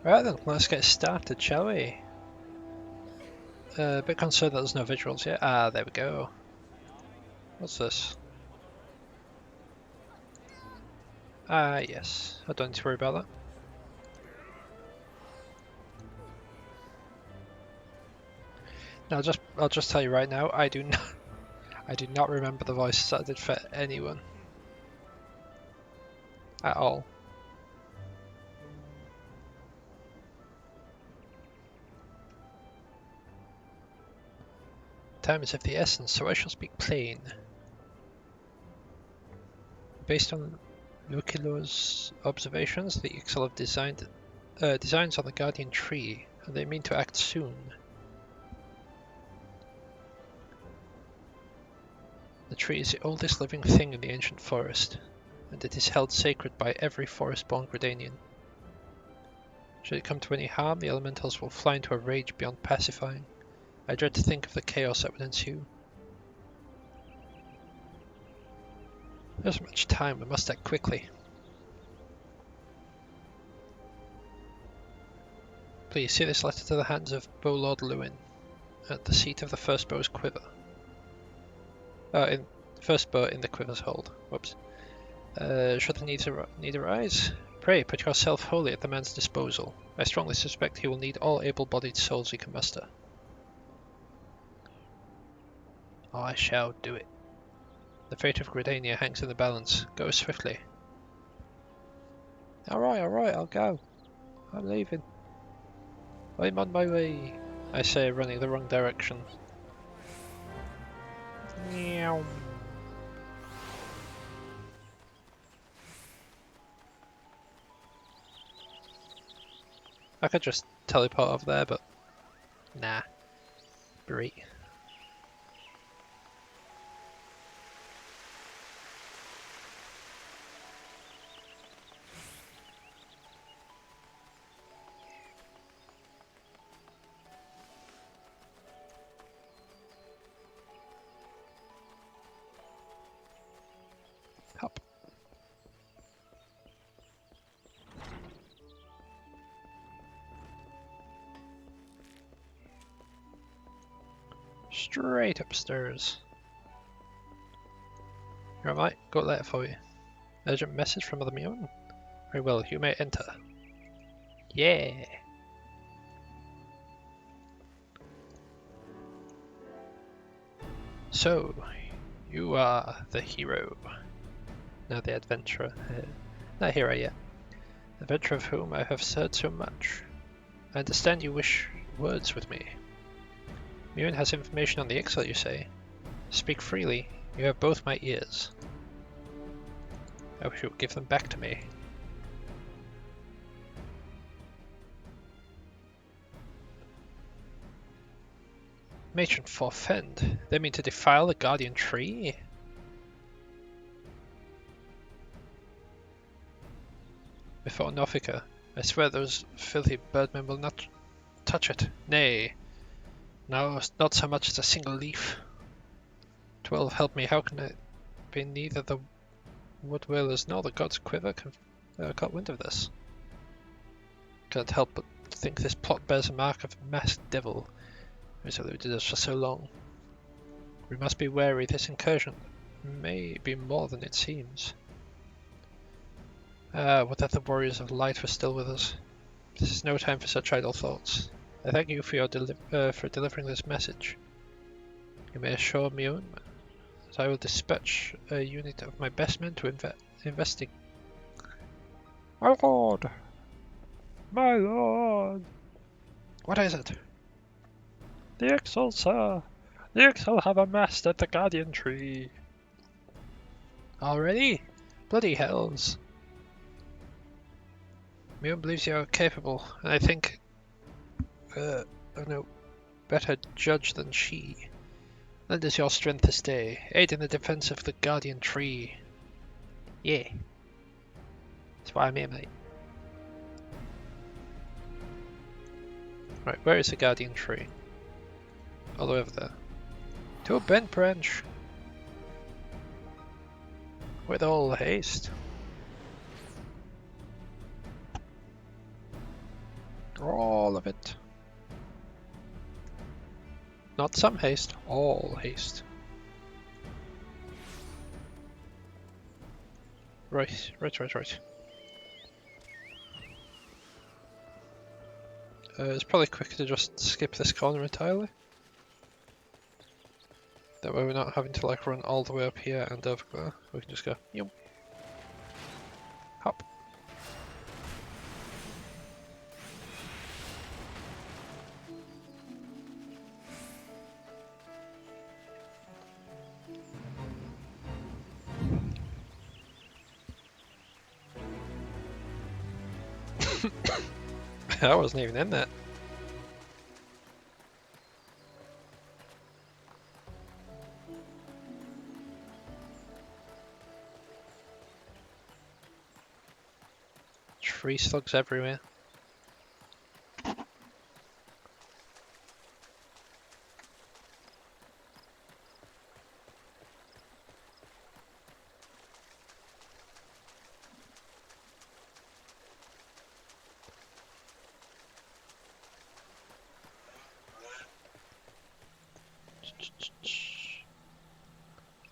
Right then, let's get started, shall we? A bit concerned that there's no visuals yet. Ah, there we go. What's this? Ah, yes. I don't need to worry about that. Now, I'll just tell you right now, I do not remember the voices that I did for anyone at all. Time is of the essence, so I shall speak plain. Based on Lucilo's observations, the Ixal have designed designs on the Guardian Tree, and they mean to act soon. The tree is the oldest living thing in the ancient forest, and it is held sacred by every forest-born Gridanian. Should it come to any harm, the elementals will fly into a rage beyond pacifying. I dread to think of the chaos that would ensue. There isn't much time, we must act quickly. Please see this letter to the hands of Bolord Lewin, at the seat of the first bow's quiver. First bow in the quiver's hold. Whoops. Should the need arise, pray put yourself wholly at the man's disposal. I strongly suspect he will need all able-bodied souls he can muster. I shall do it. The fate of Gridania hangs in the balance. Go swiftly. Alright, I'll go. I'm leaving. I'm on my way, I say, running the wrong direction. Meow. I could just teleport over there, but nah. Great. Hop. Straight upstairs. Here am I. Got a letter for you. Urgent message from Mother Mion. Very well, you may enter. Yeah. So, you are the hero. Now the adventurer. Not hero yet. Adventurer of whom I have heard so much. I understand you wish words with me. Mion has information on the Ixal, you say? Speak freely. You have both my ears. I wish you would give them back to me. Matron forfend. They mean to defile the Guardian Tree? Before Norfica, I swear those filthy birdmen will not touch it. Nay, no, not so much as a single leaf. 12, help me, how can it be neither the wood whalers nor the god's quiver got wind of this? Can't help but think this plot bears a mark of a masked devil who has eluded us for so long. We must be wary, this incursion may be more than it seems. Would that the warriors of light were still with us. This is no time for such idle thoughts. I thank you for your for delivering this message. You may assure Mion that I will dispatch a unit of my best men to investigate. My lord! My lord! What is it? The Ixal, sir! The Ixal have amassed at the Guardian Tree. Already? Bloody hells. Mion believes you are capable, and I think I'm no better judge than she. Lend us your strength this day. Aid in the defense of the Guardian Tree. Yeah. That's why I'm here, mate. Right, where is the Guardian Tree? All the way over there. To a bent branch. With all haste. All of it. Not some haste, all haste. Right. It's probably quicker to just skip this corner entirely. That way we're not having to like run all the way up here and over there. We can just go, yum. Hop. I wasn't even in that. Tree slugs everywhere.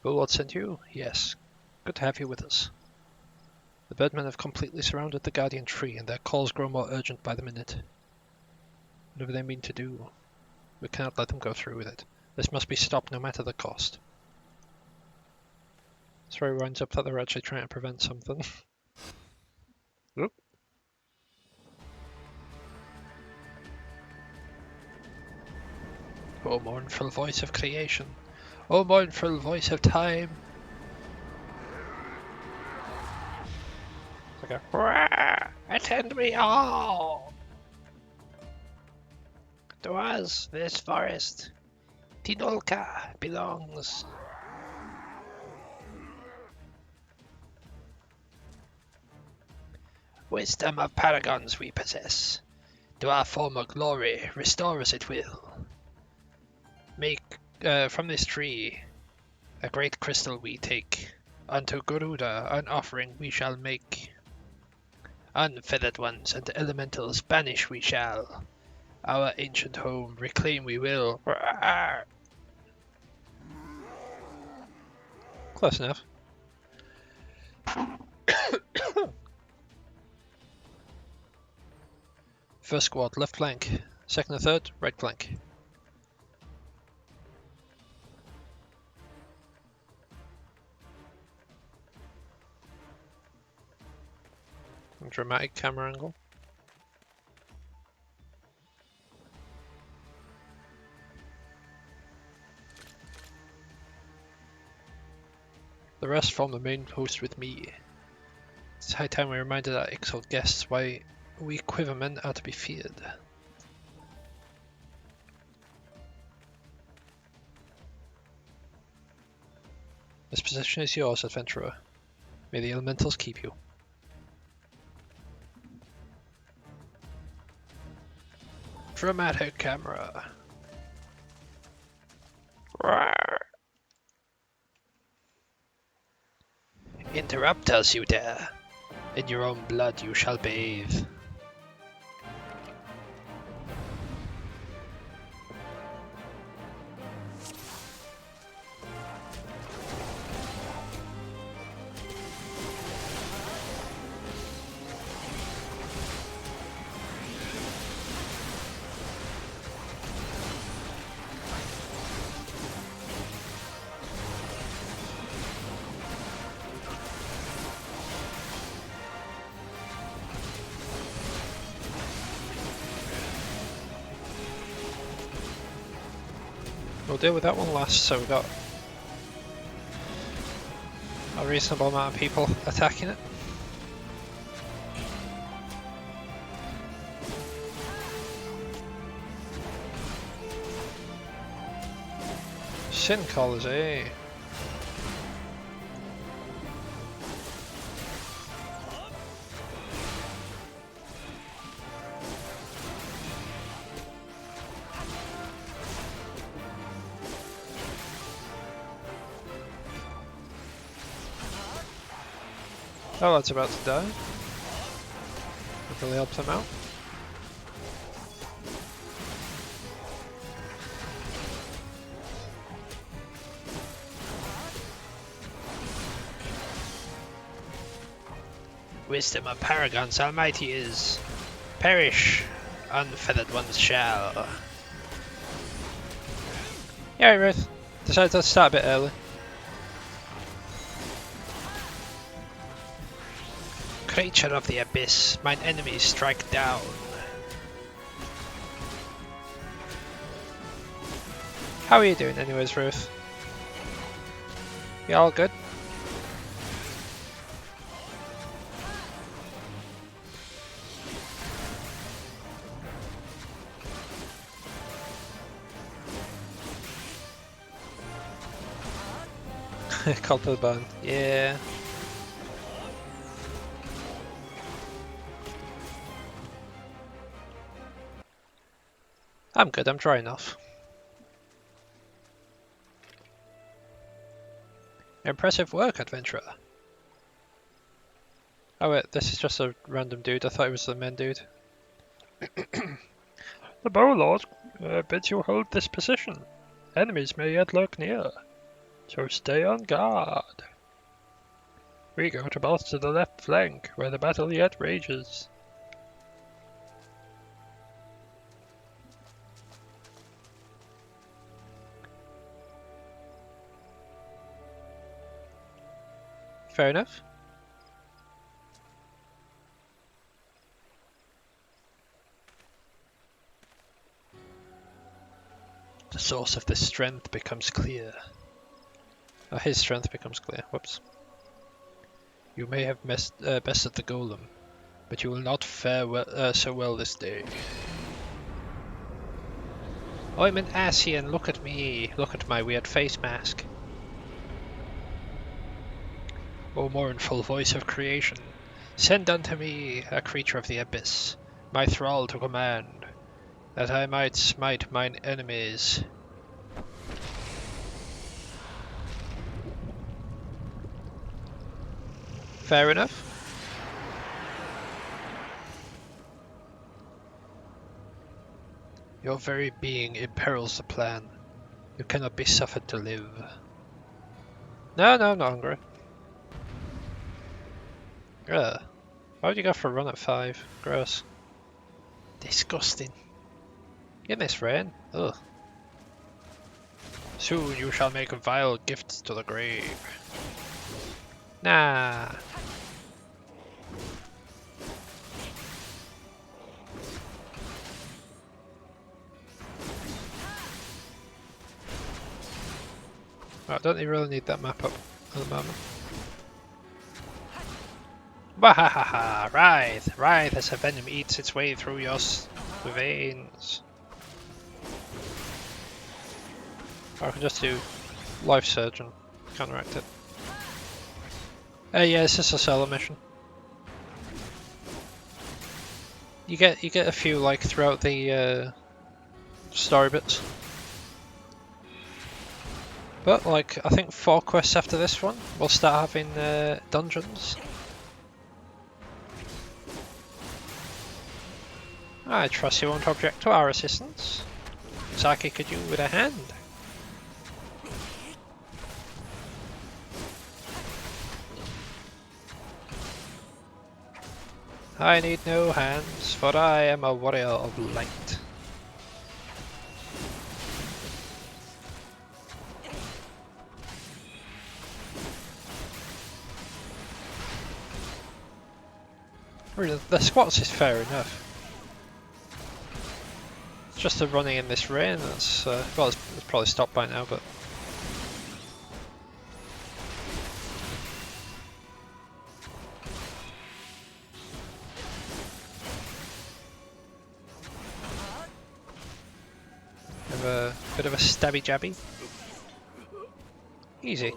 Bulwark sent you? Yes. Good to have you with us. The birdmen have completely surrounded the guardian tree, and their calls grow more urgent by the minute. Whatever they mean to do, we cannot let them go through with it. This must be stopped no matter the cost. Story winds up that they're actually trying to prevent something. Oop. O mournful voice of creation, O mournful voice of time. It's like a attend me all. To us, this forest, Tinolka, belongs. Wisdom of paragons we possess. To our former glory, restore us it will. Make from this tree a great crystal we take. Unto Garuda an offering we shall make. Unfeathered ones and elementals banish we shall. Our ancient home reclaim we will. Close enough. First squad, left flank. Second and third, right flank. Dramatic camera angle. The rest form the main post with me. It's high time we reminded our exiled guests why we quivermen are to be feared. This position is yours, adventurer. May the elementals keep you. Dramatic camera. Rawr. Interrupt us, you dare. In your own blood you shall bathe. We'll deal with that one last, so we've got a reasonable amount of people attacking it. Sin callers, eh? Oh, that's about to die. Hopefully helps him out. wisdom of paragons almighty is. Perish, unfeathered ones shall. Yeah, Ruth. Decided to start a bit early. Creature of the abyss, mine enemies strike down. How are you doing anyways, Ruth? You all good? Cult of the Bone, yeah. I'm good, I'm drying off. Impressive work, adventurer. Oh wait, this is just a random dude. I thought it was the main dude. The Bow Lord bids you hold this position. Enemies may yet lurk near, so stay on guard. We go to bolster the left flank, where the battle yet rages. Fair enough. The source of this strength becomes clear. Oh, his strength becomes clear. Whoops. You may have bested the golem, but you will not fare so well this day. I'm an Asian, look at me. Look at my weird face mask. O mournful voice of creation, send unto me a creature of the abyss, my thrall to command, that I might smite mine enemies. Fair enough. Your very being imperils the plan. You cannot be suffered to live. No, I'm not hungry. Ugh. Why would you go for a run at 5? Gross. Disgusting. You miss rain. Ugh. Soon you shall make vile gifts to the grave. Nah. I don't really need that map up at the moment. Wahahaha! Writhe! Writhe as a venom eats its way through your veins. Or I can just do Life Surge and counteract it. Yeah, it's just a solo mission. You get a few like throughout the story bits. But like I think 4 quests after this one, we'll start having dungeons. I trust you won't object to our assistance. Saki could do with a hand. I need no hands, for I am a warrior of light. Really, the squats is fair enough. It's just the running in this rain that's, well, it's probably stopped by now, but... Have a bit of a stabby jabby. Easy.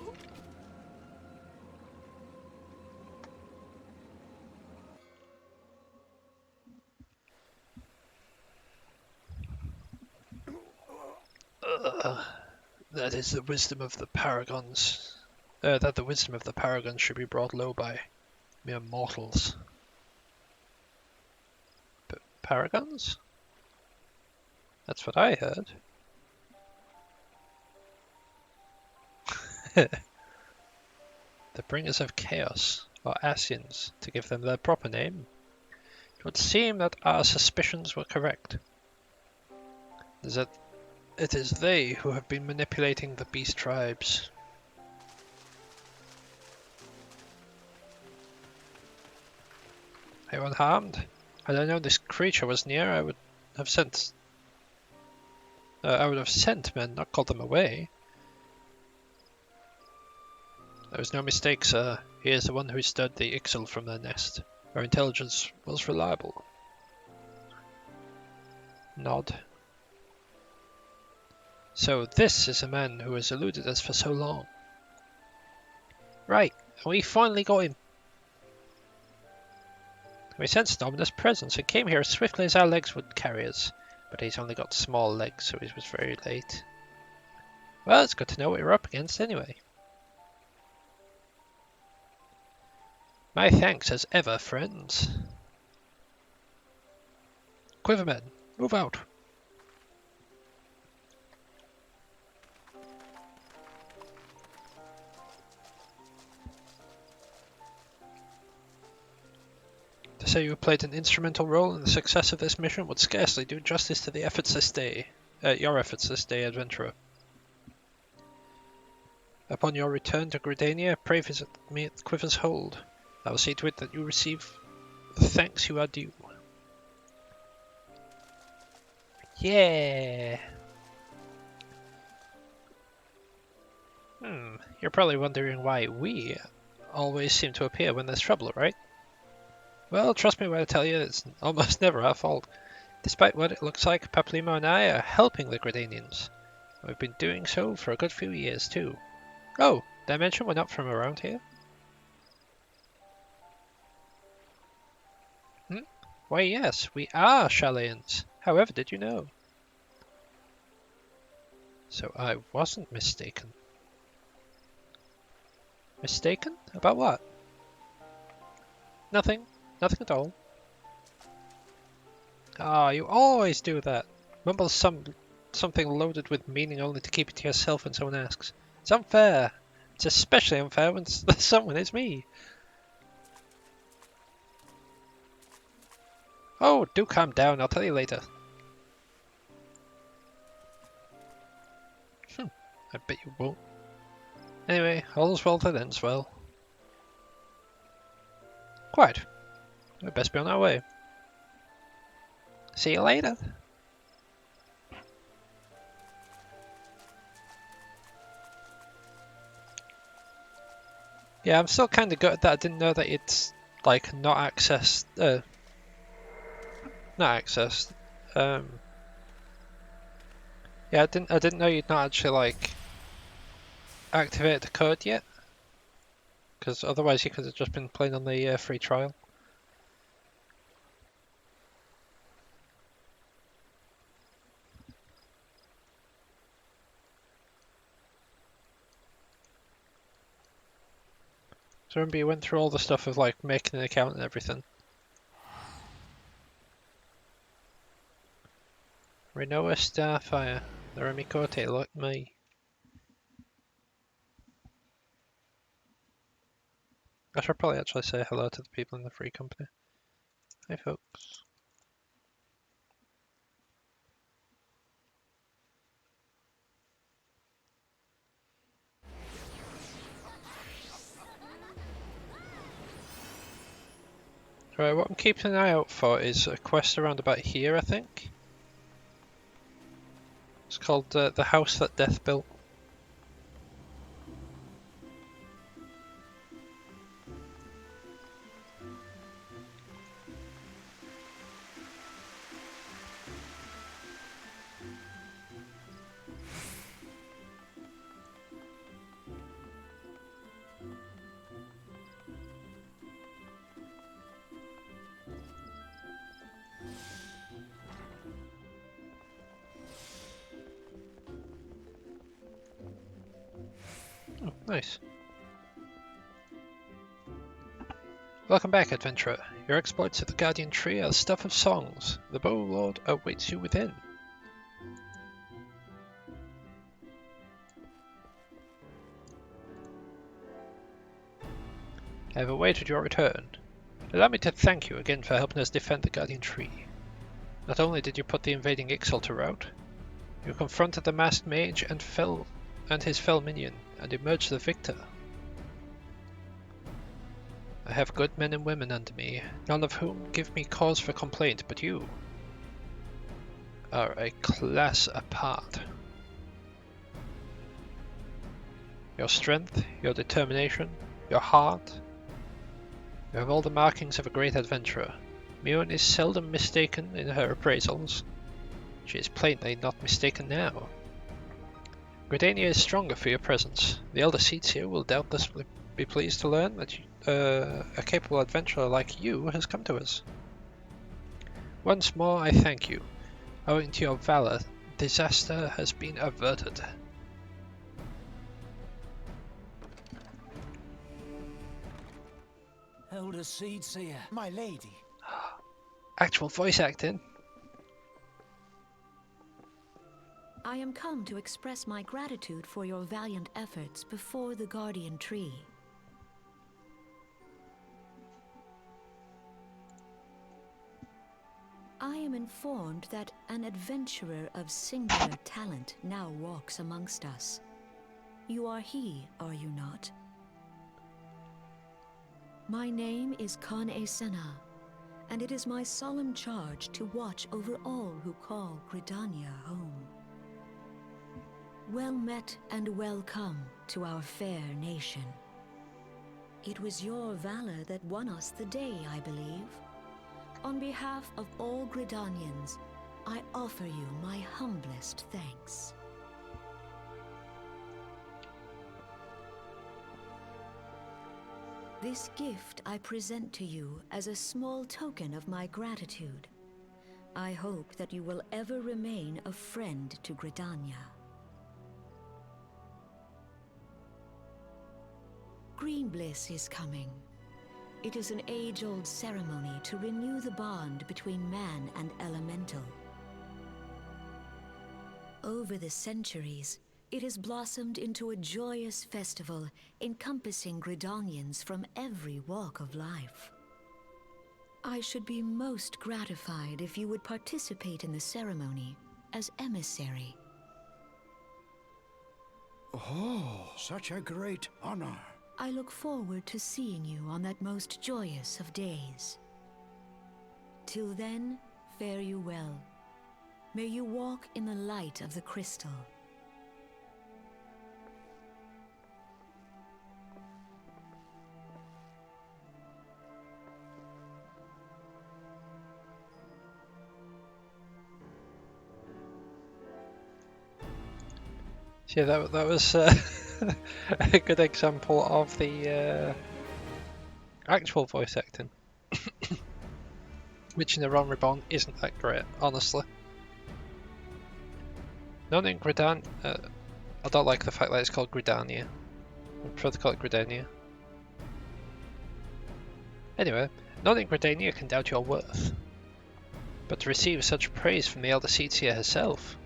That is the wisdom of the paragons. That the wisdom of the paragons should be brought low by mere mortals. But paragons? That's what I heard. The bringers of chaos. or Asians, to give them their proper name. It would seem that our suspicions were correct. That it is they who have been manipulating the beast tribes. Are you unharmed? Had I known this creature was near, I would have sent men, not called them away. There was no mistake, sir. He is the one who stirred the Ixal from their nest. Our intelligence was reliable. Nod. So this is a man who has eluded us for so long. Right, and we finally got him. We sensed an ominous presence and came here as swiftly as our legs would carry us. But he's only got small legs, so he was very late. Well, it's good to know what you're up against anyway. My thanks as ever, friends. Quivermen, move out. To say you played an instrumental role in the success of this mission would scarcely do justice to the efforts this day. Your efforts this day, adventurer. Upon your return to Gridania, pray visit me at Quiver's Hold. I will see to it that you receive the thanks you are due. Yeah! You're probably wondering why we always seem to appear when there's trouble, right? Well, trust me when I tell you, it's almost never our fault. Despite what it looks like, Paplimo and I are helping the Gridanians. We've been doing so for a good few years, too. Oh, did I mention we're not from around here? Why, yes, we are Shalians. However, did you know? So I wasn't mistaken. Mistaken? About what? Nothing. Nothing at all. Ah, you always do that. Mumble something loaded with meaning only to keep it to yourself when someone asks. It's unfair. It's especially unfair when someone is me. Oh, do calm down. I'll tell you later. I bet you won't. Anyway, all's well that ends well. Quite. We'd best be on our way. See you later. Yeah, I'm still kind of gutted that I didn't know that it's like not accessed. Not accessed. Yeah, I didn't know you'd not actually like activate the code yet. Because otherwise you could have just been playing on the free trial. So remember you went through all the stuff of like making an account and everything. Renoa Starfire. The Remikote like me. I should probably actually say hello to the people in the free company. Hi folks. Right, what I'm keeping an eye out for is a quest around about here, I think. It's called The House That Death Built. Oh, nice. Welcome back, adventurer. Your exploits at the Guardian Tree are the stuff of songs. The Bow Lord awaits you within. I have awaited your return. Allow me to thank you again for helping us defend the Guardian Tree. Not only did you put the invading Ixal to rout, you confronted the masked mage and his fell minion, and emerged the victor. I have good men and women under me, none of whom give me cause for complaint, but you are a class apart. Your strength, your determination, your heart, you have all the markings of a great adventurer. Mune is seldom mistaken in her appraisals. She is plainly not mistaken now. Gridania is stronger for your presence. The elder seats here will doubtless be pleased to learn that a capable adventurer like you has come to us. Once more I thank you. Owing to your valor, disaster has been averted. Elder Seedseer, my lady. Actual voice acting. I am come to express my gratitude for your valiant efforts before the Guardian Tree. I am informed that an adventurer of singular talent now walks amongst us. You are he, are you not? My name is Kan-e Senna, and it is my solemn charge to watch over all who call Gridania home. Well met and welcome to our fair nation. It was your valor that won us the day, I believe. On behalf of all Gridanians, I offer you my humblest thanks. This gift I present to you as a small token of my gratitude. I hope that you will ever remain a friend to Gridania. Green Bliss is coming. It is an age-old ceremony to renew the bond between man and elemental. Over the centuries, it has blossomed into a joyous festival encompassing Gridanians from every walk of life. I should be most gratified if you would participate in the ceremony as emissary. Oh, such a great honor. I look forward to seeing you on that most joyous of days. Till then, fare you well. May you walk in the light of the crystal. Yeah, that was a good example of the actual voice acting, which in the Realm Reborn isn't that great, honestly. None in Gridan. I don't like the fact that it's called Gridania. I prefer to call it Gridania. Anyway, none in Gridania can doubt your worth, but to receive such praise from the Elder Seedseer herself.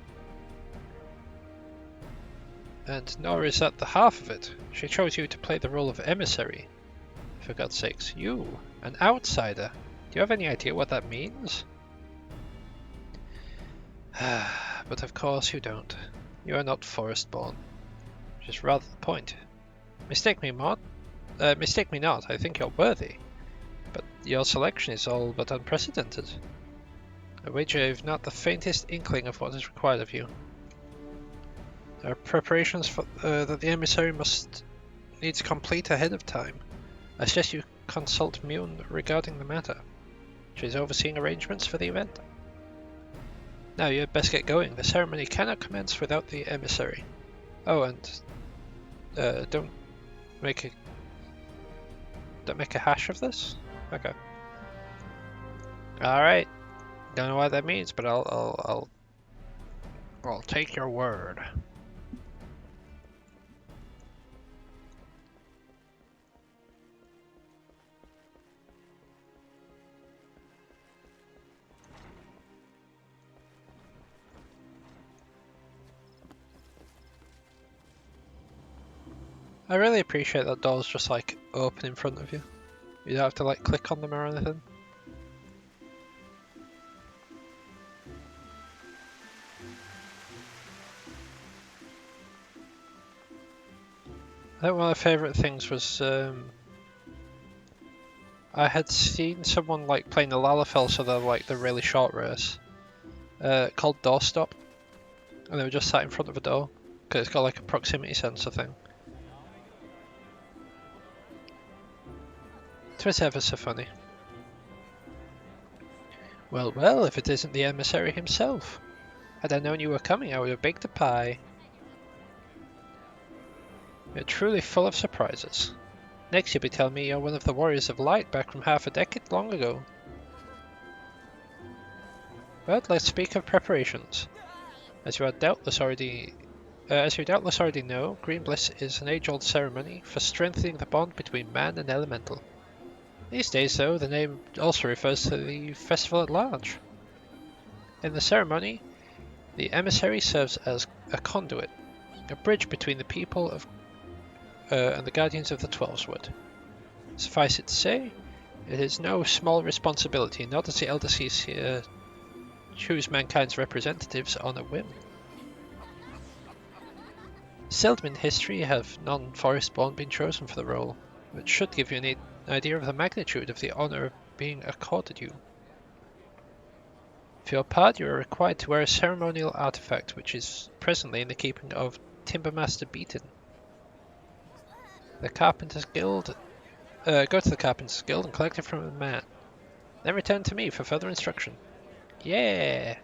And nor is that the half of it. She chose you to play the role of emissary. For God's sakes, you, an outsider. Do you have any idea what that means? But of course you don't. You are not forest-born. Which is rather the point. Mistake me not, I think you're worthy. But your selection is all but unprecedented. I wager you've not the faintest inkling of what is required of you. There are preparations for, that the emissary must needs complete ahead of time. I suggest you consult Mune regarding the matter. She is overseeing arrangements for the event. Now you had best get going. The ceremony cannot commence without the emissary. Oh, and don't make a hash of this. Okay. All right. Don't know what that means, but I'll take your word. I really appreciate that door's just like open in front of you. You don't have to like click on them or anything. I think one of my favourite things was I had seen someone like playing the Lalafell, so they're like the really short race, called Doorstop, and they were just sat in front of a door because it's got like a proximity sensor thing. It was ever so funny. Well, well, if it isn't the emissary himself. Had I known you were coming, I would have baked a pie. You're truly full of surprises. Next you'll be telling me you're one of the warriors of light back from half a decade long ago. But let's speak of preparations. As you doubtless already know, Green Bliss is an age-old ceremony for strengthening the bond between man and elemental. These days, though, the name also refers to the festival at large. In the ceremony, the emissary serves as a conduit, a bridge between the people of and the guardians of the Twelveswood. Suffice it to say, it is no small responsibility, nor does the Elder Seas here choose mankind's representatives on a whim. Seldom in history have non-forestborn been chosen for the role, which should give you an idea of the magnitude of the honour being accorded you. For your part, you are required to wear a ceremonial artifact which is presently in the keeping of Timbermaster Beaton. The Carpenter's Guild. Go to the Carpenter's Guild and collect it from a man. Then return to me for further instruction. Yeah!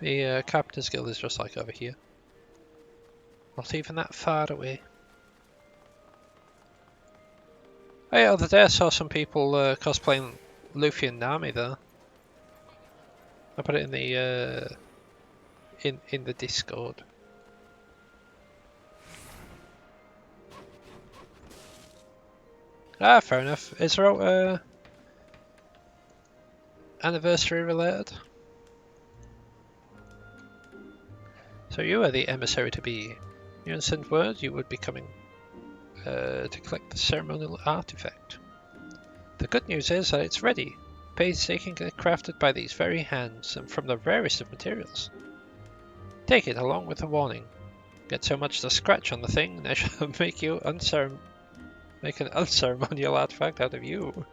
The Carpenter's Guild is just like over here. Not even that far away. Oh yeah, the other day I saw some people cosplaying Luffy and Nami there. I put it in the in the Discord. Ah, fair enough. Is there anniversary related? So you are the emissary to be. You sent word you would be coming to collect the ceremonial artifact. The good news is that it's ready, painstakingly crafted by these very hands and from the rarest of materials. Take it along with a warning. Get so much as a scratch on the thing, and I shall make you make an unceremonial artifact out of you.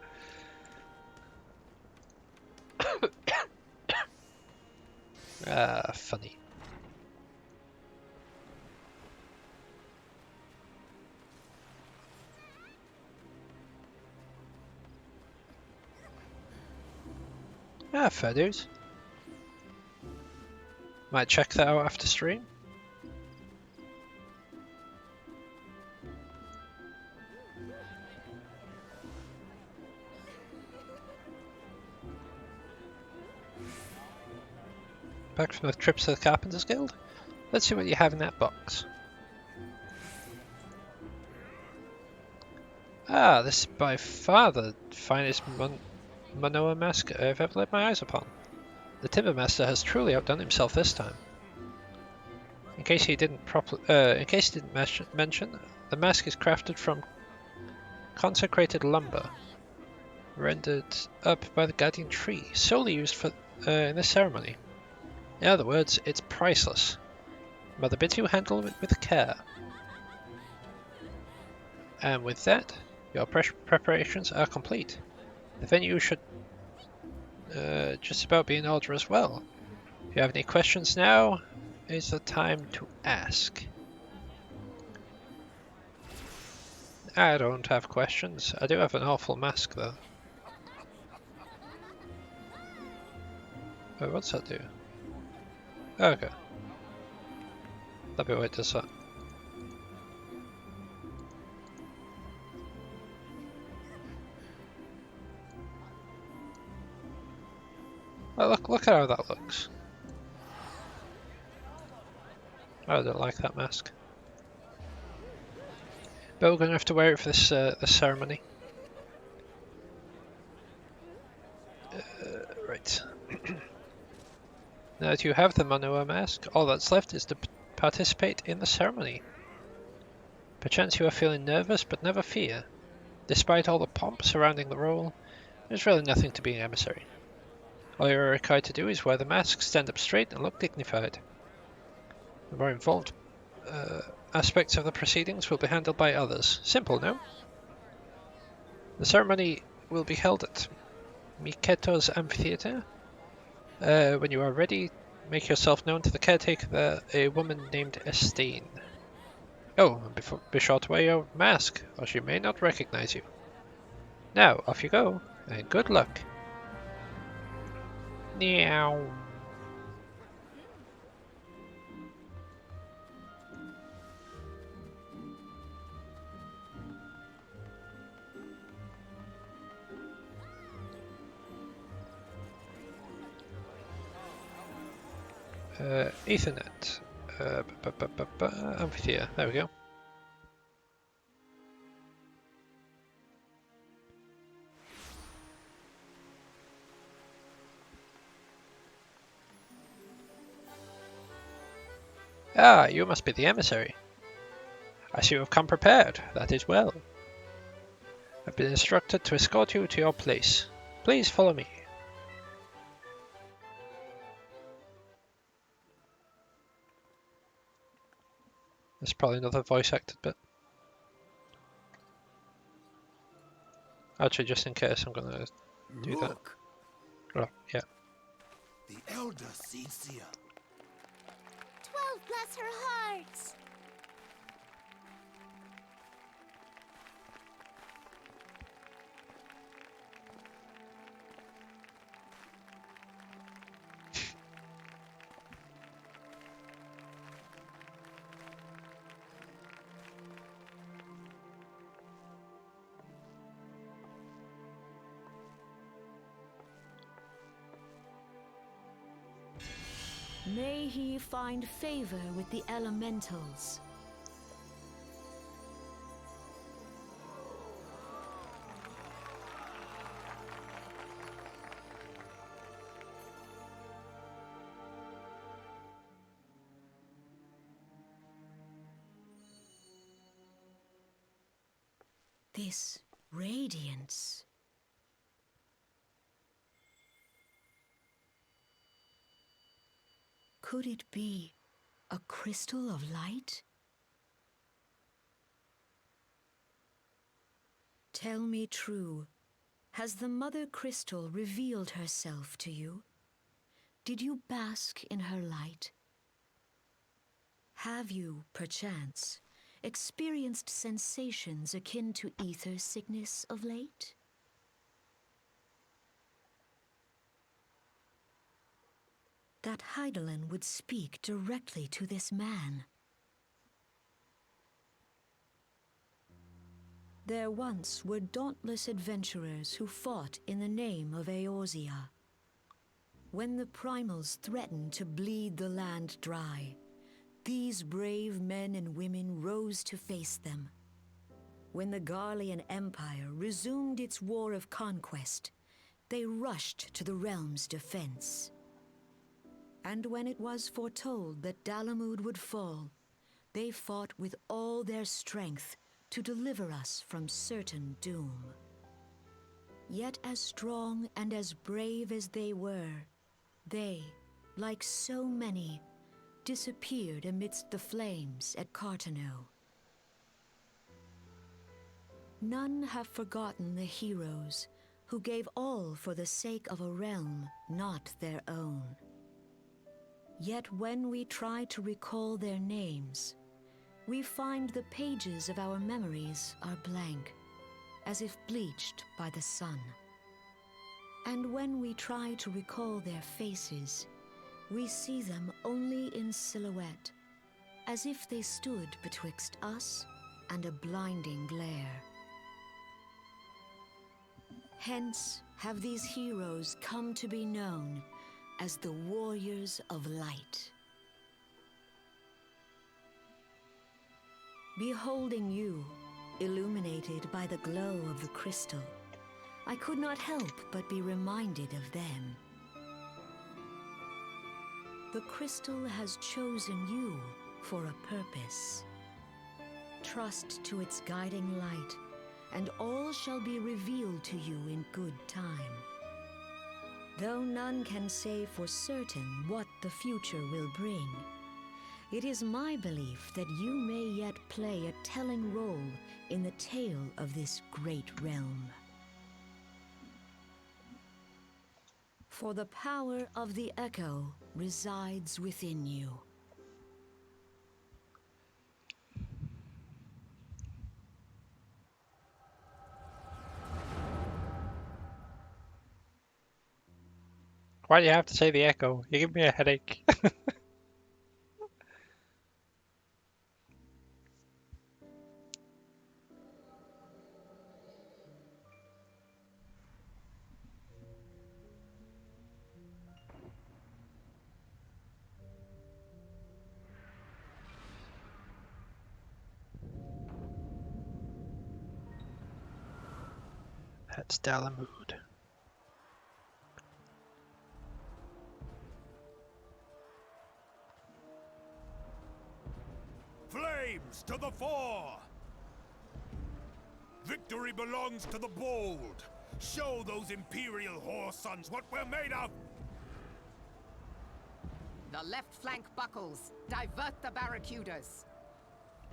Ah, funny. Ah, fair dues. Might check that out after stream. Back from the trips to the Carpenter's Guild. Let's see what you have in that box. Ah, this is by far the finest Manoa mask I've ever laid my eyes upon. The Timbermaster has truly outdone himself this time. In case he didn't mention, the mask is crafted from consecrated lumber, rendered up by the guardian tree, solely used for in this ceremony. In other words, it's priceless. Mother bids you handle it with care. And with that, your preparations are complete. The venue should just about be in order as well. If you have any questions now, is the time to ask. I don't have questions. I do have an awful mask though. Oh, what's that do? Oh, okay. Let me wait this up. Oh, look at how that looks. I don't like that mask. But we're going to have to wear it for this ceremony. Right. Now that you have the Manoa mask, all that's left is to participate in the ceremony. Perchance you are feeling nervous, but never fear. Despite all the pomp surrounding the role, there's really nothing to being emissary. All you're required to do is wear the mask, stand up straight, and look dignified. The more involved aspects of the proceedings will be handled by others. Simple, no? The ceremony will be held at Miketo's amphitheater. When you are ready, make yourself known to the caretaker, a woman named Estine. Oh, and be sure to wear your mask, or she may not recognize you. Now, off you go, and good luck. Meow. Ethernet. Amphitheater. There we go. Ah, you must be the emissary. I see you have come prepared. That is well. I've been instructed to escort you to your place. Please follow me. There's probably another voice acted bit. Actually, just in case, I'm gonna do that. Oh, yeah. The elder seed seer. 12 bless her hearts! May he find favor with the elementals. This radiance. Could it be a crystal of light? Tell me true, has the Mother Crystal revealed herself to you? Did you bask in her light? Have you, perchance, experienced sensations akin to ether sickness of late? That Heidelin would speak directly to this man. There once were dauntless adventurers who fought in the name of Eorzea. When the primals threatened to bleed the land dry, these brave men and women rose to face them. When the Garlean Empire resumed its war of conquest, they rushed to the realm's defense. And when it was foretold that Dalamud would fall, they fought with all their strength to deliver us from certain doom. Yet as strong and as brave as they were, they, like so many, disappeared amidst the flames at Cartano. None have forgotten the heroes who gave all for the sake of a realm not their own. Yet when we try to recall their names, we find the pages of our memories are blank, as if bleached by the sun. And when we try to recall their faces, we see them only in silhouette, as if they stood betwixt us and a blinding glare. Hence have these heroes come to be known as the Warriors of Light. Beholding you, illuminated by the glow of the crystal, I could not help but be reminded of them. The crystal has chosen you for a purpose. Trust to its guiding light, and all shall be revealed to you in good time. Though none can say for certain what the future will bring, it is my belief that you may yet play a telling role in the tale of this great realm. For the power of the echo resides within you. Why do you have to say the echo? You give me a headache. That's Dalamud. Flames to the fore! Victory belongs to the bold. Show those Imperial whore sons what we're made of! The left flank buckles. Divert the barracudas.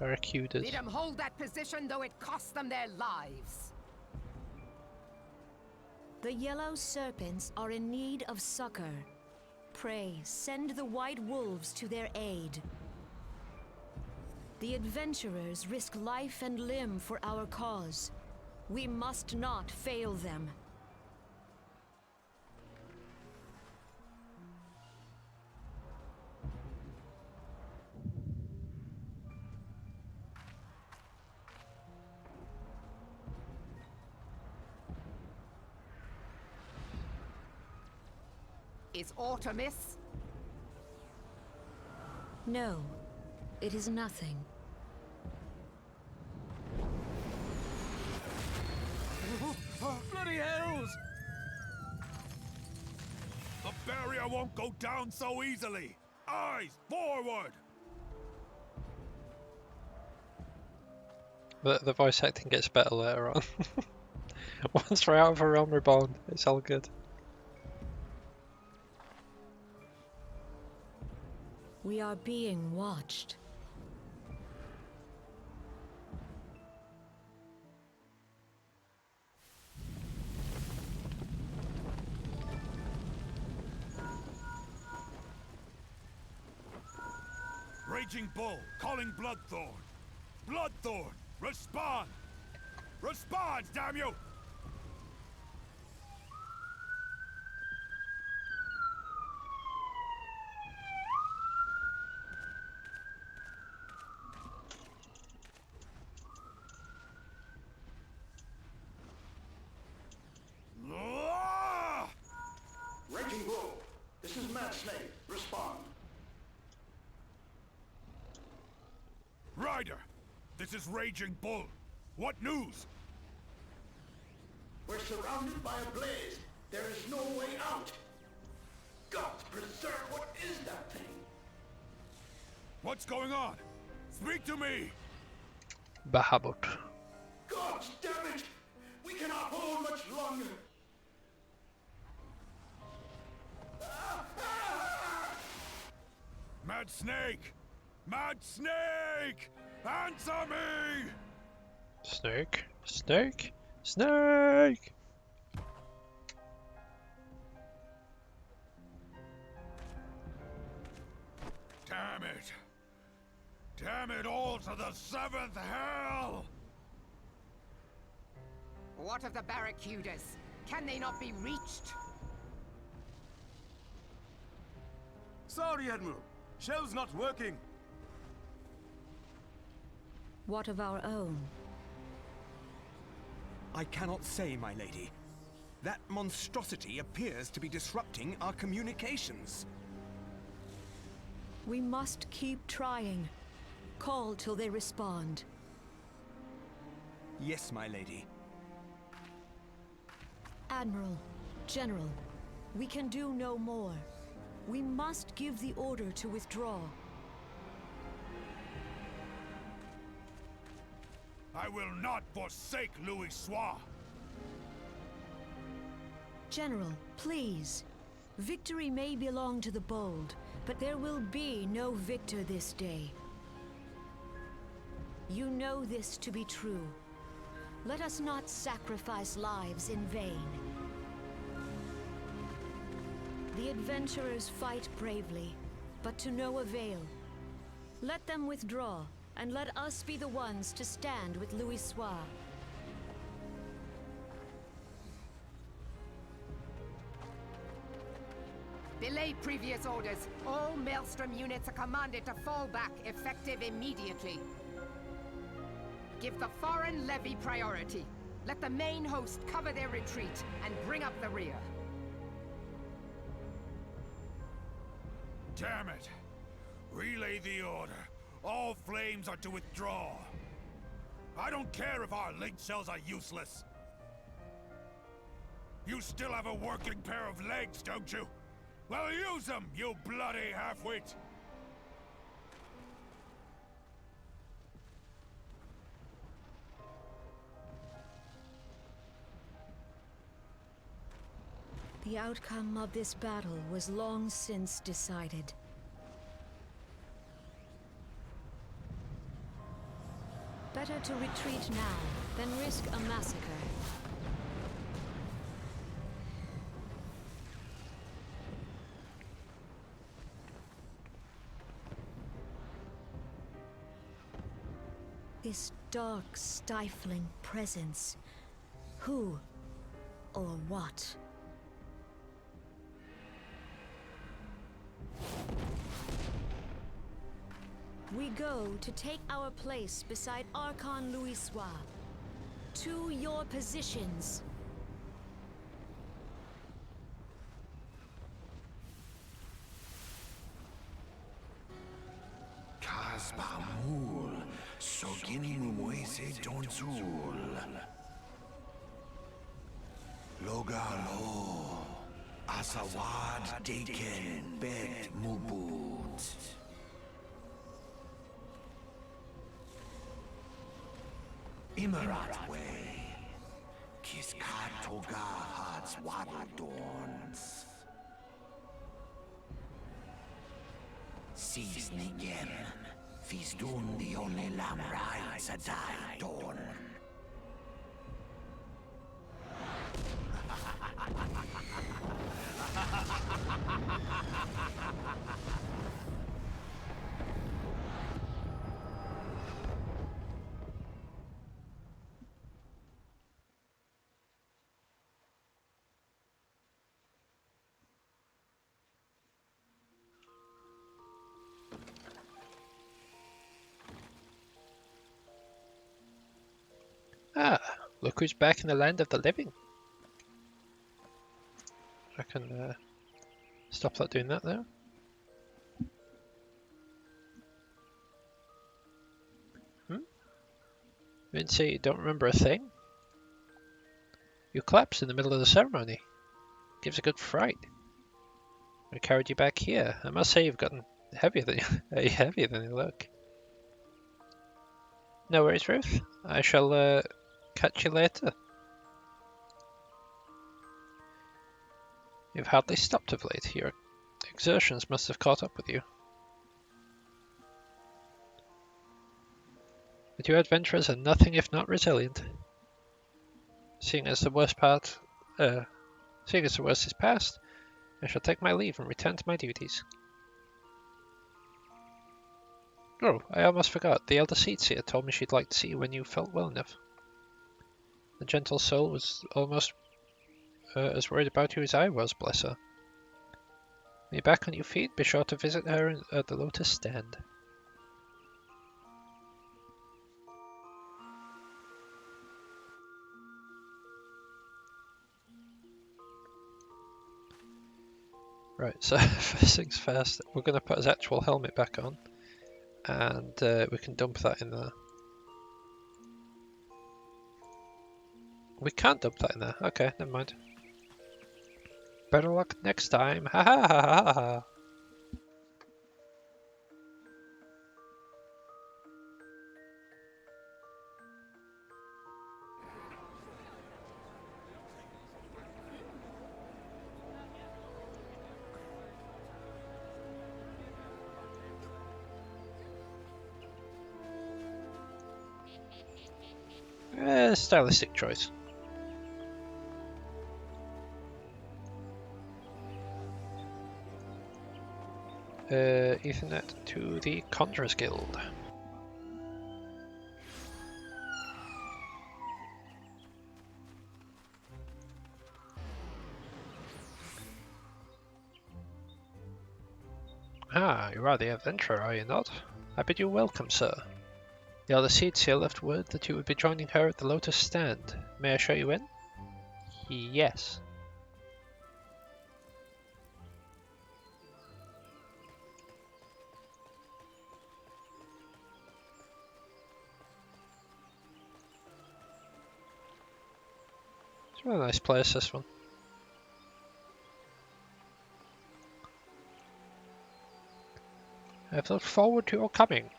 Barracudas. Bid them hold that position, though it costs them their lives. The yellow serpents are in need of succor. Pray, send the white wolves to their aid. The adventurers risk life and limb for our cause. We must not fail them. Is aught amiss? No, it is nothing. Bloody hells! The barrier won't go down so easily! Eyes forward! The voice acting gets better later on. Once we're out of a realm reborn, it's all good. We are being watched. Raging Bull, calling Bloodthorn. Bloodthorn, respond! Respond, damn you! Ah! Raging Bull, this is Mad Snake. Respond. Ryder, this is Raging Bull. What news? We're surrounded by a blaze. There is no way out. Gods preserve, what is that thing? What's going on? Speak to me! Bahamut. Gods damn it! We cannot hold much longer. Mad Snake! Mad Snake! Answer me! Snake? Snake? Snake! Damn it! Damn it all to the seventh hell! What of the barracudas? Can they not be reached? Sorry, Admiral. Shell's not working. What of our own? I cannot say, my lady. That monstrosity appears to be disrupting our communications. We must keep trying. Call till they respond. Yes, my lady. Admiral, General, we can do no more. We must give the order to withdraw. I will not forsake Louis Soir. General, please. Victory may belong to the bold, but there will be no victor this day. You know this to be true. Let us not sacrifice lives in vain. The adventurers fight bravely, but to no avail. Let them withdraw, and let us be the ones to stand with Louis Soir. Belay previous orders. All Maelstrom units are commanded to fall back, effective immediately. Give the foreign levy priority. Let the main host cover their retreat and bring up the rear. Damn it! Relay the order. All flames are to withdraw. I don't care if our link cells are useless. You still have a working pair of legs, don't you? Well, use them, you bloody half-wit! The outcome of this battle was long since decided. Better to retreat now than risk a massacre. This dark, stifling presence. Who or what? We go to take our place beside Archon Louis Soir. To your positions. Kasbamul, Sogini Muese Donzul. Logalo, Asawad Deken Bet Mubut. Imarat Way, Kiskat Toga Hards Waddle Dorns. Sees Nigem, Fizdun the only Lamrai Sadai Dorn. Ah, look who's back in the land of the living. I can stop that doing that there. You didn't say you don't remember a thing? You collapsed in the middle of the ceremony. Gives a good fright. I carried you back here. I must say you've gotten heavier than heavier than you look. No worries, Ruth. I shall catch you later. You've hardly stopped of late. Your exertions must have caught up with you. But you adventurers are nothing if not resilient. Seeing as the worst is past, I shall take my leave and return to my duties. Oh, I almost forgot. The elder Seedseer told me she'd like to see you when you felt well enough. The gentle soul was almost as worried about you as I was, bless her. When you're back on your feet, be sure to visit her at the Lotus Stand. Right, so first things first, we're going to put his actual helmet back on, and we can dump that in there. We can't dump that in there. Okay, never mind. Better luck next time. Ha ha ha ha ha. A stylistic choice. Ethernet to the Conjurers Guild. Ah, you are the adventurer, are you not? I bid you welcome, sir. The elder Seedseal left word that you would be joining her at the Lotus Stand. May I show you in? Yes. It's a really nice place, this one. I've looked forward to your coming.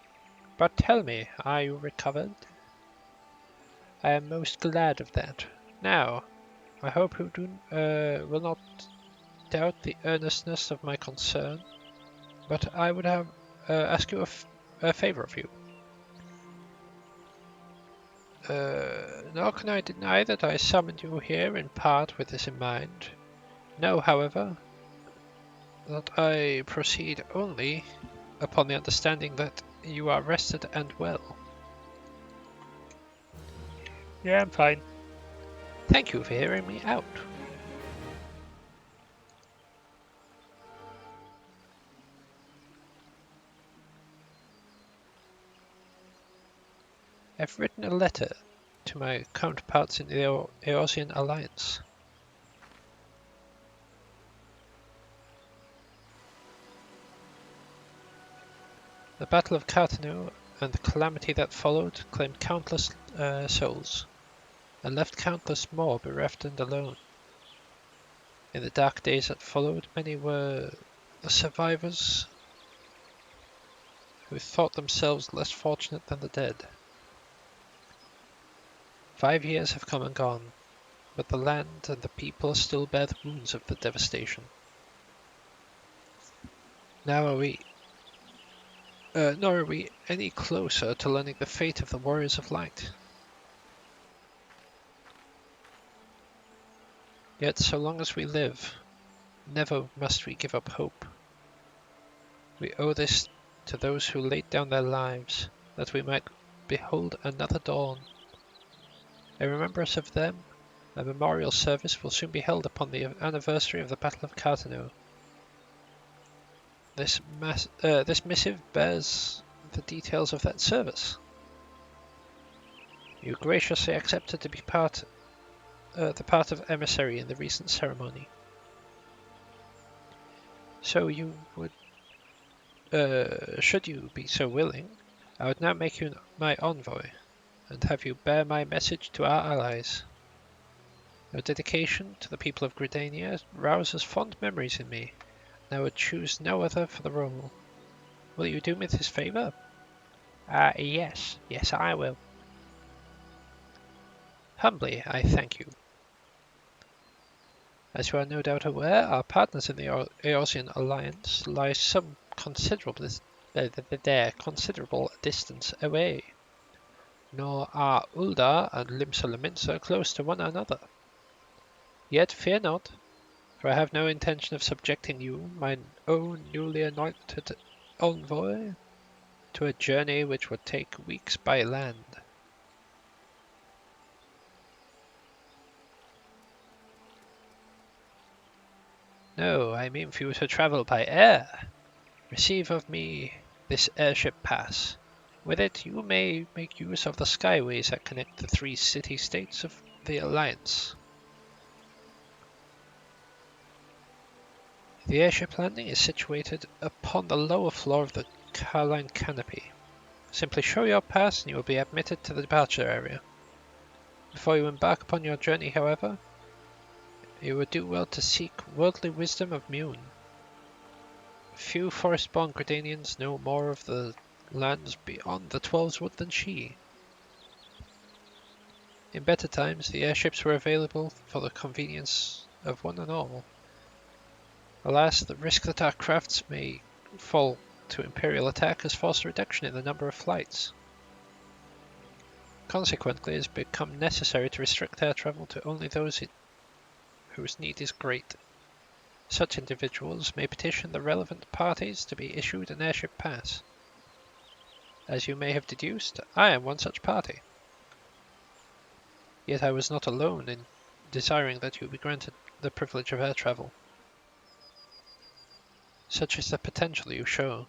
But tell me, are you recovered? I am most glad of that. Now, I hope you will not doubt the earnestness of my concern, but I would have ask you a favor of you. Nor can I deny that I summoned you here in part with this in mind. Know, however, that I proceed only upon the understanding that you are rested and well. Yeah, I'm fine. Thank you for hearing me out. I've written a letter to my counterparts in the Eosian Alliance. The Battle of Cartano and the calamity that followed claimed countless souls, and left countless more bereft and alone. In the dark days that followed, many were the survivors who thought themselves less fortunate than the dead. 5 years have come and gone, but the land and the people still bear the wounds of the devastation. Nor are we any closer to learning the fate of the Warriors of Light. Yet so long as we live, never must we give up hope. We owe this to those who laid down their lives, that we might behold another dawn. In remembrance of them, a memorial service will soon be held upon the anniversary of the Battle of Cartano. This missive bears the details of that service. You graciously accepted to be the part of emissary in the recent ceremony. So you would, should you be so willing, I would now make you my envoy, and have you bear my message to our allies. Your dedication to the people of Gridania rouses fond memories in me, and I would choose no other for the role. Will you do me this favor? Yes, I will. Humbly, I thank you. As you are no doubt aware, our partners in the Eosian Alliance lie some considerable distance away. Nor are Uldar and Limsa Lominsa close to one another. Yet fear not, for I have no intention of subjecting you, my own newly anointed envoy, to a journey which would take weeks by land. No, I mean for you to travel by air. Receive of me this airship pass. With it you may make use of the skyways that connect the 3 city-states of the Alliance. The airship landing is situated upon the lower floor of the Carline Canopy. Simply show your pass and you will be admitted to the departure area. Before you embark upon your journey, however, you would do well to seek worldly wisdom of Mune. Few forest-born Gridanians know more of the lands beyond the 12's Wood than she. In better times, the airships were available for the convenience of one and all. Alas, the risk that our crafts may fall to Imperial attack has forced a reduction in the number of flights. Consequently, it has become necessary to restrict air travel to only those whose need is great. Such individuals may petition the relevant parties to be issued an airship pass. As you may have deduced, I am one such party. Yet I was not alone in desiring that you be granted the privilege of air travel. Such is the potential you show.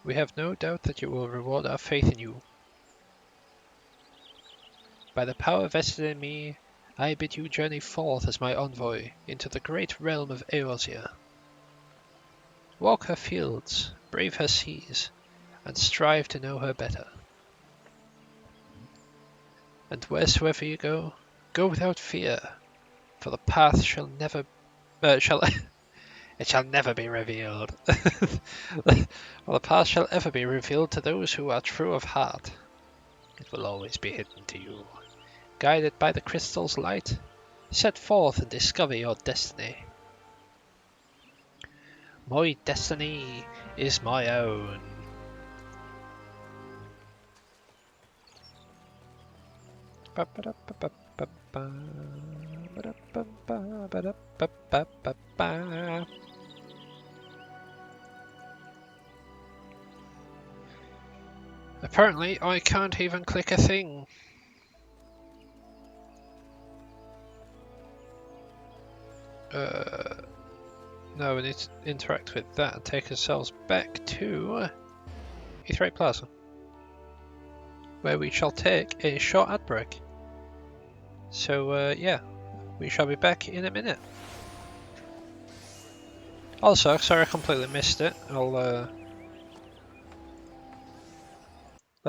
We have no doubt that you will reward our faith in you. By the power vested in me, I bid you journey forth as my envoy into the great realm of Eorzea. Walk her fields, brave her seas, and strive to know her better. And wheresoever you go, go without fear, for the path shall never it shall never be revealed. For the path shall ever be revealed to those who are true of heart. It will always be hidden to you. Guided by the crystal's light, set forth and discover your destiny. My destiny is my own. Apparently, I can't even click a thing. No, we need to interact with that and take ourselves back to Aetheryte Plaza, where we shall take a short ad break. So, yeah, we shall be back in a minute. Also, sorry I completely missed it. I'll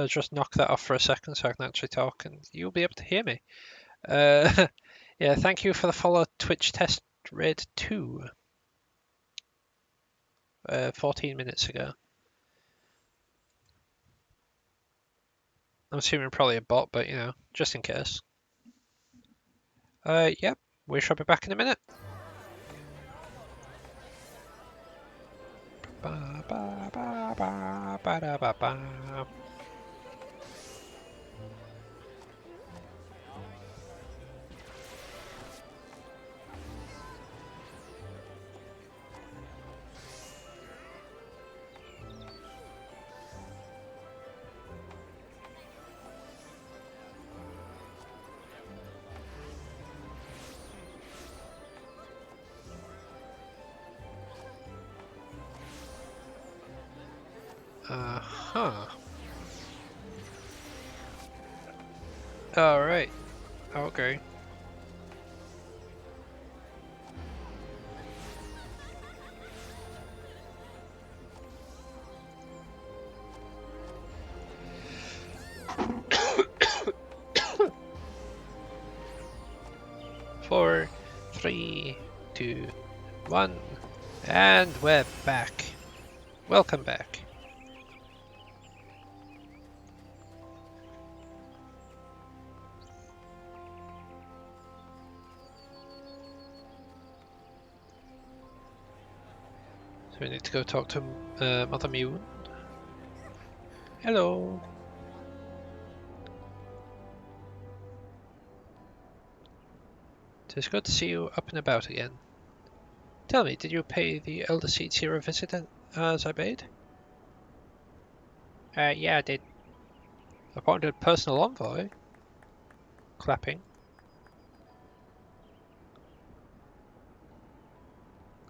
just knock that off for a second so I can actually talk and you'll be able to hear me. Yeah, thank you for the follow, Twitch Test Raid 2. 14 minutes ago. I'm assuming probably a bot, but you know, just in case. Yep, we shall be back in a minute. Ba, ba, ba, ba, ba, da, ba, ba. Alright. Okay. Four, 3, 2, 1, and we're back. Welcome back. So we need to go talk to Mother Mew. Hello. It's good to see you up and about again. Tell me, did you pay the Elder Seats here a visit as I bade? Yeah, I did. Appointed personal envoy? Clapping.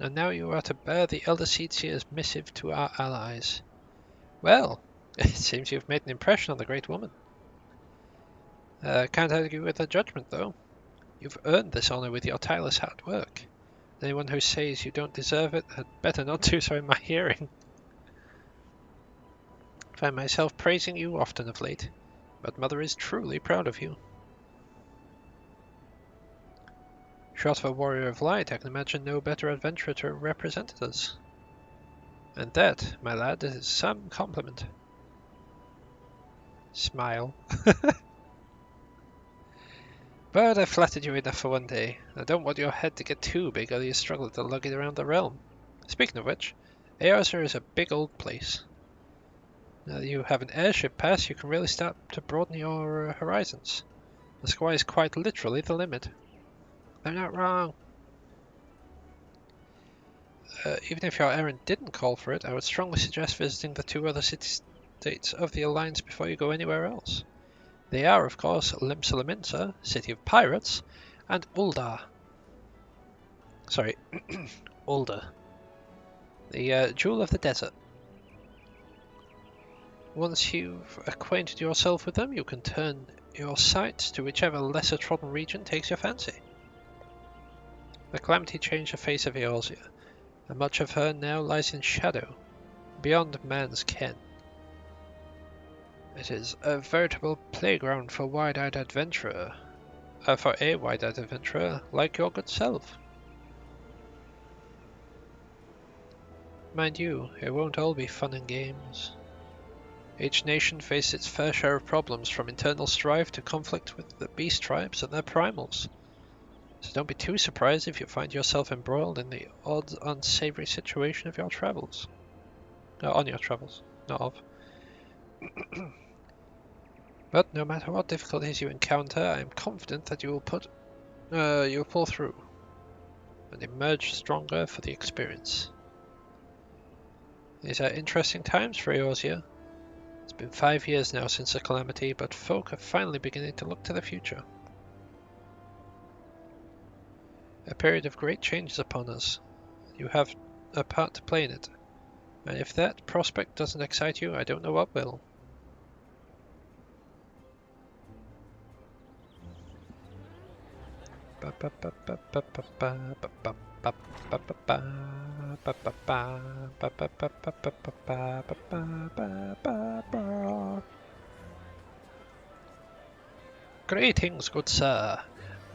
And now you are to bear the Elder Seatsier's missive to our allies. Well, it seems you've made an impression on the great woman. Can't argue with her judgment, though. You've earned this honor with your tireless hard work. Anyone who says you don't deserve it had better not do so in my hearing. I find myself praising you often of late, but Mother is truly proud of you. Short of a warrior of light, I can imagine no better adventurer to have represented us. And that, my lad, is some compliment. Smile. But I flattered you enough for one day. I don't want your head to get too big or you struggle to lug it around the realm. Speaking of which, Eorzea is a big old place. Now that you have an airship pass, you can really start to broaden your horizons. The sky is quite literally the limit. I'm not wrong. Even if your errand didn't call for it, I would strongly suggest visiting the 2 other city-states of the Alliance before you go anywhere else. They are, of course, Limsa, City of Pirates, and Ulda. Sorry, Ulda. The Jewel of the Desert. Once you've acquainted yourself with them, you can turn your sights to whichever lesser trodden region takes your fancy. The Calamity changed the face of Eorzea, and much of her now lies in shadow, beyond man's ken. It is a veritable playground for wide-eyed adventurer, for a wide-eyed adventurer like your good self. Mind you, it won't all be fun and games. Each nation faces its fair share of problems, from internal strife to conflict with the beast tribes and their primals. So don't be too surprised if you find yourself embroiled in the odd, unsavory situation of your travels. On your travels, not of. But no matter what difficulties you encounter, I am confident that you will pull through and emerge stronger for the experience. These are interesting times for Eorzea. It's been 5 years now since the Calamity, but folk are finally beginning to look to the future. A period of great change is upon us. You have a part to play in it, and if that prospect doesn't excite you, I don't know what will. Greetings, good sir.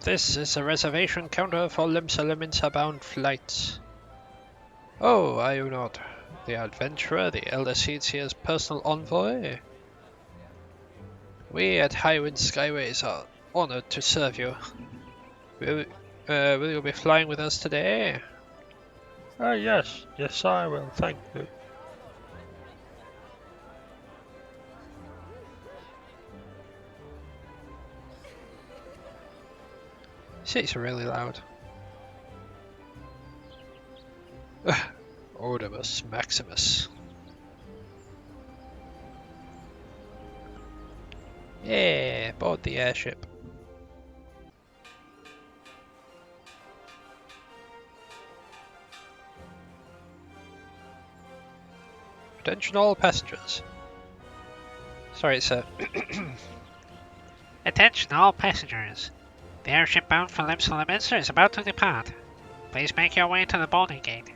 This is a reservation counter for Limsa bound flights. Oh, are you not the adventurer, the Elder Seedseer's personal envoy? We at Highwind Skyways are honored to serve you. Will you be flying with us today? Yes, I will, thank you. Seats are really loud. Odomus Maximus. Yeah, board the airship. Attention all passengers. Sorry, sir. Attention all passengers. The airship bound for Limsa is about to depart. Please make your way to the boarding gate.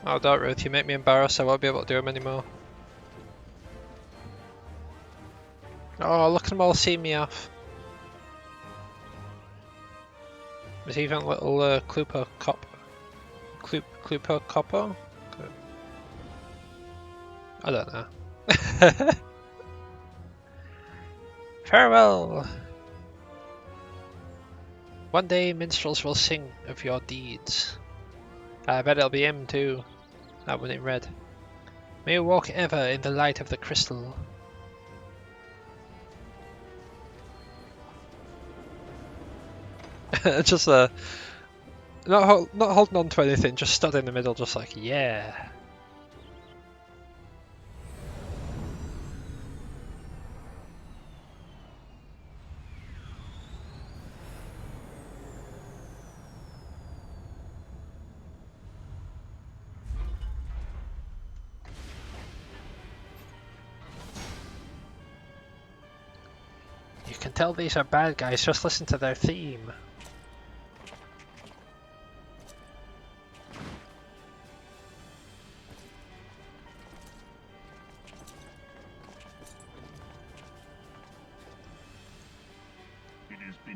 Oh, don't Ruth, you make me embarrassed, I won't be able to do them anymore. Oh, look at them all seeing me off. There's even a little Clupo Coppo? I don't know. Farewell! One day minstrels will sing of your deeds. I bet it'll be him too. That one in red. May you walk ever in the light of the crystal. Just not holding on to anything, just stood in the middle, just like, yeah. You can tell these are bad guys, just listen to their theme.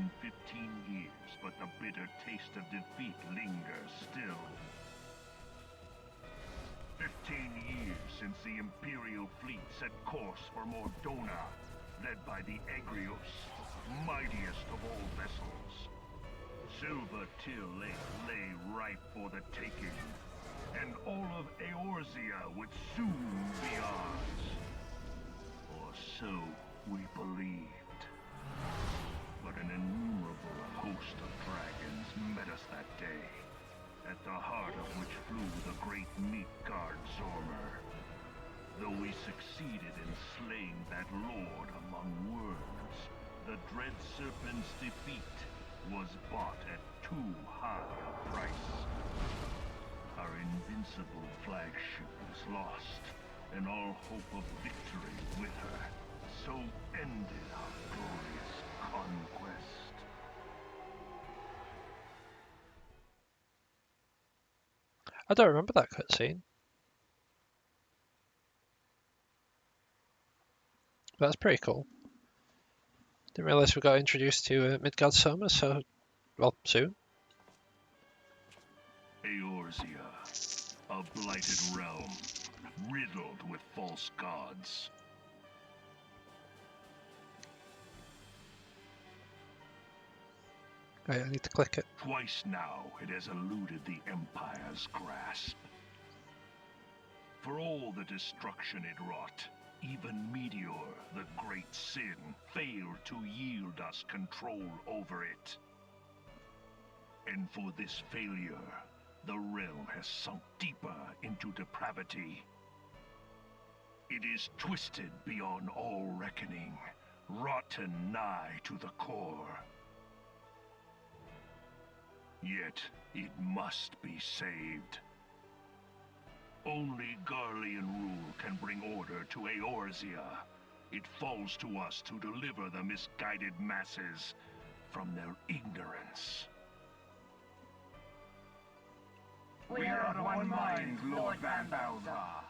been 15 years, but the bitter taste of defeat lingers still. 15 years since the Imperial fleet set course for Mordona, led by the Egrios, mightiest of all vessels. Silver Till Lake lay ripe for the taking, and all of Eorzea would soon be ours. Or so we believed. But an innumerable host of dragons met us that day, at the heart of which flew the great meat guard Zormer. Though we succeeded in slaying that lord among worms, the dread serpent's defeat was bought at too high a price. Our invincible flagship was lost, and all hope of victory with her. So ended our glorious conquest. I don't remember that cutscene. That's pretty cool. Didn't realise we got introduced to Midgard Soma so, well, soon. Eorzea, a blighted realm, riddled with false gods. Right, I need to click it. Twice now it has eluded the Empire's grasp. For all the destruction it wrought, even Meteor, the great sin, failed to yield us control over it. And for this failure, the realm has sunk deeper into depravity. It is twisted beyond all reckoning, rotten nigh to the core. Yet, it must be saved. Only Garlean rule can bring order to Eorzea. It falls to us to deliver the misguided masses from their ignorance. We are of one mind, Lord Van Balthar.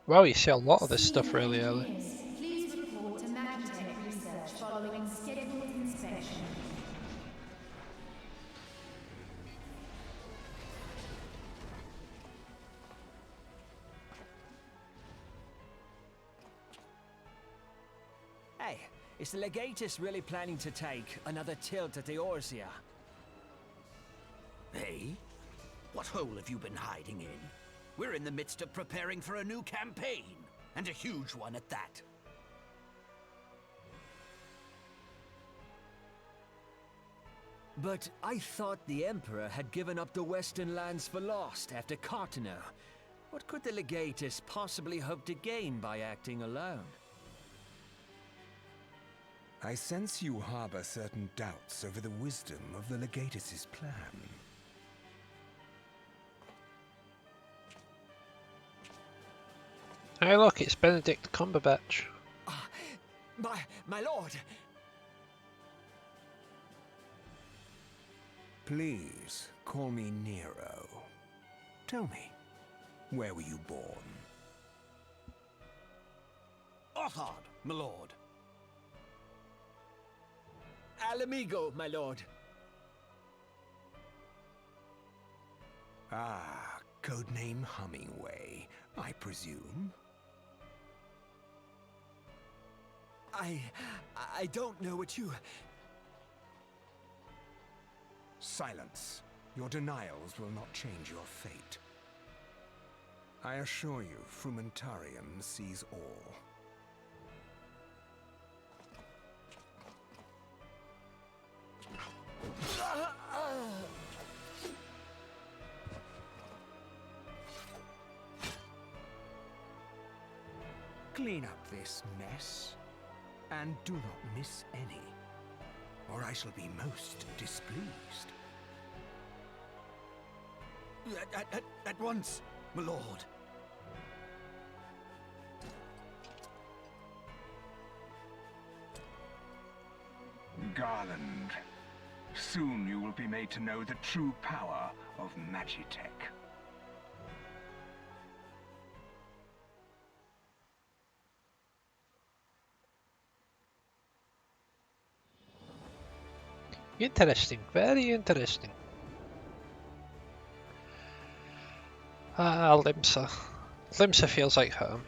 Wow, you see a lot of this stuff really early. Please report to Magitech research following scheduled inspection. Hey, is the Legatus really planning to take another tilt at Eorzea? Hey? What hole have you been hiding in? We're in the midst of preparing for a new campaign, and a huge one at that. But I thought the Emperor had given up the Western lands for lost after Cartano. What could the Legatus possibly hope to gain by acting alone? I sense you harbor certain doubts over the wisdom of the Legatus's plan. Hey look, it's Benedict Cumberbatch. My lord! Please, call me Nero. Tell me, where were you born? Othard, my lord. Alamigo, my lord. Ah, codename Hummingway, I presume. I don't know what you... Silence. Your denials will not change your fate. I assure you, Frumentarium sees all. Clean up this mess, and do not miss any, or I shall be most displeased. At once, my lord. Garland. Soon you will be made to know the true power of Magitech. Interesting, very interesting. Ah, Limsa. Limsa feels like home.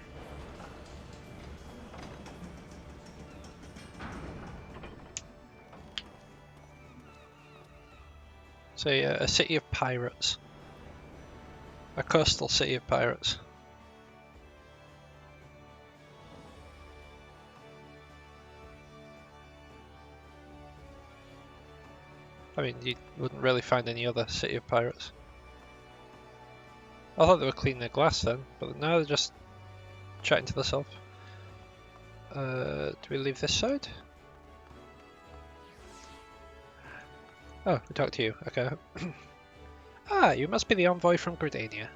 It's a city of pirates. A coastal city of pirates. I mean, you wouldn't really find any other city of pirates. I thought they were cleaning their glass then, but now they're just chatting to themselves. Do we leave this side? Oh, we talked to you, okay. Ah, you must be the envoy from Gridania.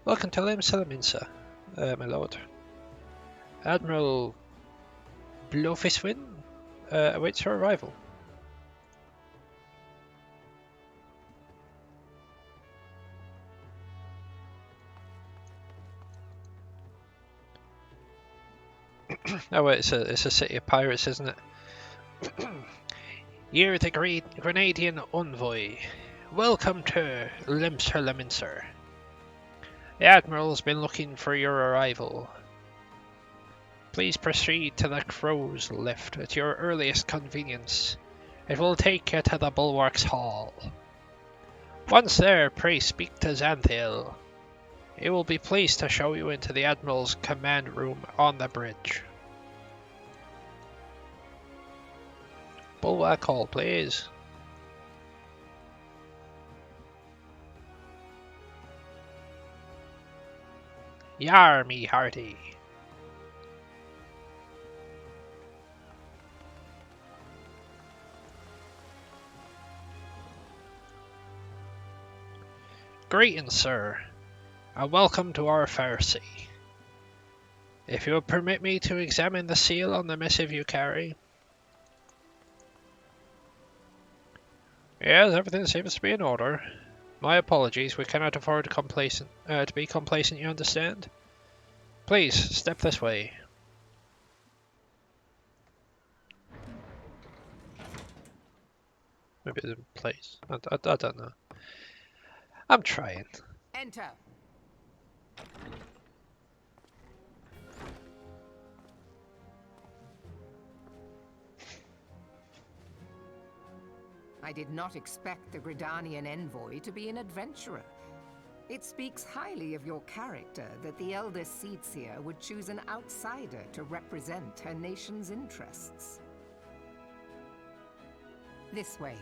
Welcome to Limsa, my lord. Admiral Blofiswin awaits your arrival. Oh wait, it's a city of pirates, isn't it? You're the Grenadian envoy. Welcome to Limsa. The Admiral's been looking for your arrival. Please proceed to the crow's lift at your earliest convenience. It will take you to the Bulwarks Hall. Once there, pray speak to Xanthiel. He will be pleased to show you into the Admiral's command room on the bridge. Bulwark Hall, please. Yar me hearty. Greetings, sir, and welcome to our fair city. If you will permit me to examine the seal on the missive you carry. Yes, everything seems to be in order. My apologies, we cannot afford to be complacent, you understand? Please, step this way. Maybe it's in place. I don't know. I'm trying. Enter. I did not expect the Gridanian envoy to be an adventurer. It speaks highly of your character that the Elder Seedseer would choose an outsider to represent her nation's interests. This way.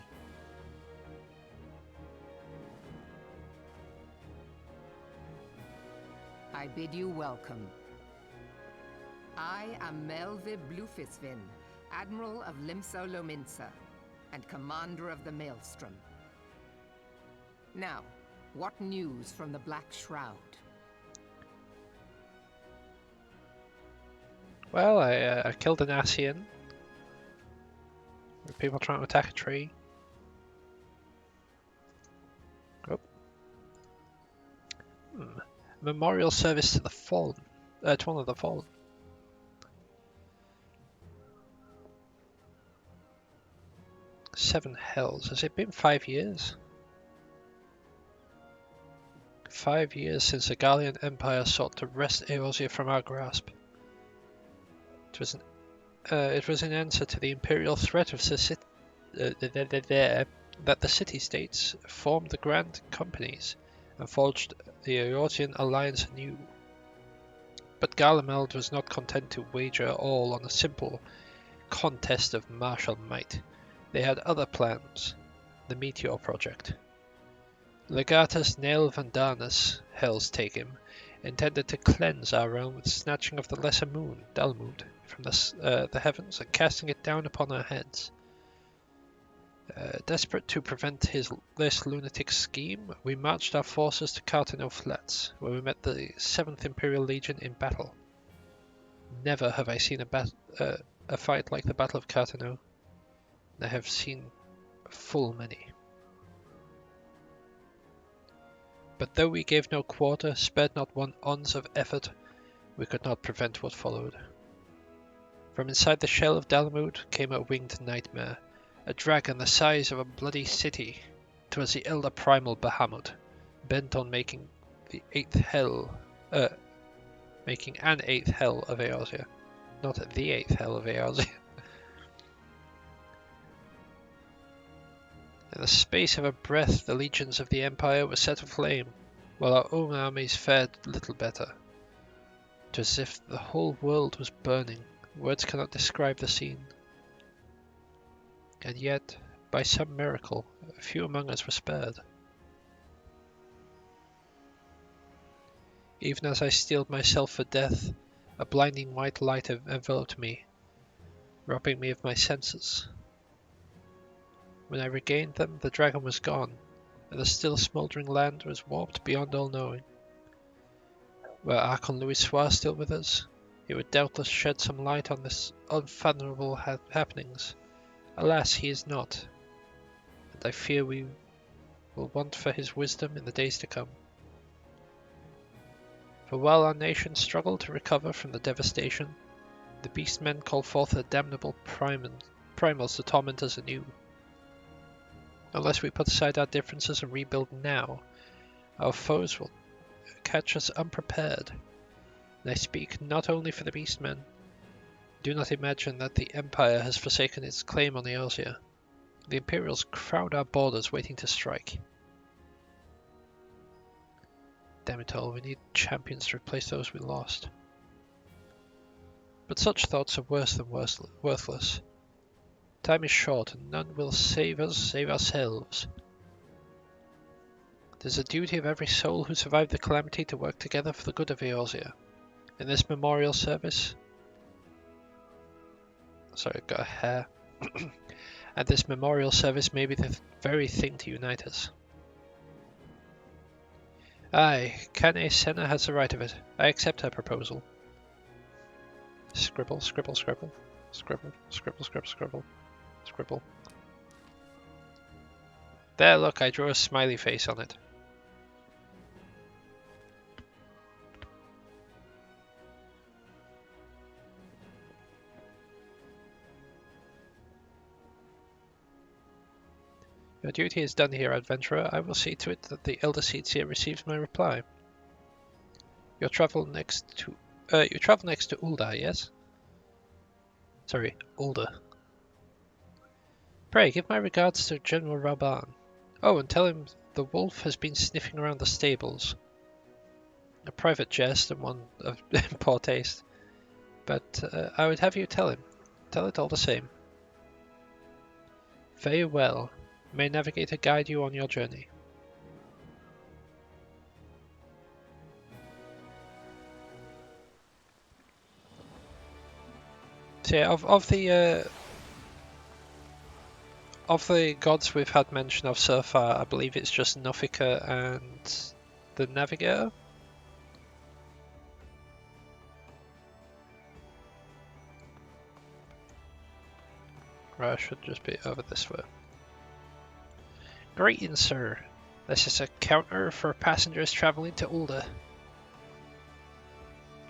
I bid you welcome. I am Melve Blufisvin, Admiral of Limsa and Commander of the Maelstrom. Now, what news from the Black Shroud? Well, I killed an Asian. People trying to attack a tree. Oh. Memorial service to the fallen. To one of the fallen. Seven hells. Has it been 5 years? 5 years since the Gallian Empire sought to wrest Eorzea from our grasp. It was in answer to the imperial threat of that the city-states formed the Grand Companies and forged the Eorzean alliance anew. But Garlemald was not content to wager all on a simple contest of martial might. They had other plans, the Meteor Project. Legatus Nail Vandanus, hells take him, intended to cleanse our realm with snatching of the lesser moon, Dalmud, from the heavens and casting it down upon our heads. Desperate to prevent this lunatic scheme, we marched our forces to Cartano Flats, where we met the 7th Imperial Legion in battle. Never have I seen a fight like the Battle of Cartano. I have seen full many. But though we gave no quarter, spared not one ounce of effort, we could not prevent what followed. From inside the shell of Dalamud came a winged nightmare, a dragon the size of a bloody city. 'Twas the elder primal Bahamut, bent on making an eighth hell of Eorzea. Not the eighth hell of Eorzea. In the space of a breath, the legions of the Empire were set aflame, while our own armies fared little better. 'Twas as if the whole world was burning. Words cannot describe the scene. And yet, by some miracle, a few among us were spared. Even as I steeled myself for death, a blinding white light enveloped me, robbing me of my senses. When I regained them, the dragon was gone, and the still smouldering land was warped beyond all knowing. Were Archon Louis Soir still with us, he would doubtless shed some light on this unfathomable happenings. Alas, he is not, and I fear we will want for his wisdom in the days to come. For while our nation struggled to recover from the devastation, the beastmen call forth their damnable primals to torment us anew. Unless we put aside our differences and rebuild now, our foes will catch us unprepared. And I speak not only for the beastmen. Do not imagine that the Empire has forsaken its claim on Eorzea. The Imperials crowd our borders waiting to strike. Damn it all, we need champions to replace those we lost. But such thoughts are worse than worthless. Time is short, and none will save us save ourselves. It is the duty of every soul who survived the calamity to work together for the good of Eorzea. In this memorial service... Sorry, I've got a hair. And this memorial service may be the very thing to unite us. Aye, Kane Senna has the right of it. I accept her proposal. Scribble, scribble, scribble. Scribble, scribble, scribble, scribble. Scribble. There, look, I drew a smiley face on it. Your duty is done here, adventurer. I will see to it that the Elder Seedseer receives my reply. You travel next to Ulda, yes? Sorry, Ulda. Pray, give my regards to General Raban. Oh, and tell him the wolf has been sniffing around the stables. A private jest and one of poor taste. But I would have you tell him. Tell it all the same. Very well. May Navigator guide you on your journey. So yeah, of the gods we've had mention of so far, I believe it's just Nofika and the Navigator. Right, I should just be over this way. Greetings, sir. This is a counter for passengers traveling to Ulda.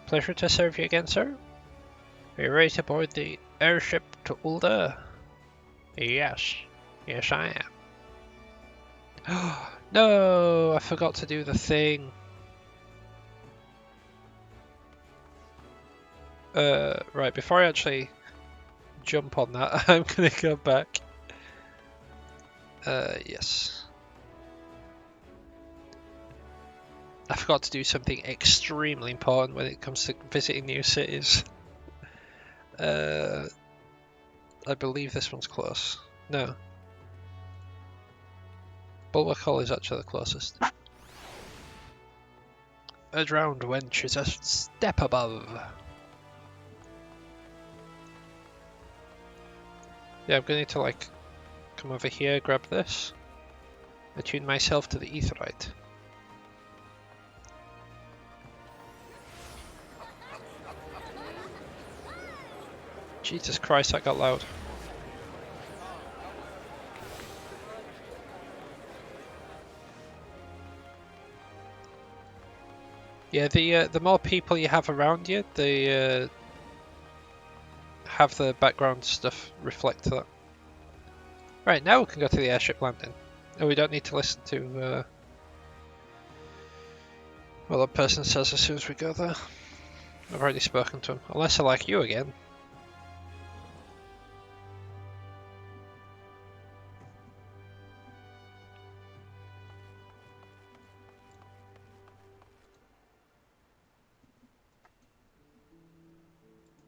Pleasure to serve you again, sir. Are you ready to board the airship to Ulda? Yes. Yes, I am. No, I forgot to do the thing. Right, before I actually jump on that, I'm gonna go back. Yes. I forgot to do something extremely important when it comes to visiting new cities. I believe this one's close. No. Bulwark Hall is actually the closest. A drowned wench is a step above. Yeah, I'm going to need to like come over here, grab this. Attune myself to the Aetheryte. Jesus Christ, that got loud. Yeah, the more people you have around you, the have the background stuff reflect that. Right, now we can go to the airship landing. And we don't need to listen to what that person says as soon as we go there. I've already spoken to him. Unless I like you again.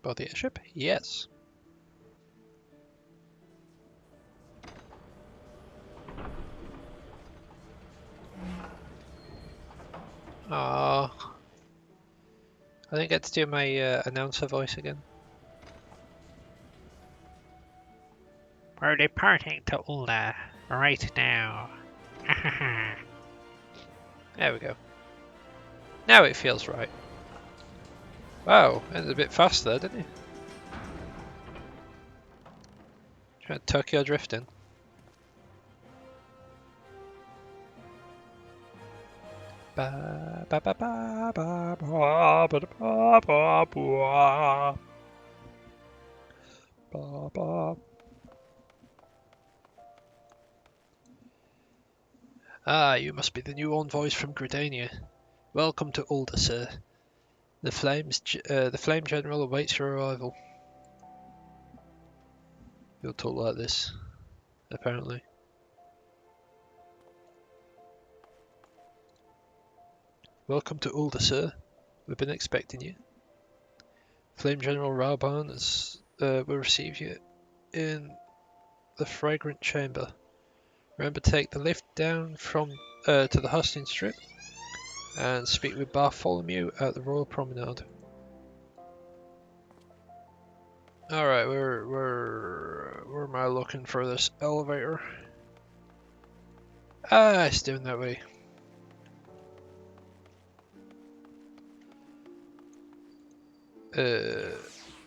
Board the airship? Yes. Oh, I didn't get to do my announcer voice again. We're departing to Ulda right now. There we go. Now it feels right. Wow, ended a bit fast there, didn't he? Tried Tokyo drifting. Ba ba ba ba ba ba ba ba ba ba ba ba. Ah, you must be the new envoys from Gridania. Welcome to Ulda, sir. The Flame General awaits your arrival. You'll talk like this, apparently. Welcome to Ulda, sir. We've been expecting you. Flame General Rauban will receive you in the Fragrant Chamber. Remember to take the lift down from to the hosting strip and speak with Bartholomew at the Royal Promenade. Alright, where am I looking for this elevator? Ah, it's down that way.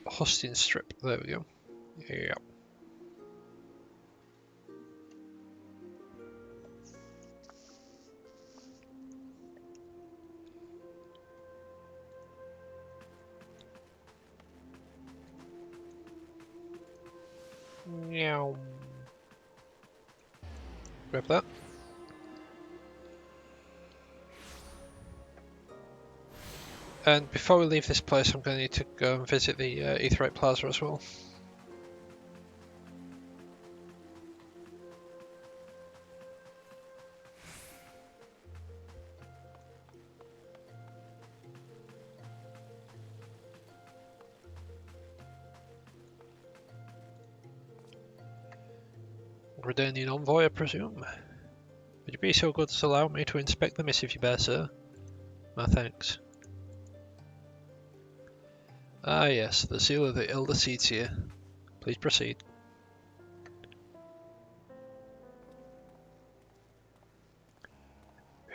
Hosting strip, there we go. Yeah. Meow. Grab that. And before we leave this place, I'm going to need to go and visit the Aetheryte Plaza as well. Gridanian envoy, I presume. Would you be so good as to allow me to inspect the missive you bear, sir? My thanks. Ah yes, the seal of the Elder Seeds here. Please proceed.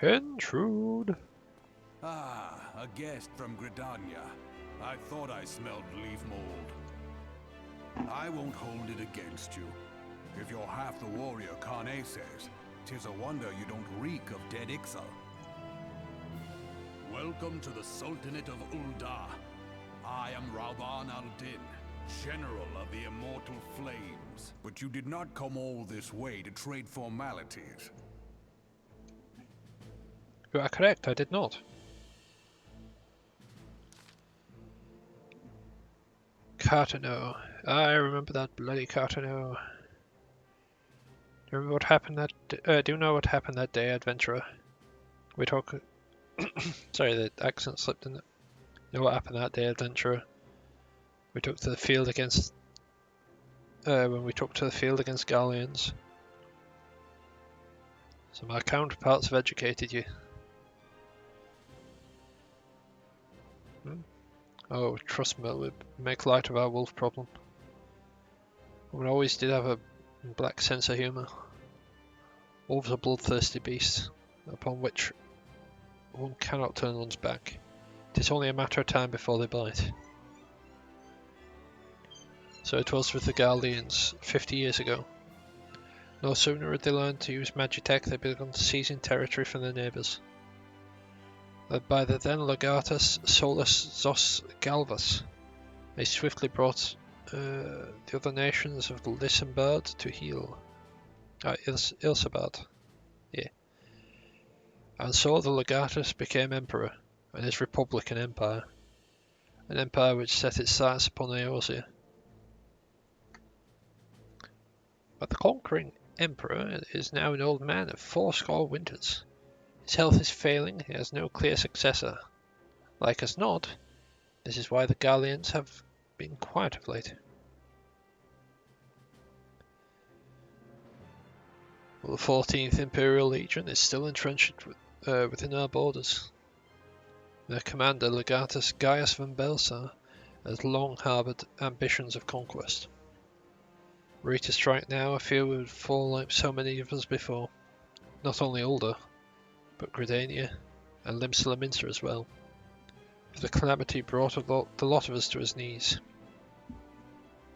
Intrude. Ah, a guest from Gridania. I thought I smelled leaf mold. I won't hold it against you. If you're half the warrior Kane says, 'tis a wonder you don't reek of dead Ixal. Welcome to the Sultanate of Ulda. I am Rauban al-Din, General of the Immortal Flames. But you did not come all this way to trade formalities. You are correct, I did not. Cartano. I remember that bloody Cartano. Do you remember what happened that? Do you know what happened that day, adventurer? We talk. Sorry, the accent slipped in it. You know what happened that day, adventurer? We took to the field against. When we took to the field against Galleons. So my counterparts have educated you. Oh, trust me, we make light of our wolf problem. We always did have a black sense of humour. Wolves are bloodthirsty beasts, upon which one cannot turn one's back. It is only a matter of time before they bite. So it was with the Gallians 50 years ago. No sooner had they learned to use Magitech, they began seizing territory from their neighbours. Led by the then Legatus Solus Zos Galvus, they swiftly brought the other nations of Lissenbard to heel. Ilsebard, yeah. And so the Legatus became emperor, and his republican empire, an empire which set its sights upon Eorzea. But the conquering emperor is now an old man of 80 winters. His health is failing, he has no clear successor. Like as not, this is why the Gallians have been quiet of late. Well, the 14th Imperial Legion is still entrenched within our borders. Their commander, Legatus Gaius von Belsar, has long harboured ambitions of conquest. Were he to strike now, I fear we would fall like so many of us before. Not only Ulder, but Gridania and Limsa as well. For the calamity brought the lot of us to his knees.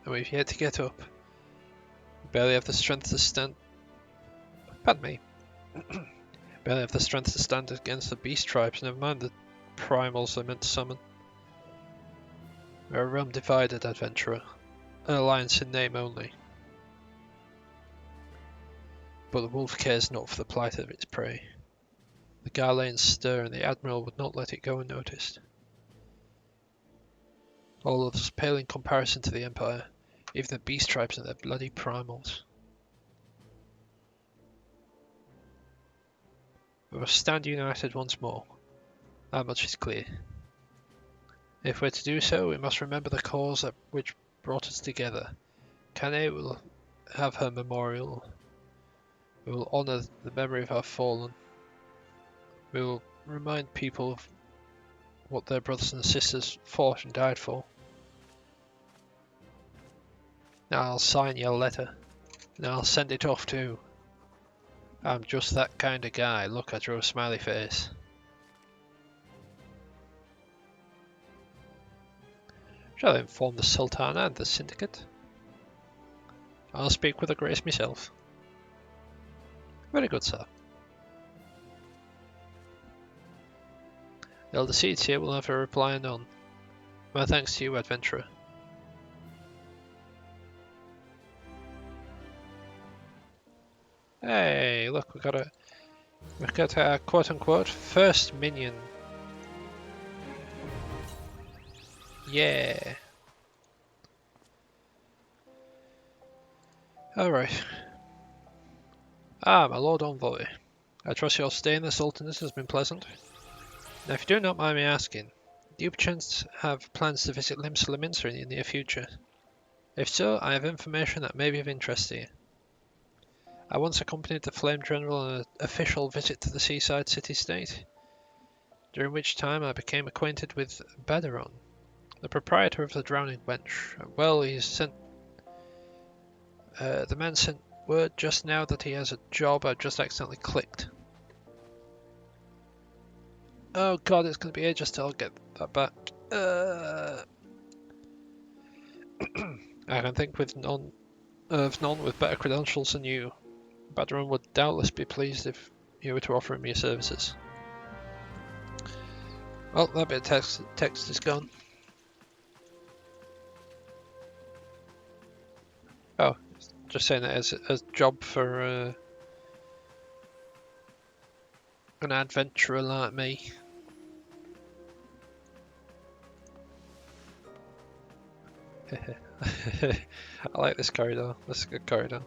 And we've yet to get up. We barely have the strength to stand... Pardon me. Barely have the strength to stand against the beast tribes, never mind the primals they meant to summon. We are a realm divided, adventurer. An alliance in name only. But the wolf cares not for the plight of its prey. The Garlanes stir, and the Admiral would not let it go unnoticed. All others pale in comparison to the Empire, even the beast tribes and their bloody primals. We must stand united once more. That much is clear. If we're to do so, we must remember the cause which brought us together. Cannae will have her memorial. We will honour the memory of our fallen. We will remind people of what their brothers and sisters fought and died for. Now I'll sign your letter, and I'll send it off too. I'm just that kind of guy. Look, I drew a smiley face. Shall I inform the Sultana and the Syndicate? I'll speak with her grace myself. Very good, sir. The Elder Seeds here will have a reply anon. My thanks to you, adventurer. Hey, look, we've got our quote-unquote first minion. Yeah. Alright. Ah, my Lord Envoy. I trust your stay in the Sultanate has been pleasant. Now, if you do not mind me asking, do you perchance have plans to visit Limsa in the near future? If so, I have information that may be of interest to you. I once accompanied the Flame General on an official visit to the seaside city-state, during which time I became acquainted with Badaron, the proprietor of the Drowning Wench. Well, he's sent... the man sent word just now that he has a job I've just accidentally clicked. Oh god, it's going to be ages till I'll get that back. I can think of none with better credentials than you. Badaron would doubtless be pleased if you were to offer him your services. Well, that bit of text is gone. Oh, just saying that as a job for an adventurer like me. I like this corridor. This is a good corridor.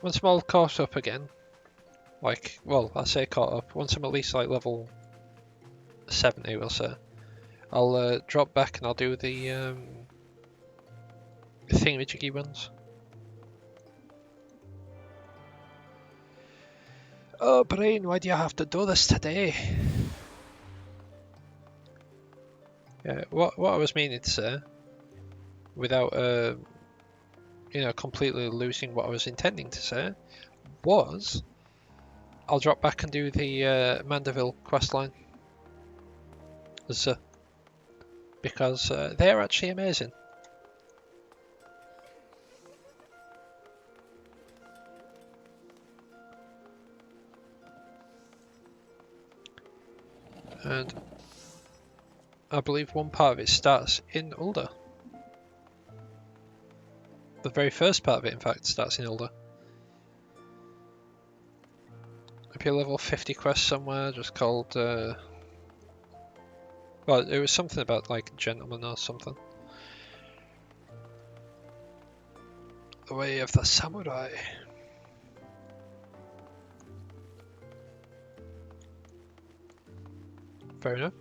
Once I'm all caught up again, like, well, I say caught up, once I'm at least like level 70, we'll say, I'll drop back and I'll do the thingamajiggy ones. Oh, Brain, why do you have to do this today? Yeah, what I was meaning to say, without completely losing what I was intending to say, was I'll drop back and do the Mandeville questline, because they're actually amazing. And I believe one part of it starts in Ulder. The very first part of it, in fact, starts in Ulder. Maybe a level 50 quest somewhere, just called, well, it was something about, like, gentleman or something. The way of the samurai. Fair enough.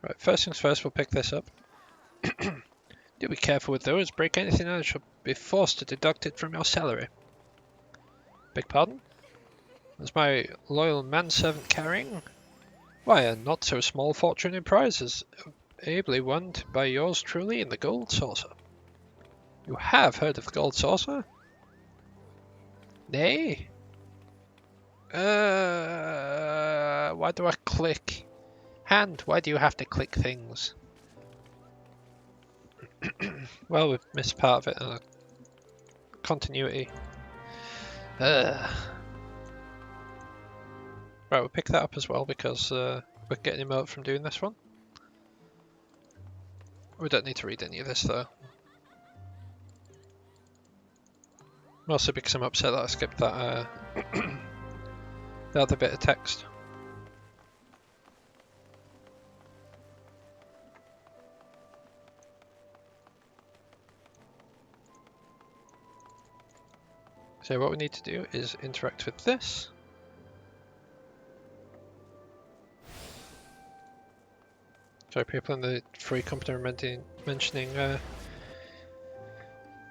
Right, first things first, we'll pick this up. Do be careful with those. Break anything and I shall be forced to deduct it from your salary. Beg pardon? Is my loyal manservant carrying? Why, a not so small fortune in prizes, ably won by yours truly in the gold saucer. You have heard of the gold saucer? Nay? Why do I click? Hand, why do you have to click things? Well, we've missed part of it. Continuity. Right, we'll pick that up as well because we're getting him out from doing this one. We don't need to read any of this though. Mostly because I'm upset that I skipped that the other bit of text. So what we need to do is interact with this. So people in the free company are mentioning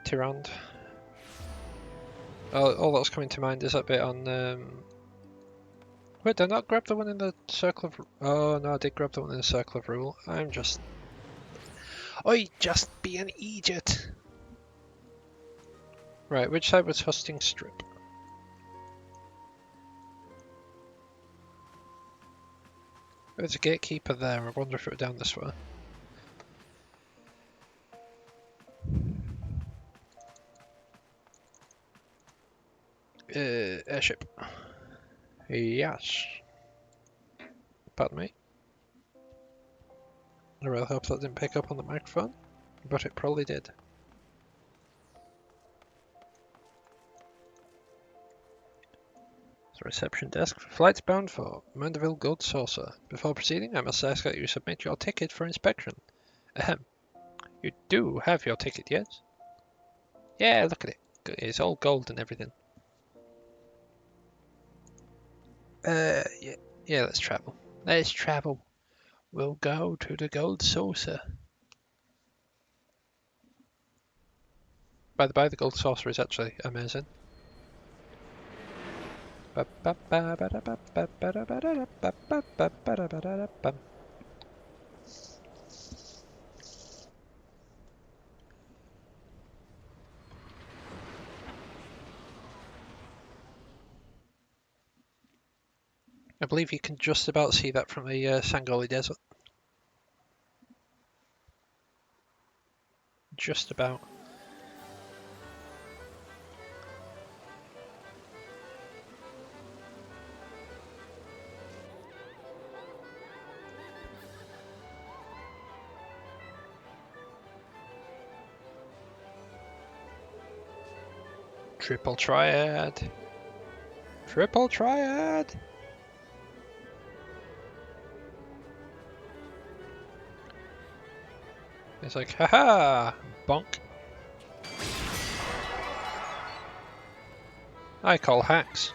Tyrande. All that's coming to mind is that bit on... Wait, did I not grab the one in the circle of... Oh no, I did grab the one in the circle of rule. I'm just... I just be an idiot! Right, which side was Husting Strip? There's a gatekeeper there, I wonder if it were down this way. Airship. Yes. Pardon me. I really hope that didn't pick up on the microphone, but it probably did. The reception desk for flights bound for Mandeville Gold Saucer. Before proceeding, I must ask that you submit your ticket for inspection. Ahem. You do have your ticket, yes? Yeah, look at it. It's all gold and everything. Yeah, let's travel. Let's travel. We'll go to the Gold Saucer. By the by, the Gold Saucer is actually amazing. I believe you can just about see that from the Sangoli Desert. Just about. Triple Triad. Triple Triad. It's like, haha, bonk. I call hacks.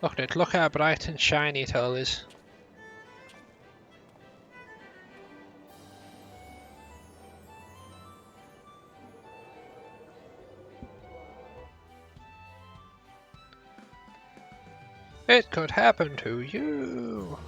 Look at it, look how bright and shiny it all is. It could happen to you.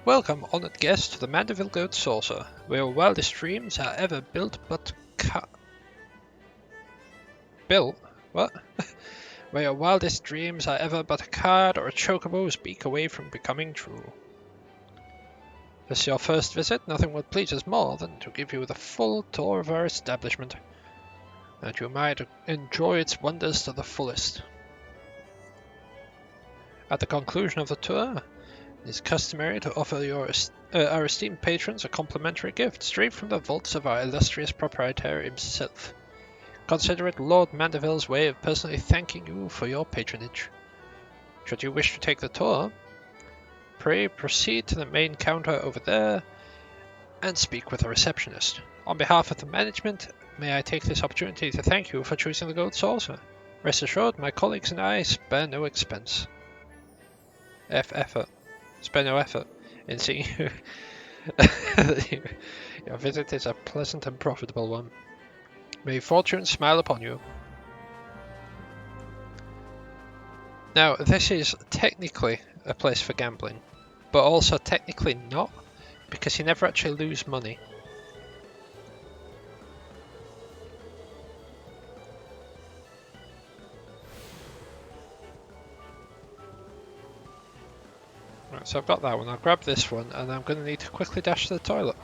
Welcome, honored guests, to the Mandeville Goat Saucer, where your wildest dreams are ever built but built? What? Where your wildest dreams are ever but a card or a chocobo's beak away from becoming true. If this is your first visit, nothing would please us more than to give you the full tour of our establishment, that you might enjoy its wonders to the fullest. At the conclusion of the tour, it is customary to offer our esteemed patrons a complimentary gift straight from the vaults of our illustrious proprietor himself. Consider it Lord Mandeville's way of personally thanking you for your patronage. Should you wish to take the tour, pray proceed to the main counter over there and speak with the receptionist. On behalf of the management, may I take this opportunity to thank you for choosing the Gold Saucer. Rest assured, my colleagues and I spare no expense. Spare no effort in seeing you. Your visit is a pleasant and profitable one. May fortune smile upon you. Now, this is technically a place for gambling, but also technically not, because you never actually lose money. Right, so I've got that one. I'll grab this one, and I'm going to need to quickly dash to the toilet.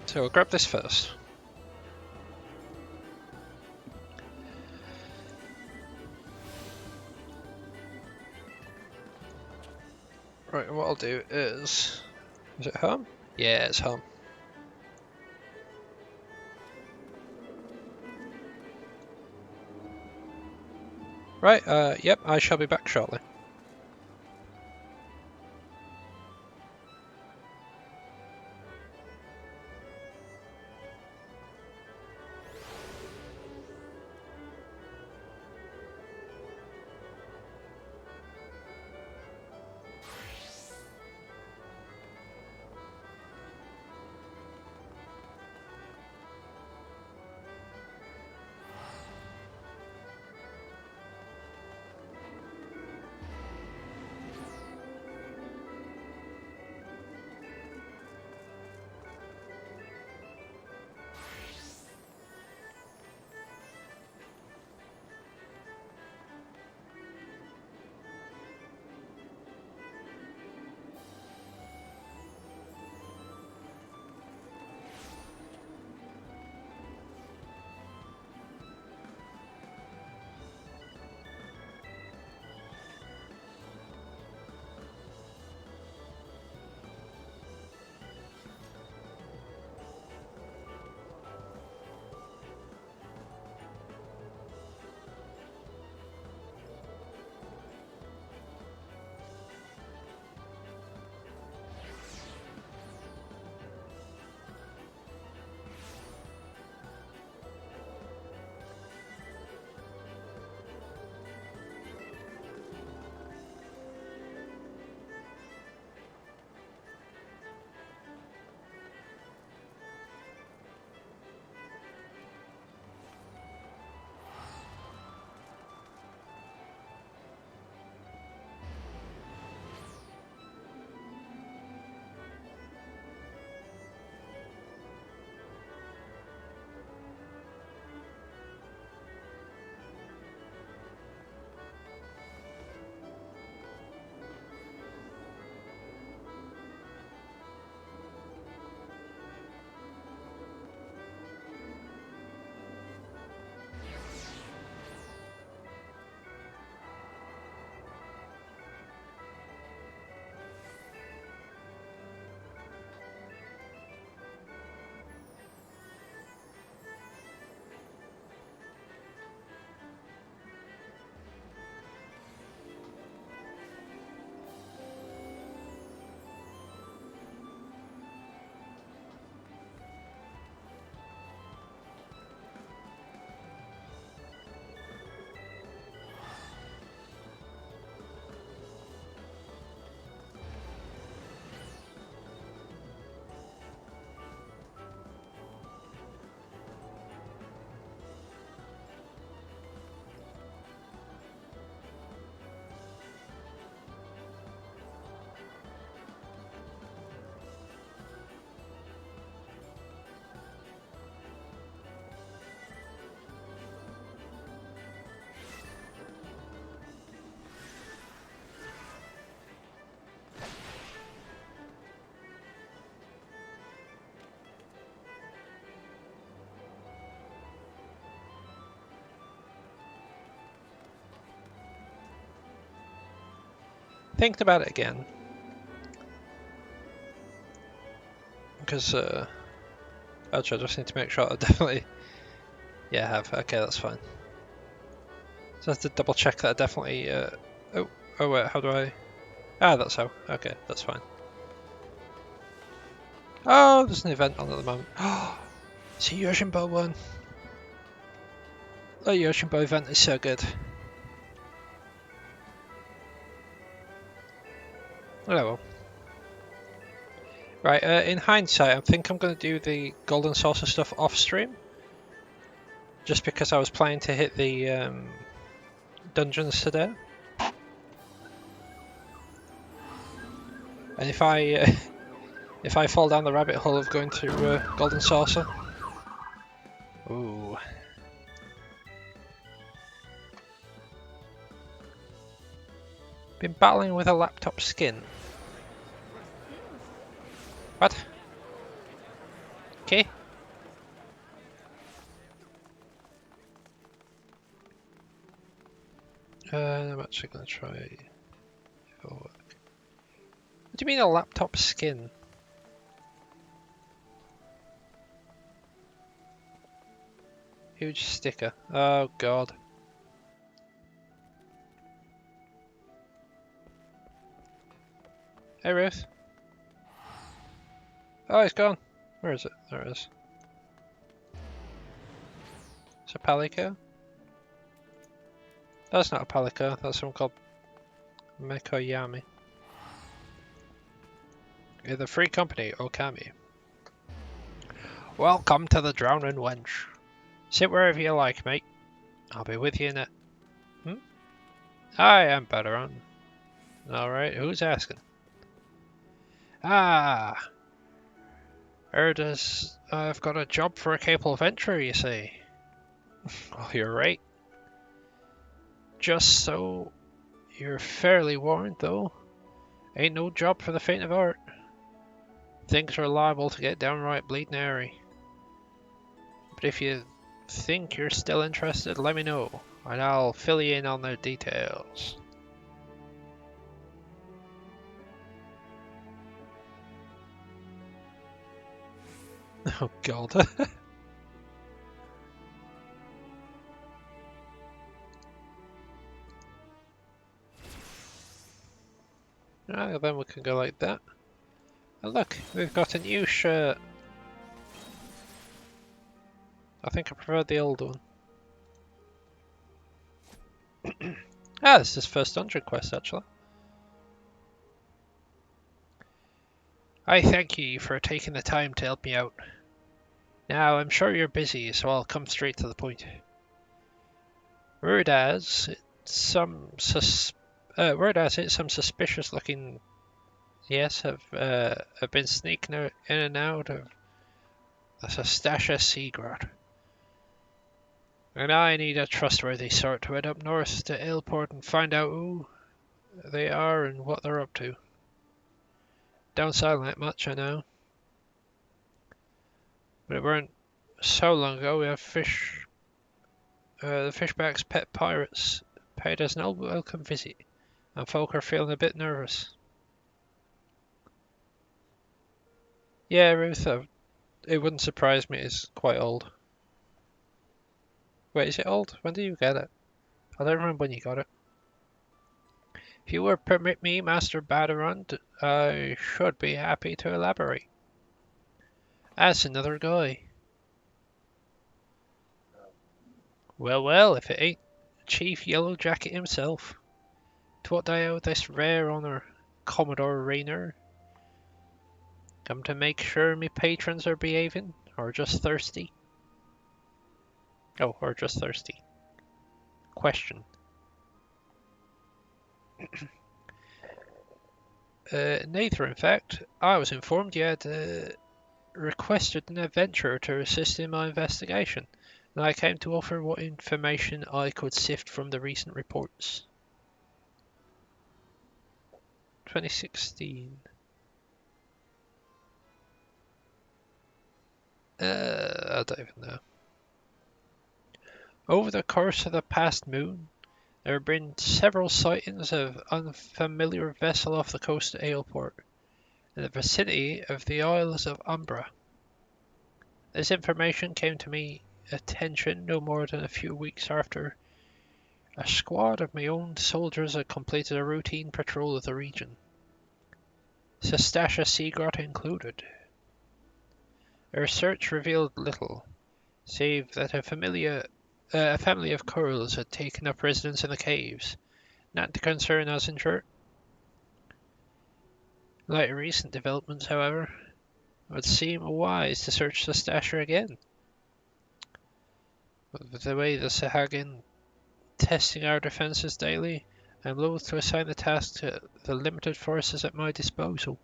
So I'll grab this first. Right, what I'll do is it home? Yeah, it's home. Right, yep, I shall be back shortly. thinking about it again. Because, actually I just need to make sure I definitely... Yeah, I have. Okay, that's fine. So I have to double check that I definitely, oh wait, how do I... Ah, that's how. Okay, that's fine. Oh, there's an event on at the moment. It's a Yoshinbo one. The Yoshinbo event is so good. Oh well. Right, in hindsight, I think I'm going to do the Golden Saucer stuff off stream. Just because I was planning to hit the dungeons today. And if I fall down the rabbit hole of going to Golden Saucer... Ooh. Been battling with a laptop skin. What? Okay. I'm actually going to try if it'll work. What do you mean a laptop skin? Huge sticker. Oh god. Hey Ruth. Oh, it's gone. Where is it? There it is. It's a Palico? That's not a Palico, that's someone called Mekoyami. Either Free Company or Kami. Welcome to the Drowning Wench. Sit wherever you like, mate. I'll be with you in a... I am better on. Alright, who's asking? Ah! Heard as I've got a job for a capable venturer, you see. Oh, you're right. Just so you're fairly warned, though. Ain't no job for the faint of heart. Things are liable to get downright bleeding airy. But if you think you're still interested, let me know, and I'll fill you in on the details. Oh god. Alright, then we can go like that. And look, we've got a new shirt. I think I prefer the old one. Ah, this is first 100 quest actually. I thank you for taking the time to help me out. Now, I'm sure you're busy, so I'll come straight to the point. Word has it, some suspicious looking... Yes, have been sneaking in and out of the Sastasha Seagrot. And I need a trustworthy sort to head up north to Ailport and find out who they are and what they're up to. Don't sound like much, I know. But it weren't so long ago we have the Fishback's pet pirates paid us an welcome visit, and folk are feeling a bit nervous. Yeah, Ruth, it wouldn't surprise me, it's quite old. Wait, is it old? When did you get it? I don't remember when you got it. If you would permit me, Master Badarund, I should be happy to elaborate. That's another guy. Well, if it ain't Chief Yellow Jacket himself. To what do I owe this rare honor, Commodore Raynor? Come to make sure me patrons are behaving, or just thirsty? Oh, or just thirsty. Question. Neither, in fact. I was informed you had requested an adventurer to assist in my investigation, and I came to offer what information I could sift from the recent reports. 2016. I don't even know. Over the course of the past moon, There have been several sightings of unfamiliar vessel off the coast of Aleport, in the vicinity of the Isles of Umbra. This information came to me attention no more than a few weeks after a squad of my own soldiers had completed a routine patrol of the region, Sestasha Sea Grot included. Their search revealed little, save that a family of Kurls had taken up residence in the caves, not to concern us in short. Like recent developments, however, it would seem wise to search the Stasher again. With the way the Sahagin testing our defences daily, I am loath to assign the task to the limited forces at my disposal.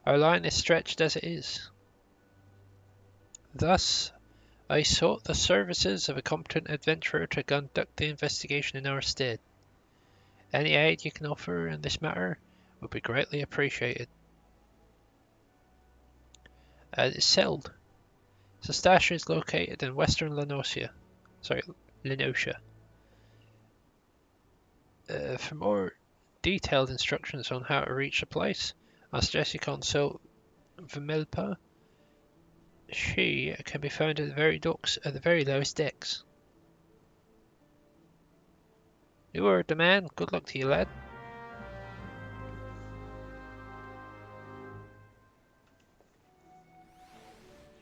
Our line is stretched as it is. Thus, I sought the services of a competent adventurer to conduct the investigation in our stead. Any aid you can offer in this matter would be greatly appreciated. As it's settled, Sestasha is located in western Lenosia. For more detailed instructions on how to reach the place, I suggest you consult Vimilpa. She can be found at the very docks at the very lowest decks. You heard the man. Good luck to you, lad.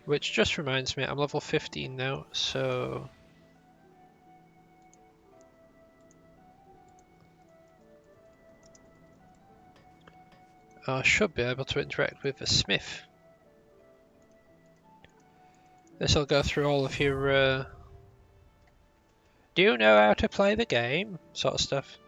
Which just reminds me, I'm level 15 now, so I should be able to interact with the smith. This will go through all of your do you know how to play the game sort of stuff.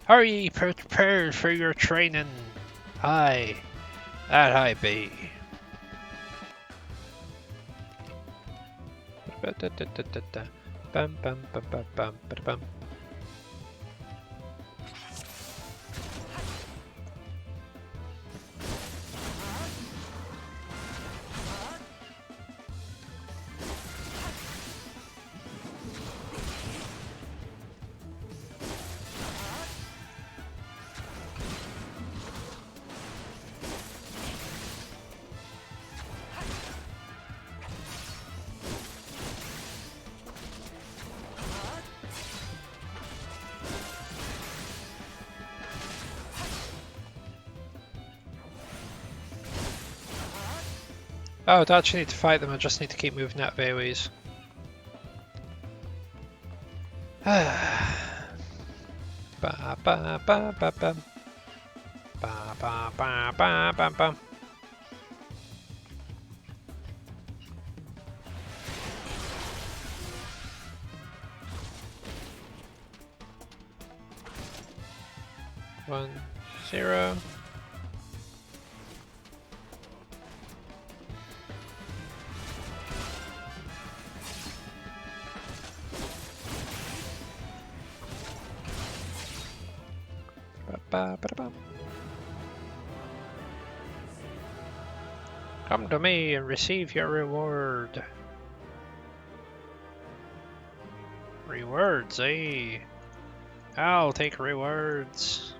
Are ye prepared for your training? Aye, that I be. Bum bum bum bum bum bum. Oh, I don't actually need to fight them, I just need to keep moving out of AoEs. Ba ba ba ba ba. Ba ba ba ba ba ba. One, 0. Come to me and receive your reward. Rewards, eh? I'll take rewards.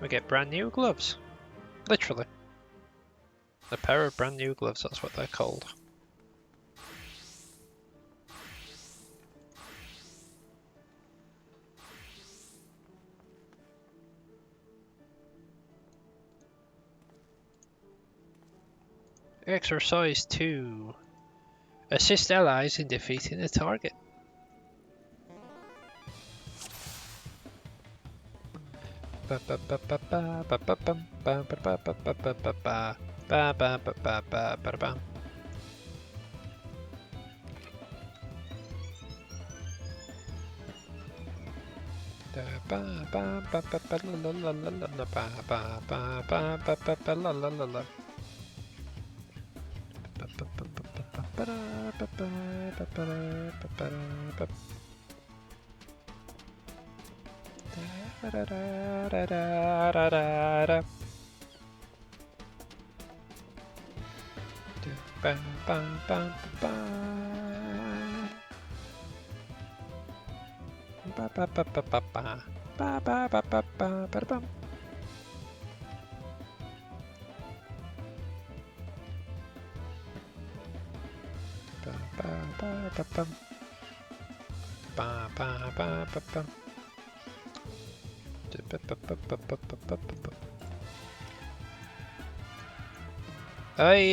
We get brand new gloves. Literally. A pair of brand new gloves, that's what they're called. Exercise 2. Assist allies in defeating a target.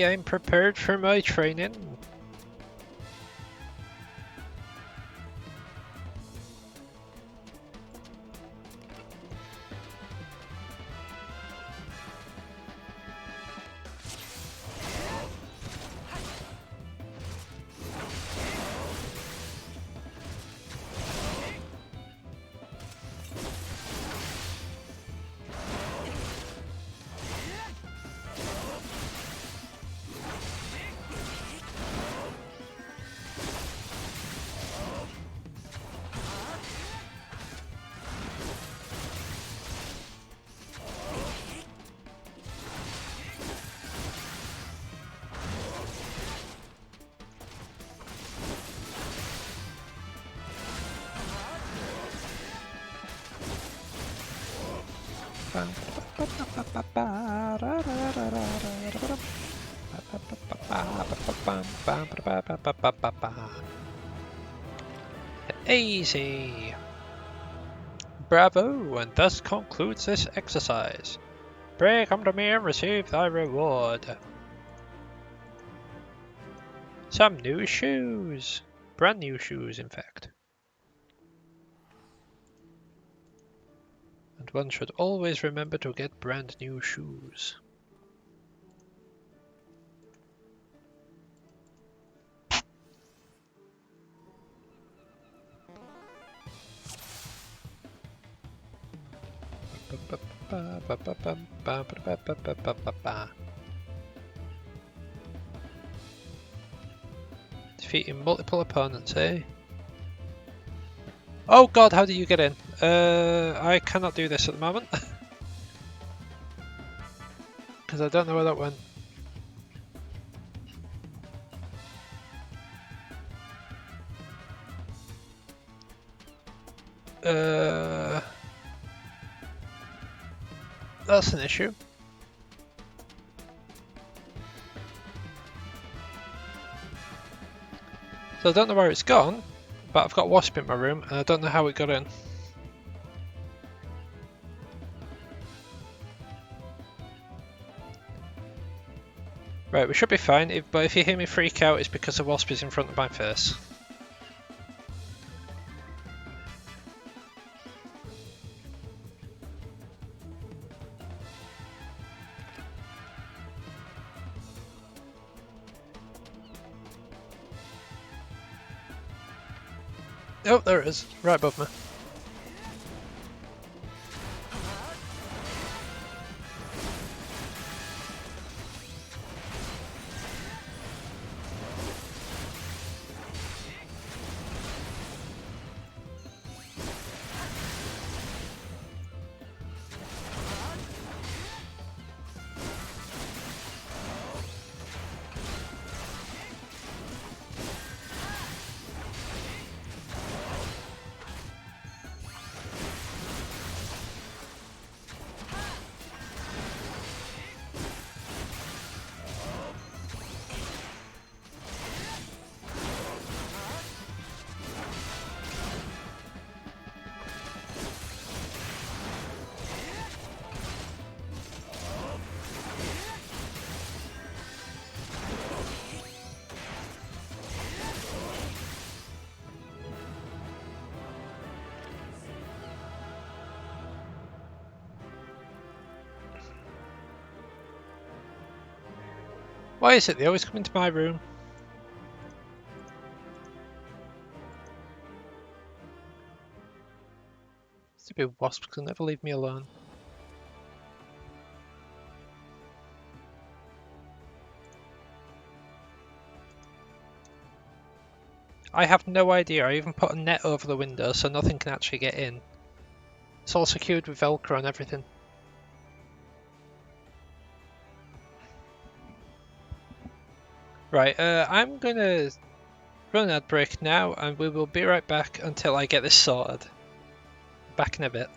I'm prepared for my training. Easy. Bravo, and thus concludes this exercise. Pray come to me and receive thy reward. Some new shoes. Brand new shoes, in fact. And one should always remember to get brand new shoes. Defeating multiple opponents, eh? Oh god, how do you get in? I cannot do this at the moment. Because I don't know where that went. That's an issue. So I don't know where it's gone, but I've got Wasp in my room and I don't know how it got in. Right, we should be fine, but if you hear me freak out, it's because the Wasp is in front of my face. Oh, there it is, right above me. Why is it they always come into my room? Stupid wasps can never leave me alone. I have no idea. I even put a net over the window so nothing can actually get in. It's all secured with Velcro and everything. Right, I'm gonna run an ad break now and we will be right back until I get this sorted. Back in a bit.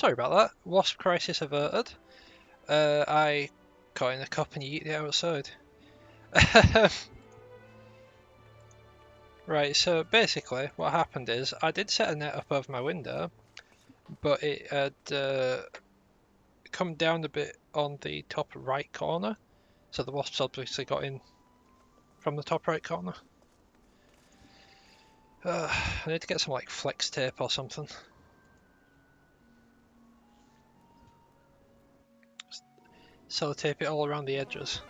Sorry about that. Wasp crisis averted. I got in a cup and yeeted it outside. Right, so basically what happened is I did set a net up over my window, but it had come down a bit on the top right corner, so the wasps obviously got in from the top right corner. I need to get some like flex tape or something. Sellotape it all around the edges.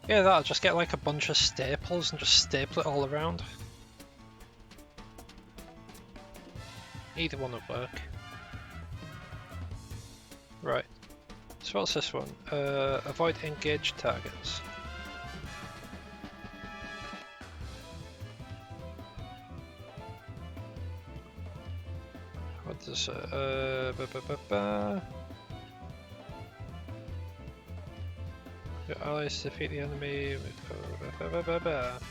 Yeah, that'll just get like a bunch of staples and just staple it all around. Either one would work. Right. So what's this one? Avoid engaged targets. What does Your allies defeat the enemy.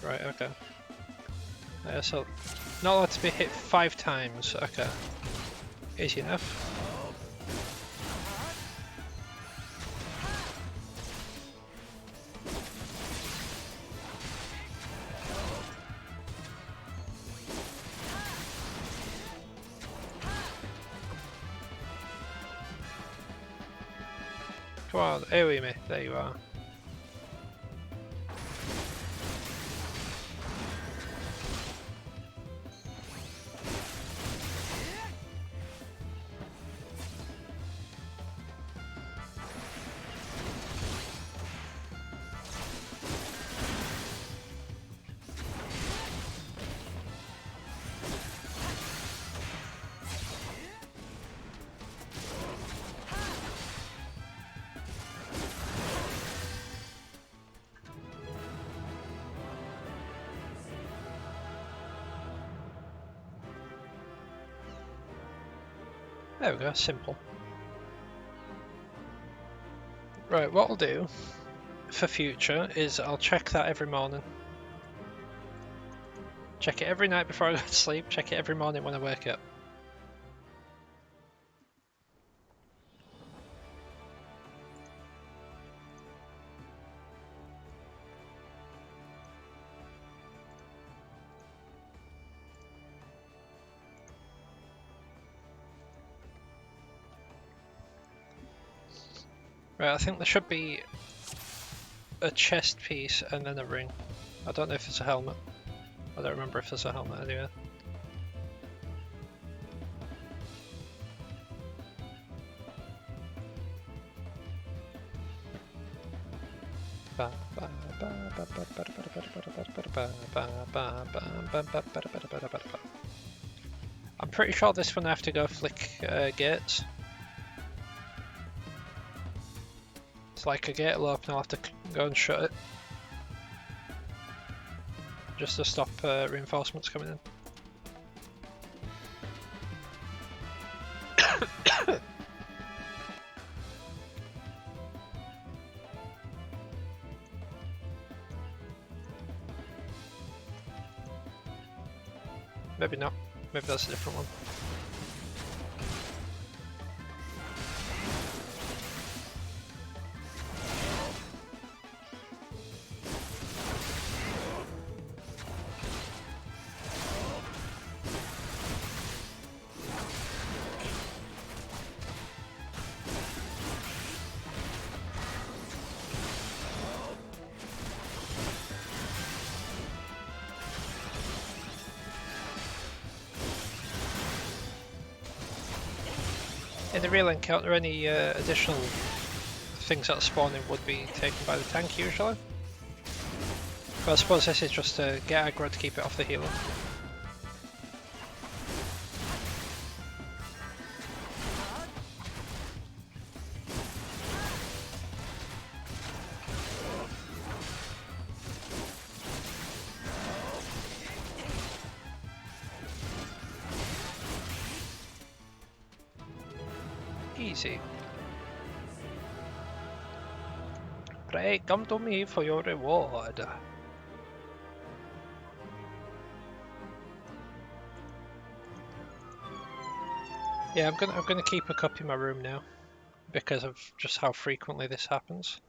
Right, okay. So, not allowed to be hit 5 times. Okay. Easy enough. Come on, AoE me. There you are. There we go, simple. Right, what I'll do for future is I'll check that every morning. Check it every night before I go to sleep, check it every morning when I wake up. Right, I think there should be a chest piece and then a ring. I don't know if it's a helmet. I don't remember if there's a helmet anyway. I'm pretty sure this one I have to go flick gates. It's like a gate will open, I'll have to go and shut it. Just to stop reinforcements coming in. Maybe not. Maybe that's a different one. In the real encounter, any additional things that are spawning would be taken by the tank usually. But I suppose this is just to get aggro to keep it off the healer. easy. Pray, come to me for your reward. Yeah, I'm gonna keep a cup in my room now because of just how frequently this happens.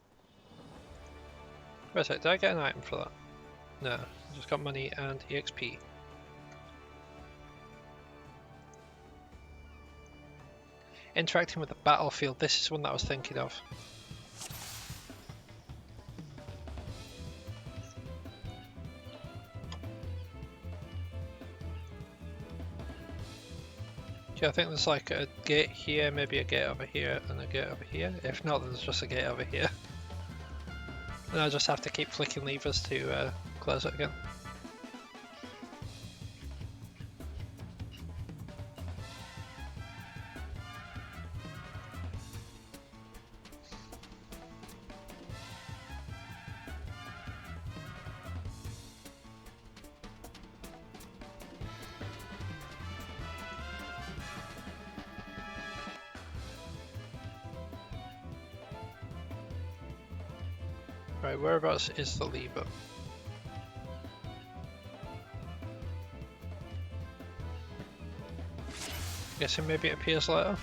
Wait a sec, did I get an item for that? No, I just got money and EXP. Interacting with the battlefield, this is one that I was thinking of. Yeah, I think there's like a gate here, maybe a gate over here, and a gate over here. If not, then there's just a gate over here. And I just have to keep flicking levers to close it again. Right, whereabouts is the lever? Guessing maybe it appears later.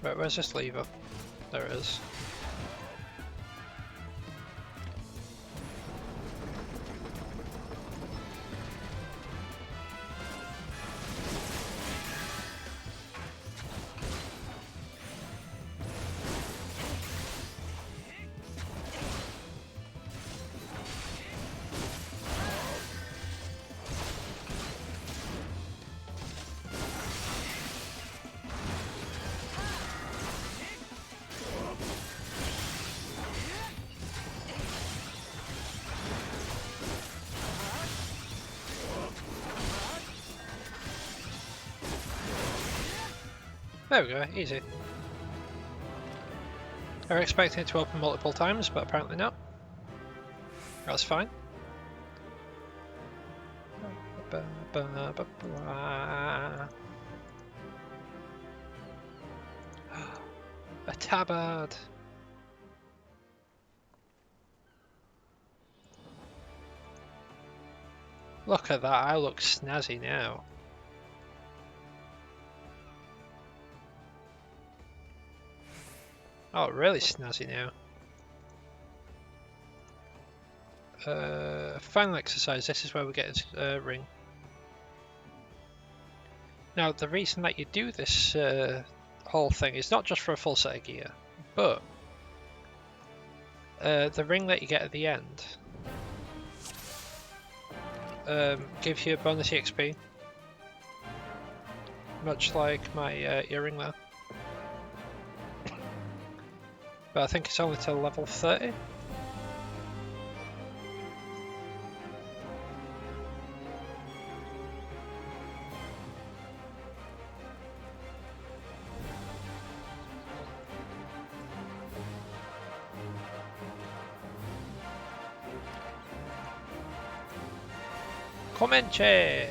Right, where's this lever? There it is. There we go, easy. I was expecting it to open multiple times, but apparently not. That's fine. A tabard! Look at that, I look snazzy now. Oh, really snazzy now. Final exercise, this is where we get into ring. Now, the reason that you do this whole thing is not just for a full set of gear, but the ring that you get at the end gives you a bonus EXP, much like my earring there. But I think it's only till level 30. Comanche!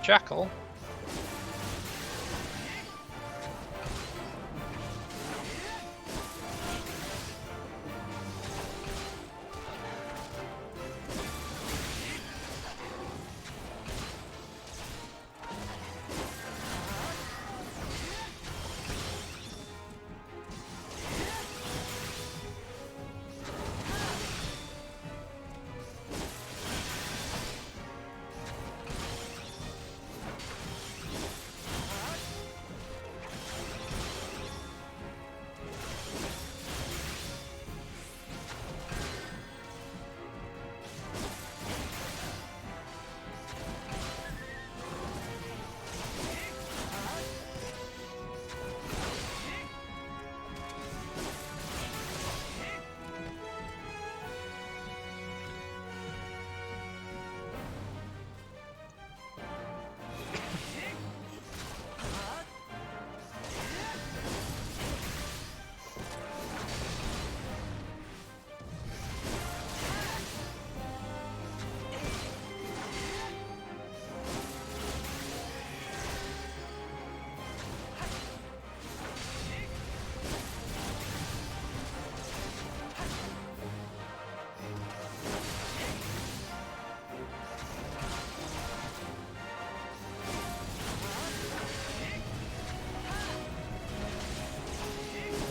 Jackal?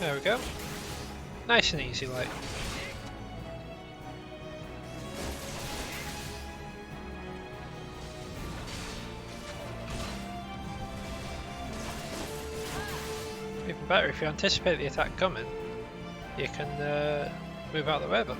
There we go. Nice and easy, like. Even better, if you anticipate the attack coming, you can move out of the way. But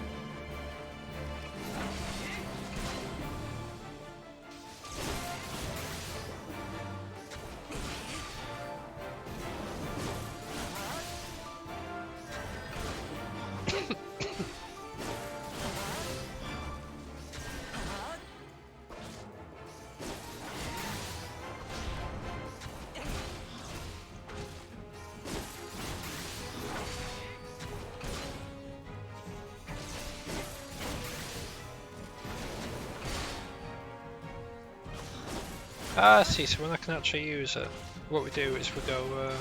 ah, see, so when I can actually use it, what we do is we go,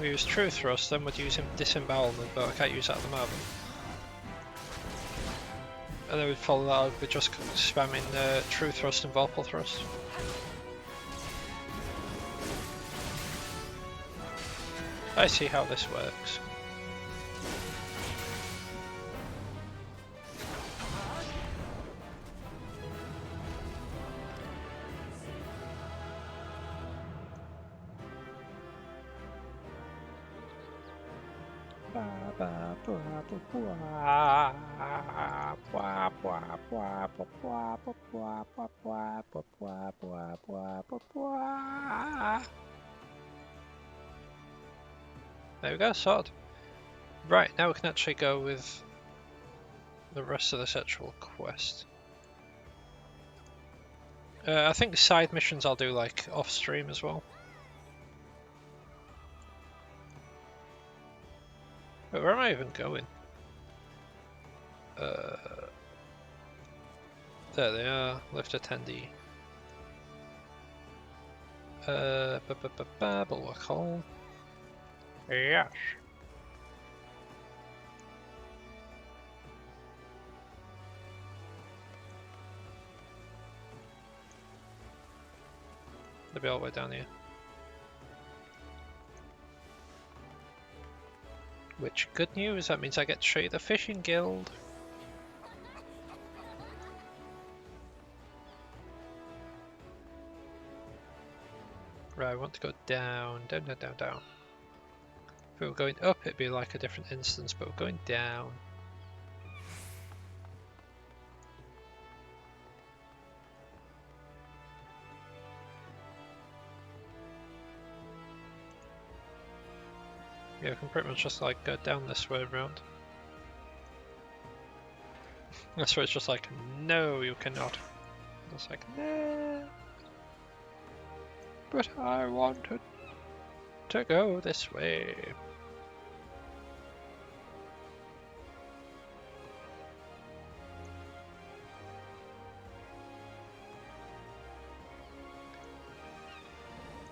we use True Thrust, then we'd use Disembowelment, but I can't use that at the moment. And then we'd follow that up with just spamming True Thrust and Vorpal Thrust. I see how this works. There we go, sorted. Right, now we can actually go with the rest of this actual quest. I think the side missions I'll do like off stream as well. But where am I even going? There they are, lift attendee. Bulwark Hall. Yes. They'll be all the way down here. Which, good news, that means I get to show you the fishing guild. Right, I want to go down, down, down, down, down. If we were going up, it'd be like a different instance, but we're going down. Yeah, we can pretty much just like go down this way around. That's where it's just like, no, you cannot. It's like, no. But I wanted to go this way.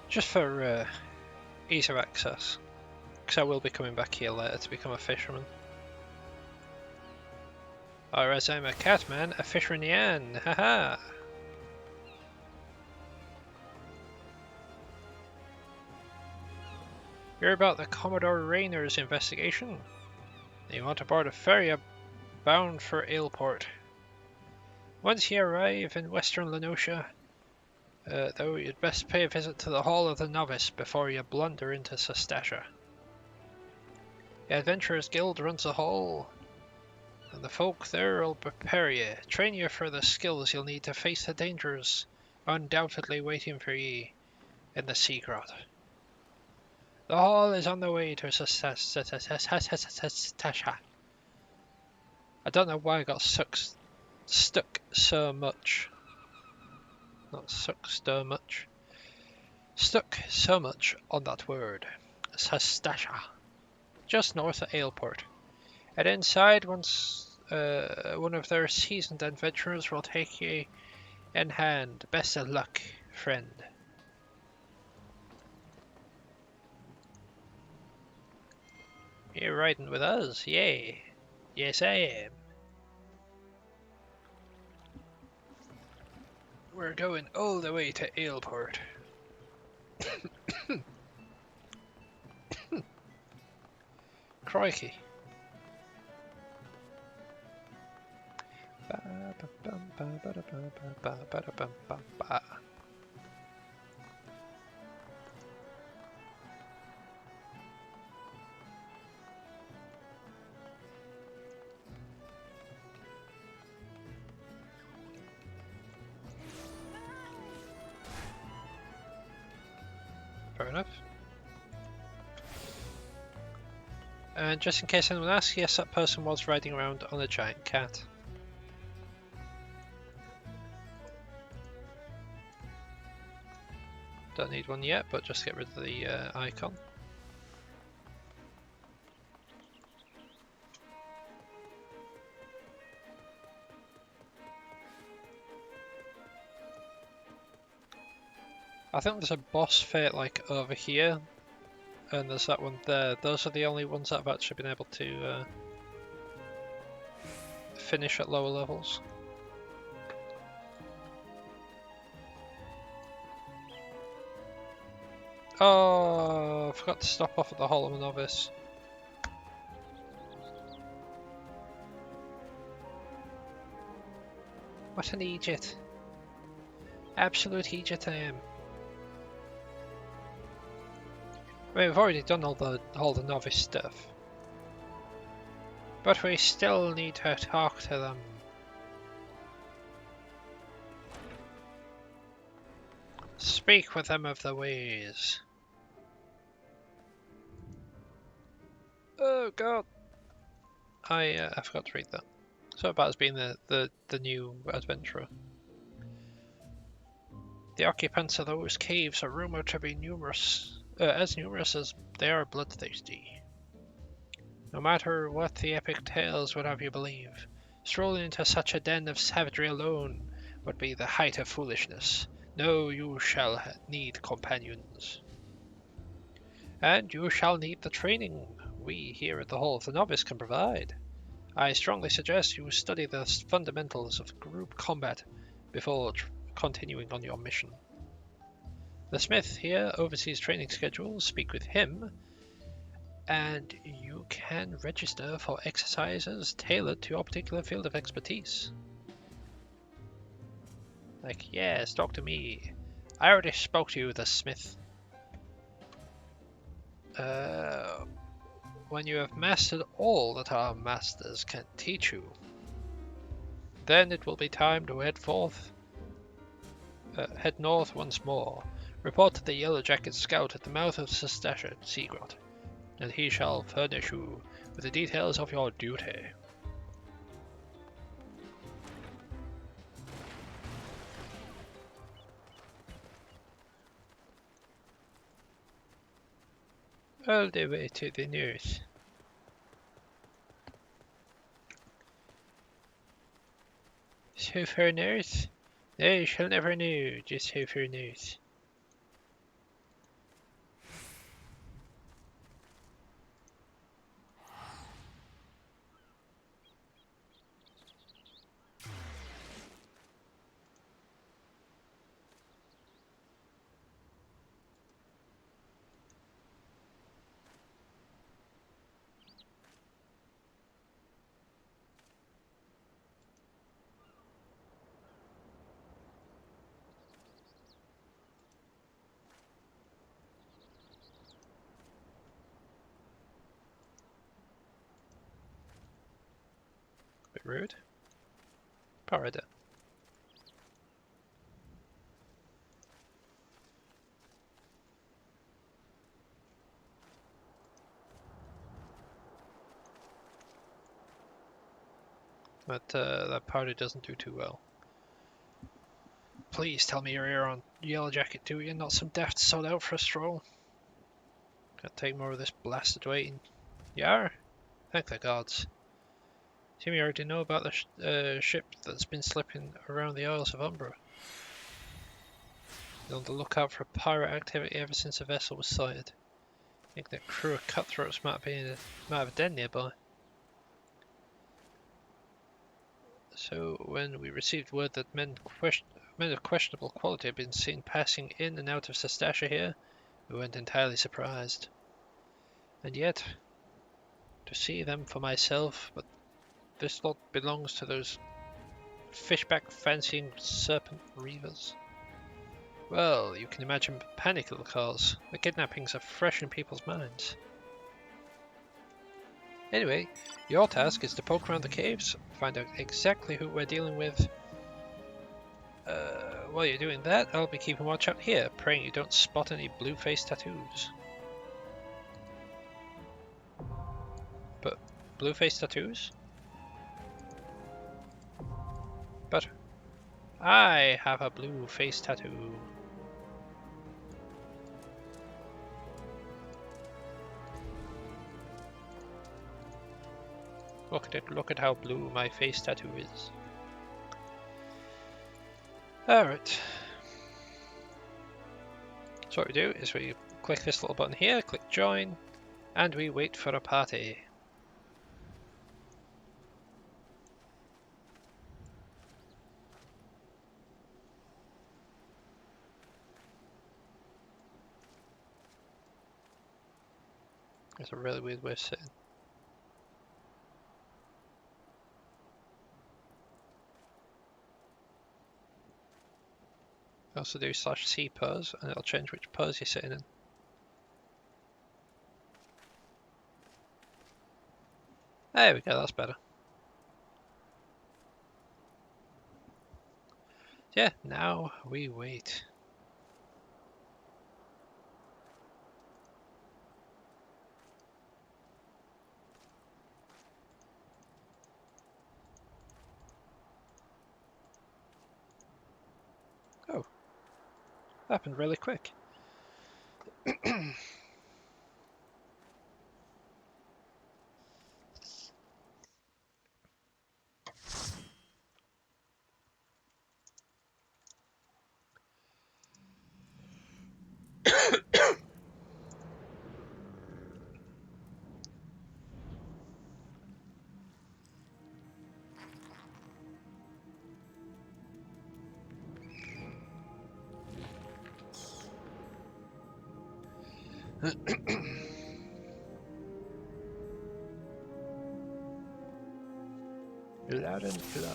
Just for ease of access, because I will be coming back here later to become a fisherman. Or as I'm a catman, a fisherman, haha! Hear about the Commodore Rayner's investigation? You want to board a ferry bound for Aleport. Once you arrive in western Lenosha, though you'd best pay a visit to the Hall of the Novice before you blunder into Sestasha. The Adventurers Guild runs the hall, and the folk there will prepare you, train you for the skills you'll need to face the dangers undoubtedly waiting for you in the Sea Grot. The hall is on the way to Sestasha. I don't know why I got stuck so much. Not stuck so much. Stuck so much on that word. Sestasha. Just north of Aleport. And inside, once one of their seasoned adventurers will take you in hand. Best of luck, friend. You're riding with us, yay. Yes, I am. We're going all the way to Aleport. Crikey. Fair enough. And just in case anyone asks, yes, that person was riding around on a giant cat. Don't need one yet, but just get rid of the icon. I think there's a boss fight like over here, and there's that one there. Those are the only ones that I've actually been able to finish at lower levels. Oh, I forgot to stop off at the Hall of a Novice. What an idiot. Absolute idiot I am. I mean, we've already done all the novice stuff. But we still need to talk to them. Speak with them of the ways. Oh god. I forgot to read that. So about as being the new adventurer. The occupants of those caves are rumored to be as numerous as they are bloodthirsty. No matter what the epic tales would have you believe, strolling into such a den of savagery alone would be the height of foolishness. No, you shall need companions. And you shall need the training we here at the Hall of the Novice can provide. I strongly suggest you study the fundamentals of group combat before continuing on your mission. The smith here oversees training schedules. Speak with him, and you can register for exercises tailored to your particular field of expertise. Like, yes, talk to me. I already spoke to you, the smith. When you have mastered all that our masters can teach you, then it will be time to head north once more. Report to the Yellow Jacket Scout at the mouth of Sestasha Seagrot, and he shall furnish you with the details of your duty. All the way to the north. So far north? They shall never know just how far north. Bit rude. Parada. That party doesn't do too well. Please tell me you're here on Yellow Jacket duty and not some daft sod out for a stroll. Can't take more of this blasted waiting. You are? Thank the gods. Seem you already know about the ship that's been slipping around the Isles of Umbra. Been on the lookout for pirate activity ever since the vessel was sighted. I think the crew of cutthroats might have a den nearby. So when we received word that men men of questionable quality have been seen passing in and out of Sestasha here. We weren't entirely surprised. And yet, to see them for myself, but this lot belongs to those fishback fancying serpent reavers. Well, you can imagine the panic it'll cause. The kidnappings are fresh in people's minds. Anyway, your task is to poke around the caves, find out exactly who we're dealing with. While you're doing that, I'll be keeping watch out here, praying you don't spot any blue-face tattoos. But blue-face tattoos? But I have a blue face tattoo. Look at it, look at how blue my face tattoo is. Alright. So what we do is we click this little button here, click join, and we wait for a party. It's a really weird way of sitting. Also do /C pose, and it'll change which pose you're sitting in. There we go, that's better. Yeah, now we wait. Oh, happened really quick. Loud and clear.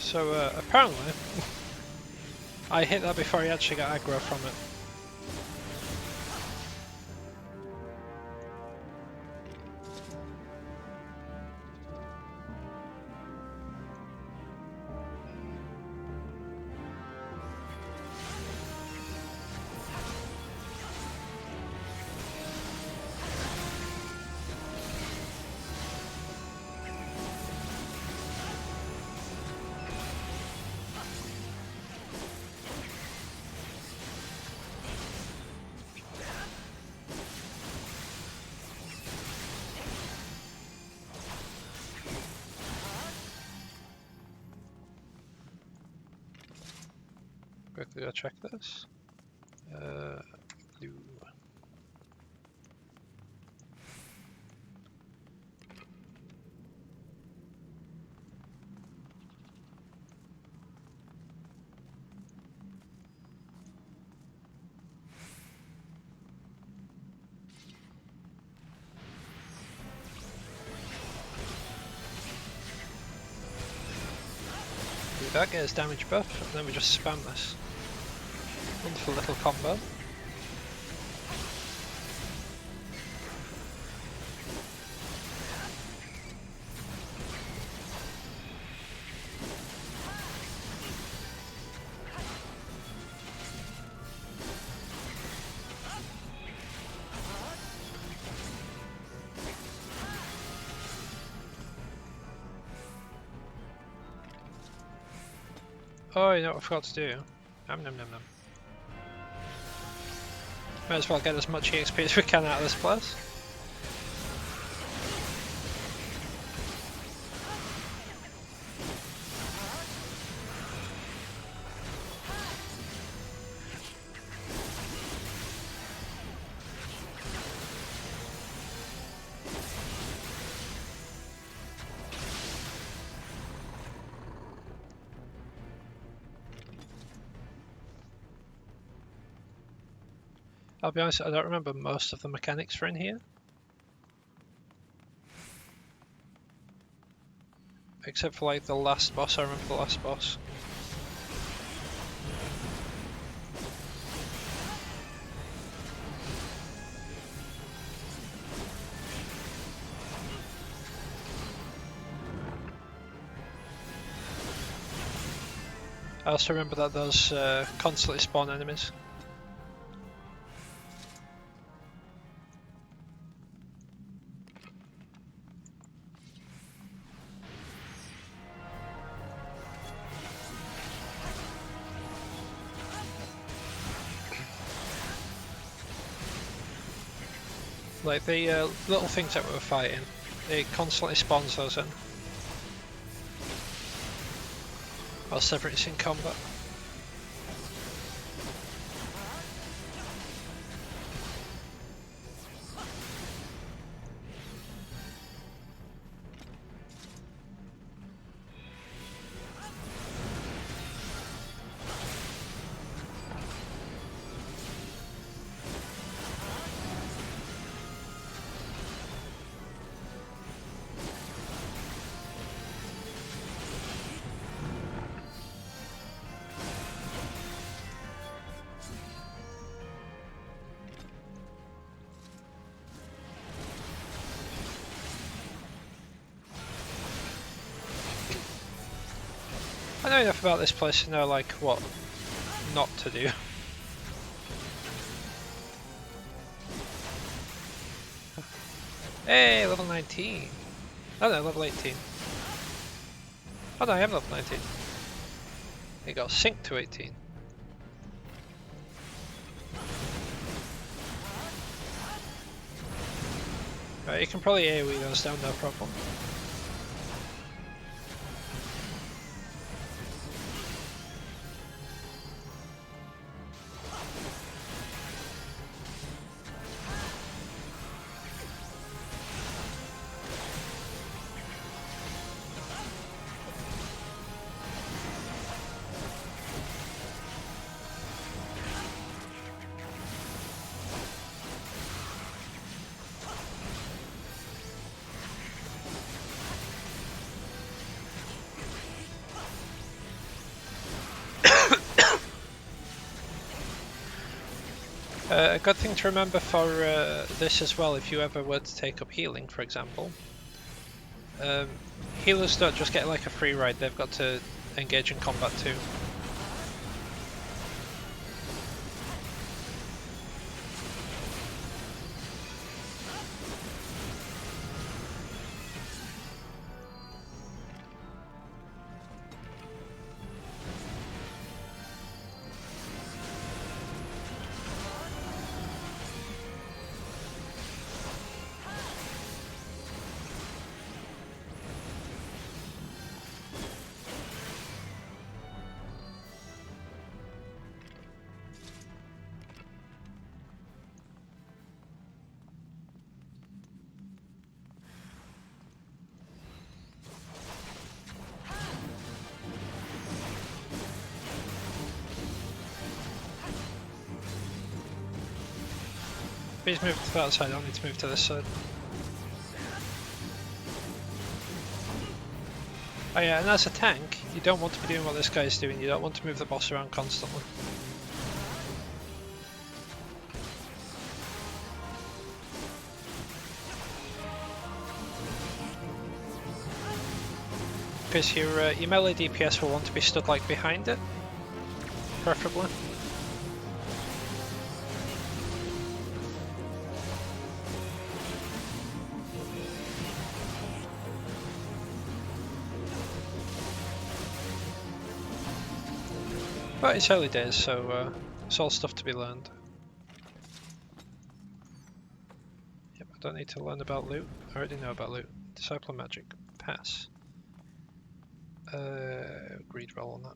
So apparently, I hit that before he actually got aggro from it. Quickly go check this. Blue. Do that, get his damage buff, and then we just spam this. Wonderful little combo. Oh, you know what I forgot to do? Nom nom nom nom. Might as well get as much EXP as we can out of this place. I'll be honest, I don't remember most of the mechanics for in here. Except for like the last boss, I remember the last boss. I also remember that those constantly spawn enemies. Like the little things that we were fighting, it constantly spawns those in. Whilst everything's in combat. I know enough about this place to know like what not to do. Hey, level 19. Oh no, level 18. Oh no, I am level 19. It got synced to 18. Right, you can probably AoE those down, no problem. A good thing to remember for this as well, if you ever were to take up healing, for example. Healers don't just get like a free ride, they've got to engage in combat too. Please move to that side, I'll need to move to this side. Oh yeah, and as a tank, you don't want to be doing what this guy's doing, you don't want to move the boss around constantly. Because your melee DPS will want to be stood like behind it, preferably. But it's early days, so it's all stuff to be learned. Yep, I don't need to learn about loot. I already know about loot. Disciple magic. Pass. Greed roll on that.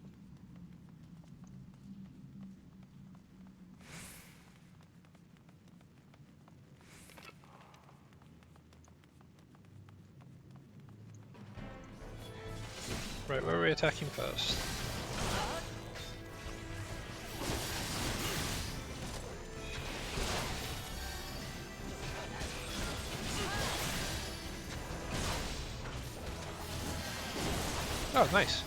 Right, where are we attacking first? Oh, nice.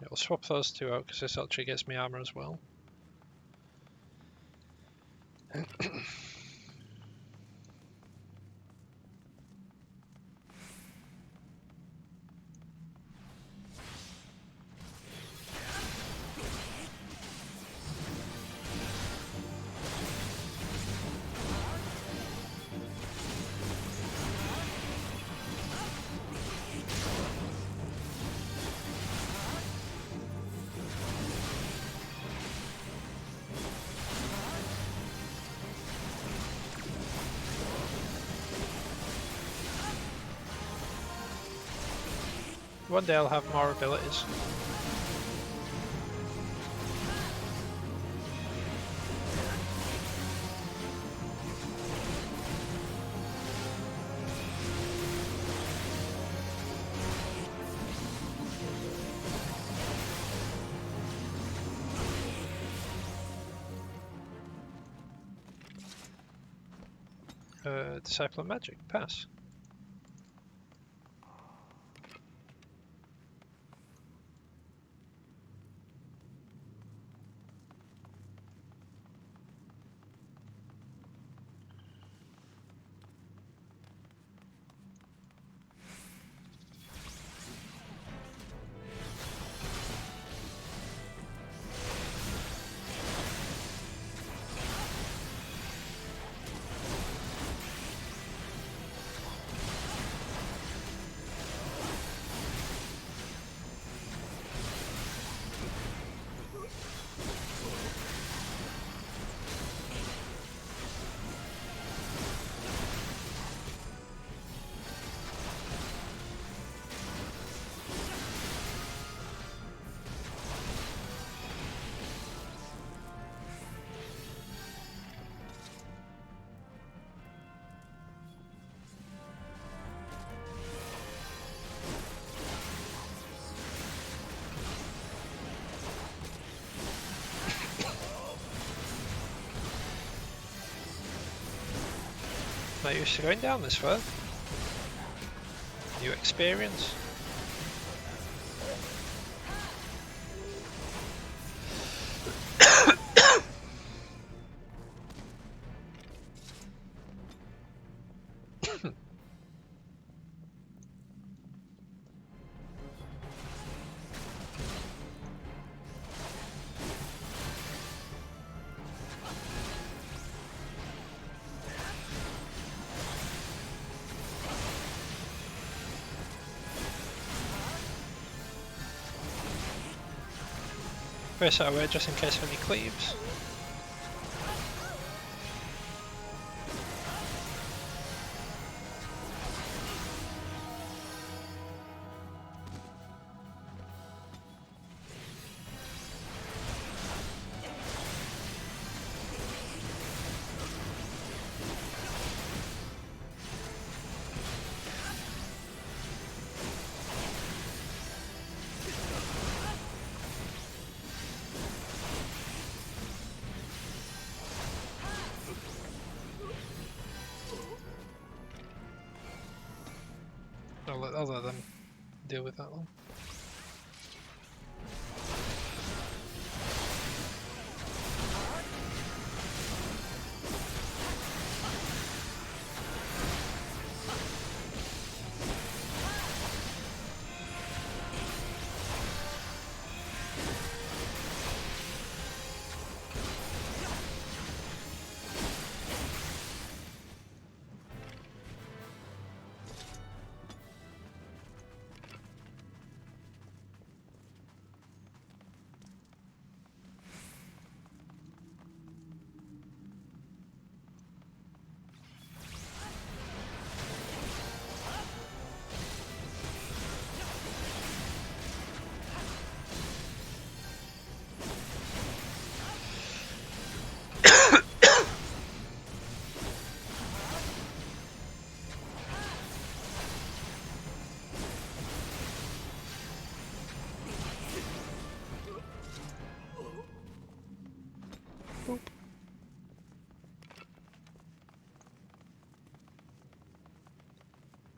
Yeah, we'll swap those two out because this actually gets me armor as well. One day I'll have more abilities. Disciple of Magic, pass. Not used to going down this far. New experience. First out of way just in case of any cleaves. I'll let them deal with that one.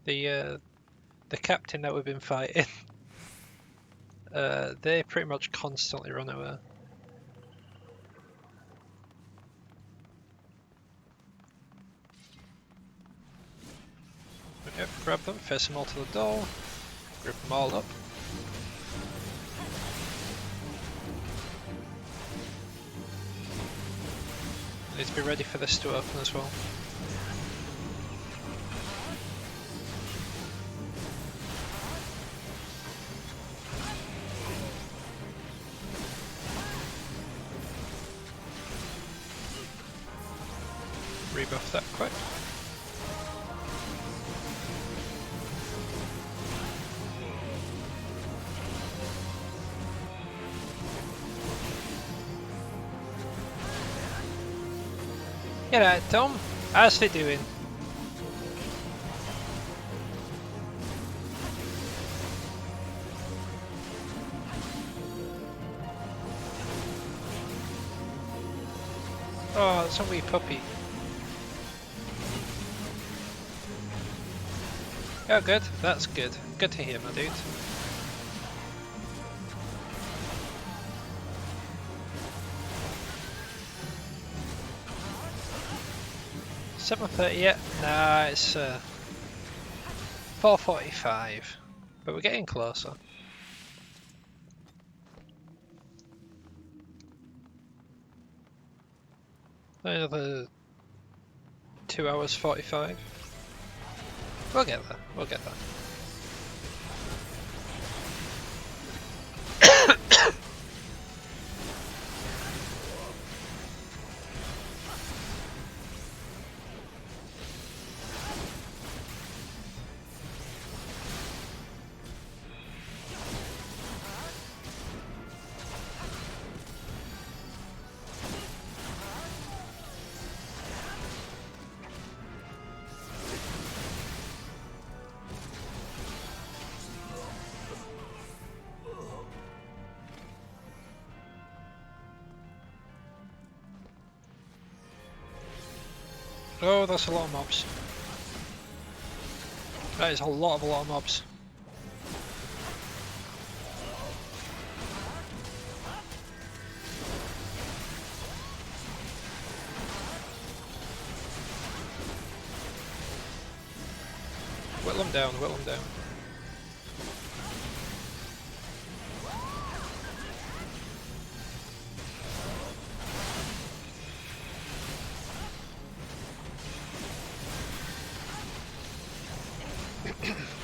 The captain that we've been fighting, they pretty much constantly run away. Yep, grab them, face them all to the door, group them all up. Need to be ready for this to open as well. Rebuff that quick. G'day Tom, how's it doing? Oh, it's a wee puppy. Oh good, that's good. Good to hear, my dude. $7:30 yet? Nah, it's 4:45, but we're getting closer. Another 2 hours 45. We'll get there. We'll get there. Oh, that's a lot of mobs. That is a lot of mobs. Whittle them down, whittle them down.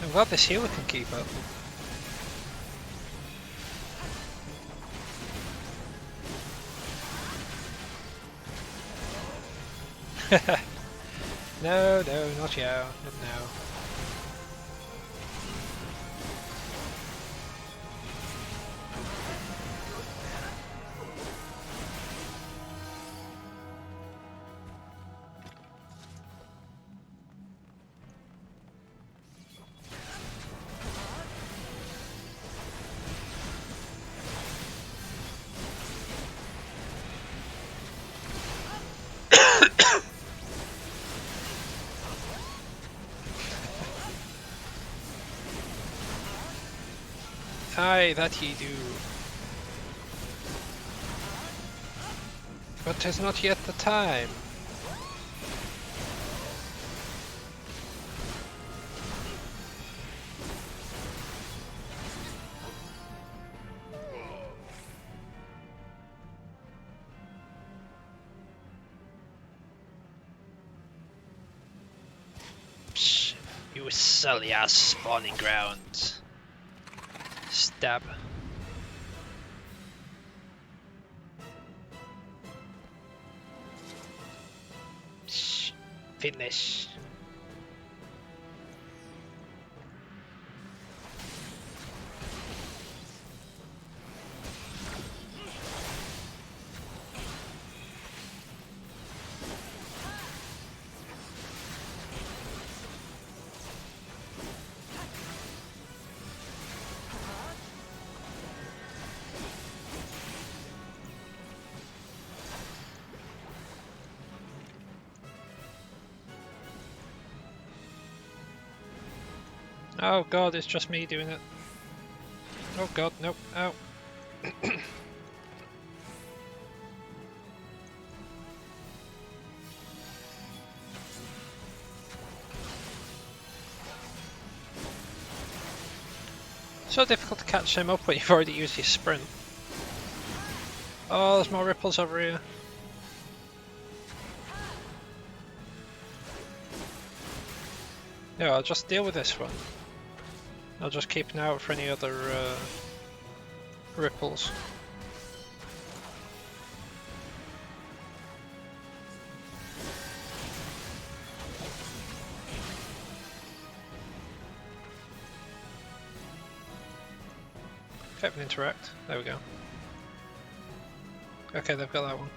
I'm glad this healer can keep up. No, no, not you, not now. Aye, that ye do. But 'tis not yet the time. Psh, you silly ass spawning grounds. Stab. Shh. Finish. Oh god, it's just me doing it. Oh god, nope. Ow. So difficult to catch him up when you've already used your sprint. Oh, there's more ripples over here. Yeah, I'll just deal with this one. I'll just keep an eye out for any other ripples. Kept an interact. There we go. Okay, they've got that one.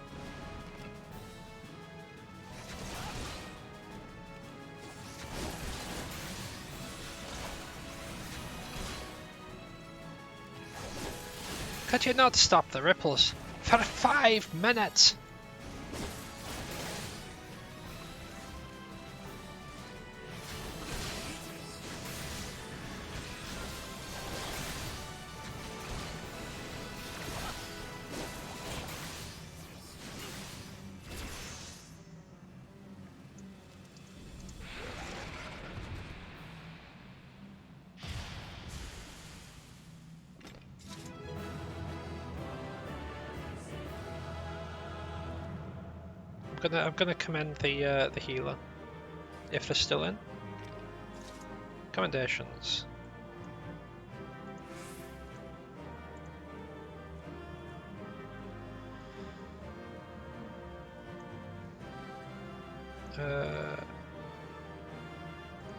Could you not stop the ripples for 5 minutes? I'm gonna commend the healer if they're still in. Commendations.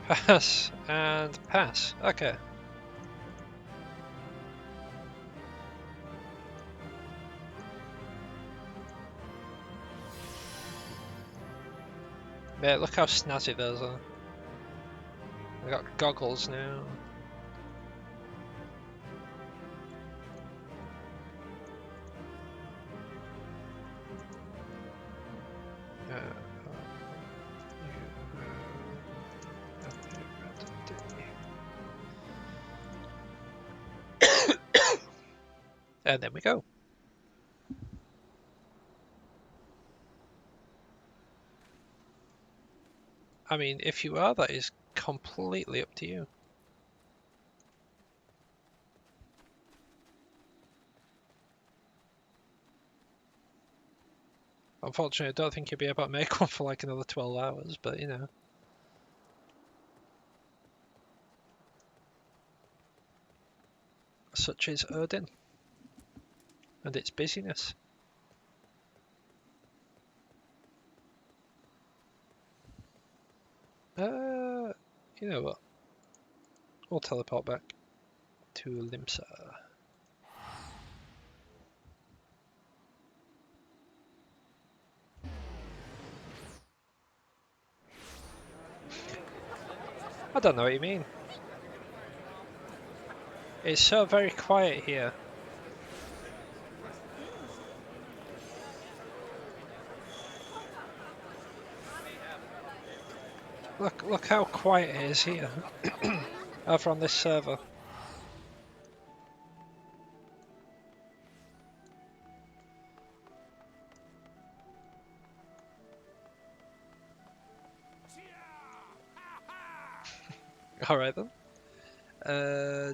Pass and pass. Okay. Yeah, look how snazzy those are. I got goggles now. And there we go. I mean, if you are, that is completely up to you. Unfortunately, I don't think you'll be able to make one for like another 12 hours, but you know. Such is Odin. And its busyness. You know what? We'll teleport back to Limsa. I don't know what you mean. It's so very quiet here. Look how quiet it is here. Over on this server. Alright then.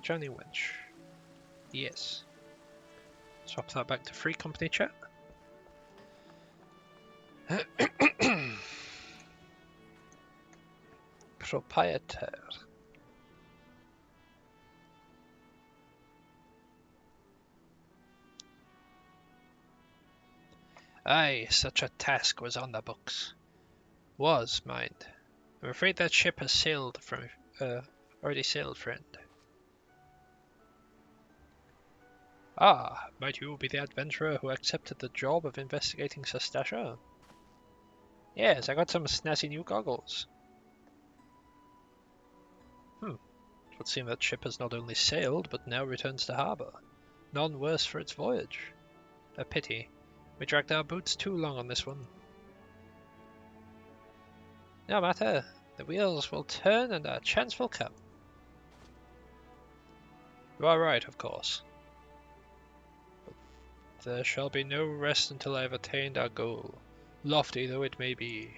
Johnny Winch. Yes. Swap that back to free company chat. Proprietor. Aye, such a task was on the books. Was, mind. I'm afraid that ship has sailed from, already sailed, friend. Ah, might you be the adventurer who accepted the job of investigating Sastasha? Yes, I got some snazzy new goggles. It would seem that ship has not only sailed, but now returns to harbour. None worse for its voyage. A pity. We dragged our boots too long on this one. No matter. The wheels will turn and our chance will come. You are right, of course. But there shall be no rest until I have attained our goal, lofty though it may be.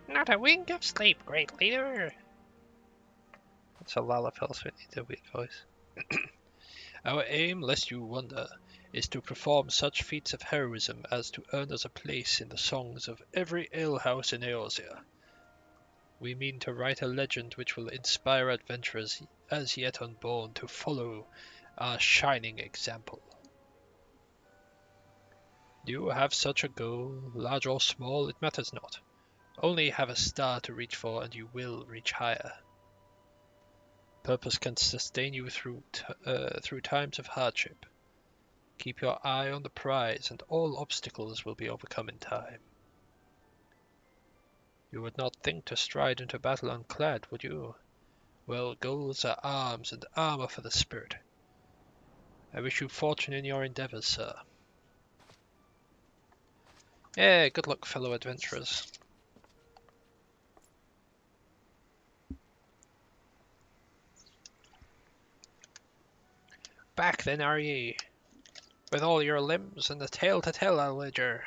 Not a wink of sleep, great leader. That's a Lalafell, so it needs a weird voice. Our aim, lest you wonder, is to perform such feats of heroism as to earn us a place in the songs of every alehouse in Eorzea. We mean to write a legend which will inspire adventurers as yet unborn to follow our shining example. Do you have such a goal, large or small, it matters not. Only have a star to reach for and you will reach higher. Purpose can sustain you through times of hardship. Keep your eye on the prize and all obstacles will be overcome in time. You would not think to stride into battle unclad, would you? Well, goals are arms and armor for the spirit. I wish you fortune in your endeavors, sir. Yeah, good luck, fellow adventurers. Back then are ye, with all your limbs and the tale to tell, I'll wager.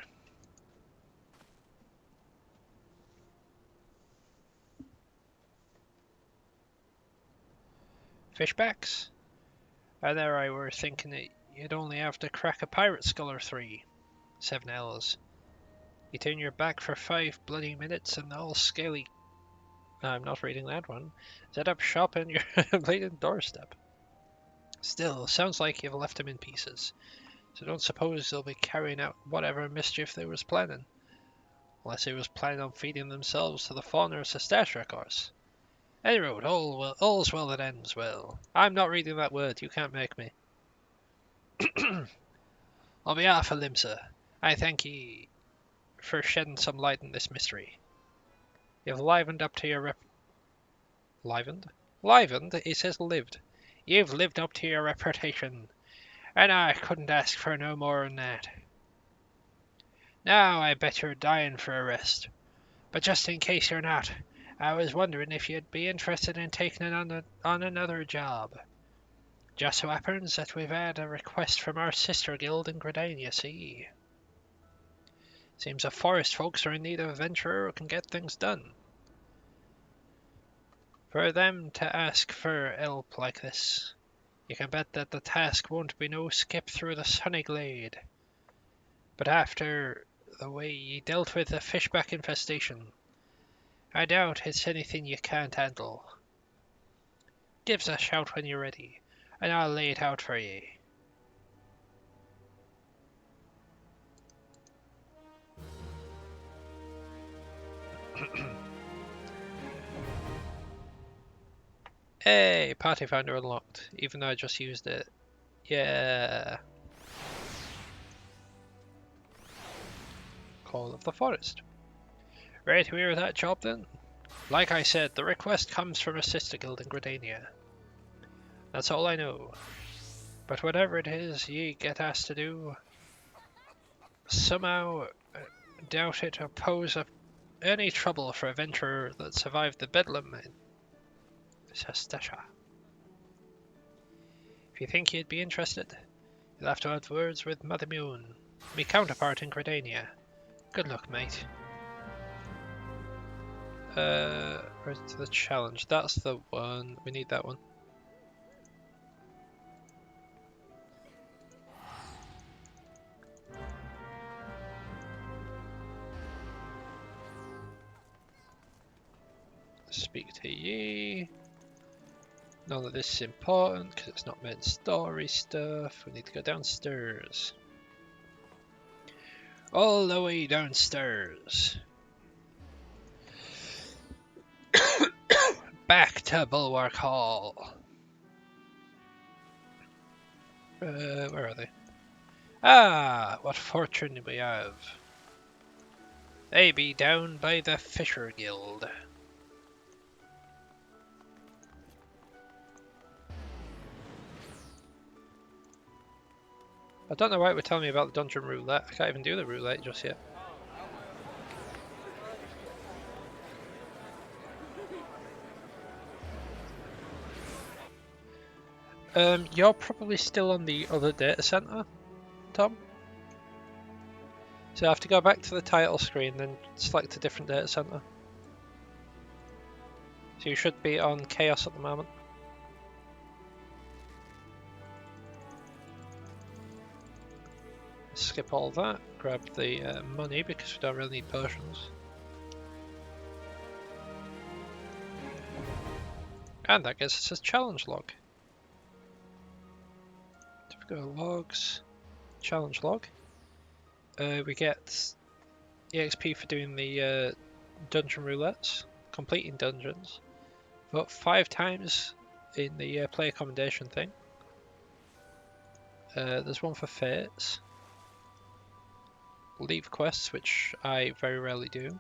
Fishbacks? And there I were thinking that you'd only have to crack a pirate skull or three. 7 L's. You turn your back for 5 bloody minutes and all scaly... I'm not reading that one. Set up shop in your bleeding doorstep. Still, sounds like you've left him in pieces. So don't suppose they'll be carrying out whatever mischief they was planning. Unless they was planning on feeding themselves to the fauna of Sestashra, of course. Any road, all's well that ends well. I'm not reading that word, you can't make me. On behalf of Limsa, I thank ye for shedding some light on this mystery. You've livened up to your Livened? Livened? It says lived. You've lived up to your reputation, and I couldn't ask for no more than that. Now I bet you're dying for a rest, but just in case you're not, I was wondering if you'd be interested in taking on another job. Just so happens that we've had a request from our sister guild in Gridania, see? Seems the forest folks are in need of a venturer who can get things done. For them to ask for help like this, you can bet that the task won't be no skip through the sunny glade. But after the way ye dealt with the fishback infestation, I doubt it's anything you can't handle. Give us a shout when you're ready, and I'll lay it out for ye. Hey, party finder unlocked, even though I just used it. Yeah. Call of the Forest. Ready to hear that job then? Like I said, the request comes from a sister guild in Gridania. That's all I know. But whatever it is ye get asked to do, somehow doubt it or pose any trouble for a venturer that survived the bedlam in Sestasha. If you think you'd be interested, you'll have to have words with Mother Moon, me counterpart in Gridania. Good luck, mate. Where's the challenge? That's the one. We need that one. Speak to ye. None of this is important because it's not main story stuff. We need to go downstairs. All the way downstairs. Back to Bulwark Hall. Where are they? Ah, what fortune we have. They be down by the Fisher Guild. I don't know why it would tell me about the dungeon roulette. I can't even do the roulette just yet. You're probably still on the other data center, Tom. So I have to go back to the title screen, then select a different data center. So you should be on Chaos at the moment. Skip all that, grab the money because we don't really need potions. And that gets us a challenge log. So we go to logs, challenge log. We get EXP for doing the dungeon roulettes, completing dungeons. Vote 5 times in the player commendation thing. There's one for fates. Leave quests, which I very rarely do.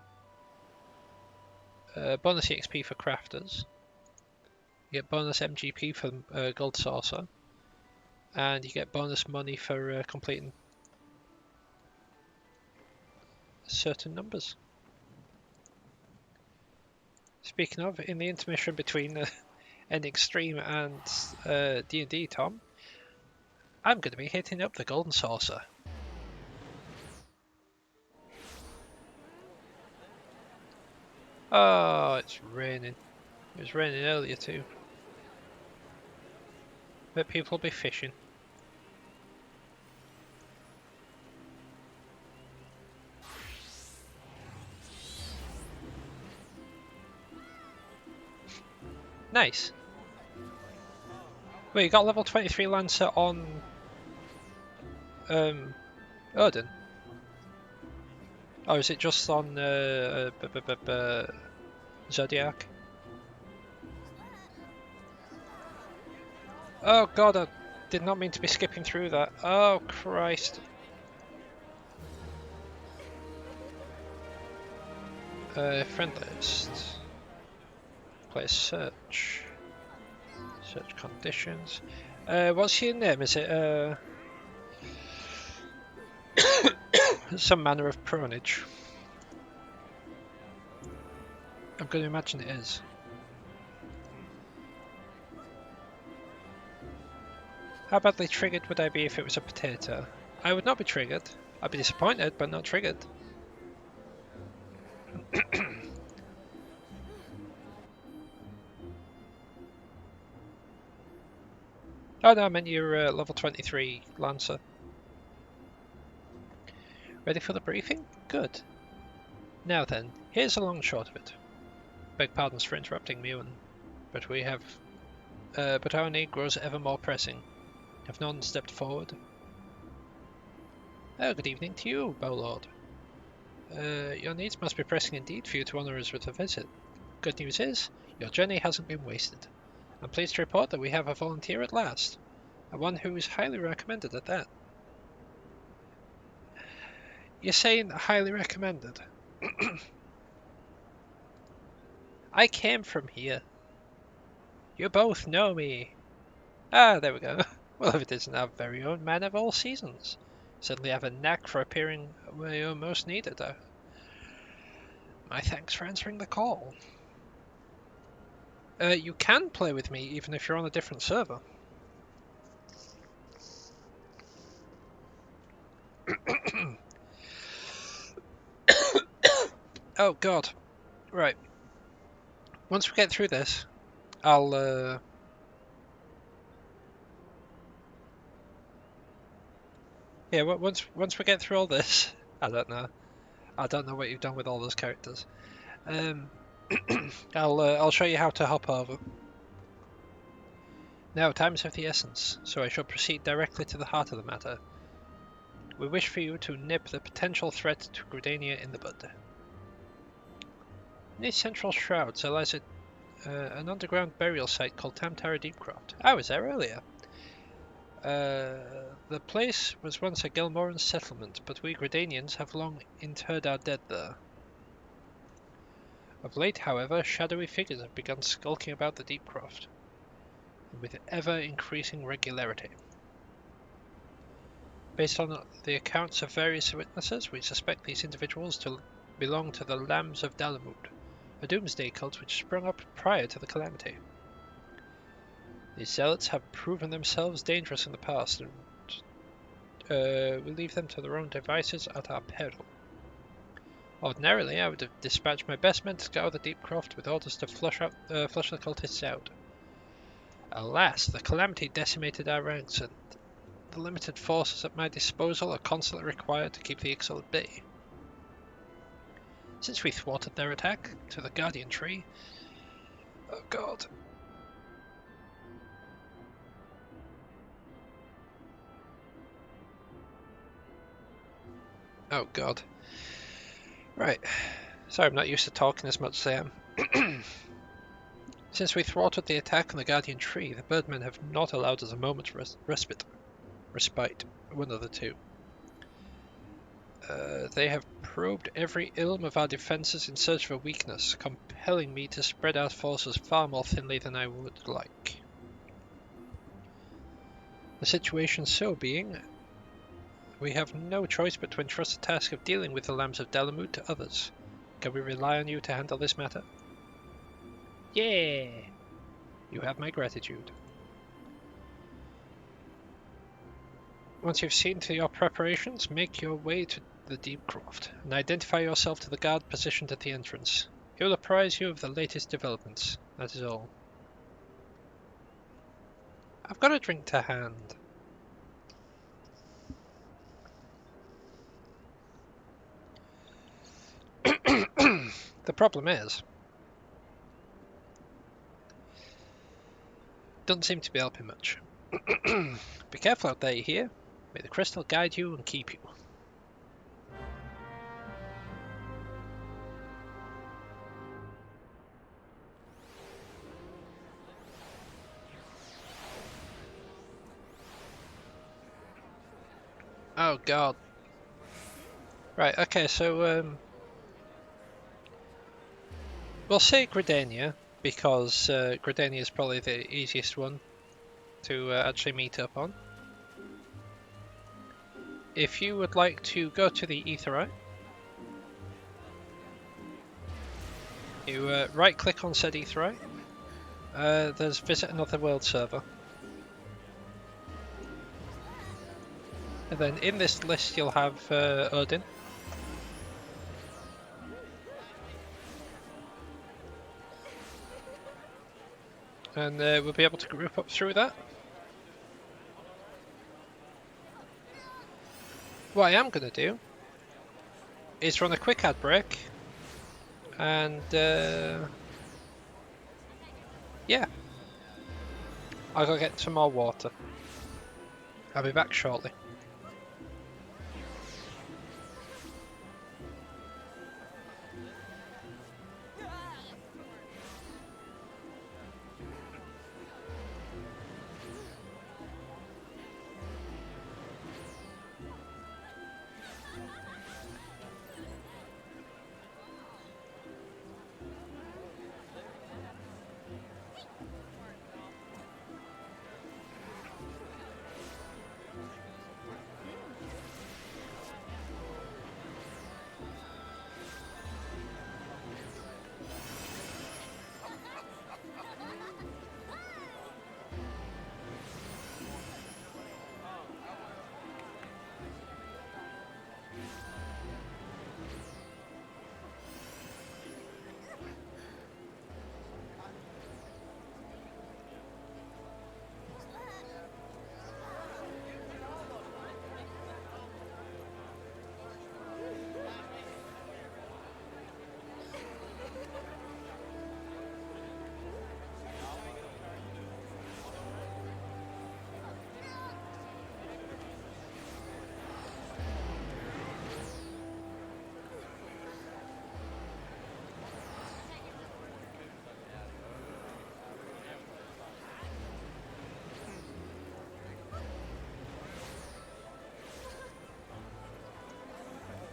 Bonus EXP for crafters. You get bonus MGP for Gold Saucer. And you get bonus money for completing certain numbers. Speaking of, in the intermission between ending stream and D&D, Tom, I'm going to be hitting up the Golden Saucer. Oh, it's raining. It was raining earlier too. But people will be fishing. Nice. Wait, you got level 23 Lancer on Odin? Or is it just on Zodiac? Oh god, I did not mean to be skipping through that. Oh Christ. Friend list. Play search. Search conditions. What's your name? Is it some manner of pronage? I'm going to imagine it is. How badly triggered would I be if it was a potato? I would not be triggered. I'd be disappointed, but not triggered. Oh no, I meant your level 23 Lancer. Ready for the briefing? Good. Now then, here's the long and short of it. Beg pardons for interrupting, Mewan, but we have... but our need grows ever more pressing. Have none stepped forward? Oh, good evening to you, Bowlord. Your needs must be pressing indeed for you to honour us with a visit. Good news is, your journey hasn't been wasted. I'm pleased to report that we have a volunteer at last, and one who is highly recommended at that. You're saying highly recommended? I came from here. You both know me. Ah, there we go. Well, if it isn't our very own man of all seasons. Certainly have a knack for appearing where you're most needed. My thanks for answering the call. You can play with me even if you're on a different server. Oh god. Right. Once we get through this, I'll yeah, once we get through all this, I don't know what you've done with all those characters. I'll show you how to hop over. Now, time is of the essence, so I shall proceed directly to the heart of the matter. We wish for you to nip the potential threat to Gridania in the bud. In these central shrouds there lies an underground burial site called Tamtara Deepcroft. I was there earlier. The place was once a Gelmoran settlement, but we Gridanians have long interred our dead there. Of late, however, shadowy figures have begun skulking about the Deepcroft, and with ever-increasing regularity. Based on the accounts of various witnesses, we suspect these individuals to belong to the Lambs of Dalamud, a doomsday cult which sprung up prior to the calamity. These zealots have proven themselves dangerous in the past, and we leave them to their own devices at our peril. Ordinarily, I would have dispatched my best men to scour the deep croft with orders to flush the cultists out. Alas, the calamity decimated our ranks, and the limited forces at my disposal are constantly required to keep the Ixal at bay. Since we thwarted their attack to the Guardian Tree... Oh god. Oh god. Right. Sorry, I'm not used to talking as much as I am. Since we thwarted the attack on the Guardian Tree, the Birdmen have not allowed us a moment's respite. One of the two. They have probed every ilm of our defences in search of a weakness, compelling me to spread our forces far more thinly than I would like. The situation so being, we have no choice but to entrust the task of dealing with the Lambs of Dalamud to others. Can we rely on you to handle this matter? Yeah! You have my gratitude. Once you've seen to your preparations, make your way to the Deep Croft, and identify yourself to the guard positioned at the entrance. He will apprise you of the latest developments. That is all. I've got a drink to hand. The problem is, doesn't seem to be helping much. Be careful out there, you hear? May the crystal guide you and keep you. Oh god. Right, okay, so we'll say Gridania, because Gridania is probably the easiest one to actually meet up on. If you would like to go to the Aetherai, you right click on said Aetherai, there's visit another world server. And then in this list you'll have Odin. And we'll be able to group up through that. What I am going to do is run a quick ad break, and yeah, I'll go get some more water. I'll be back shortly.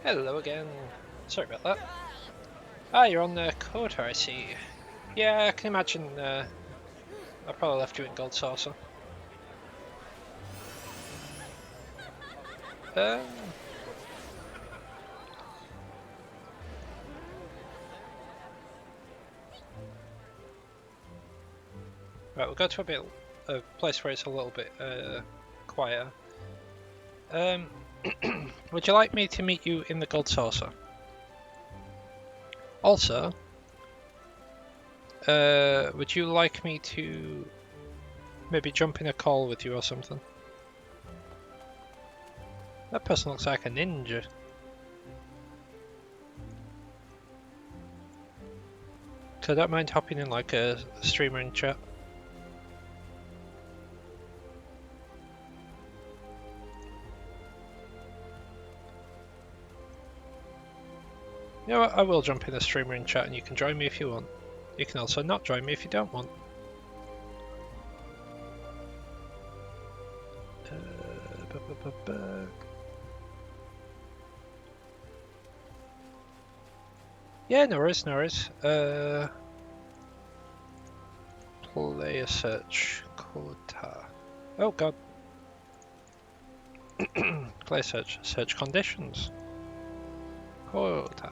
Hello again. Sorry about that. Ah, you're on the Coda, I see. Yeah, I can imagine I probably left you in Gold Saucer. Right, we'll go to a bit a place where it's a little bit quieter. Would you like me to meet you in the Gold Saucer? Also, would you like me to maybe jump in a call with you or something? That person looks like a ninja. So I don't mind hopping in like a streamer in chat. You know what, I will jump in a streamer in chat and you can join me if you want. You can also not join me if you don't want. Yeah, no worries, no worries. Player search quota. Oh god. Player search. Search conditions. Quota.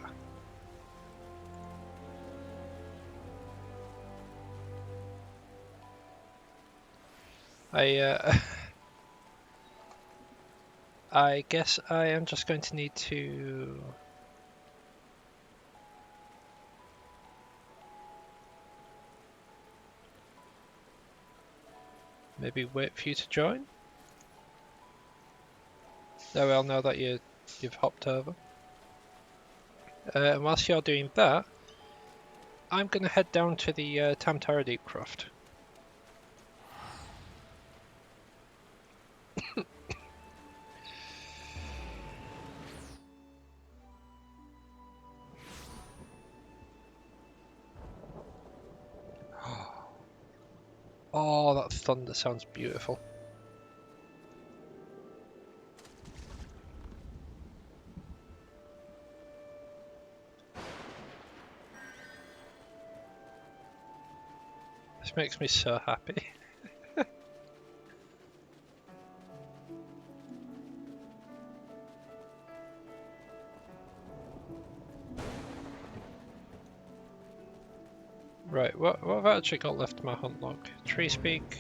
I guess I am just going to need to maybe wait for you to join. Oh well, now that you've hopped over. And whilst you're doing that, I'm going to head down to the Tamtara Deepcroft. Oh, that thunder sounds beautiful. This makes me so happy. Right, what have I actually got left in my hunt log? Tree Speak,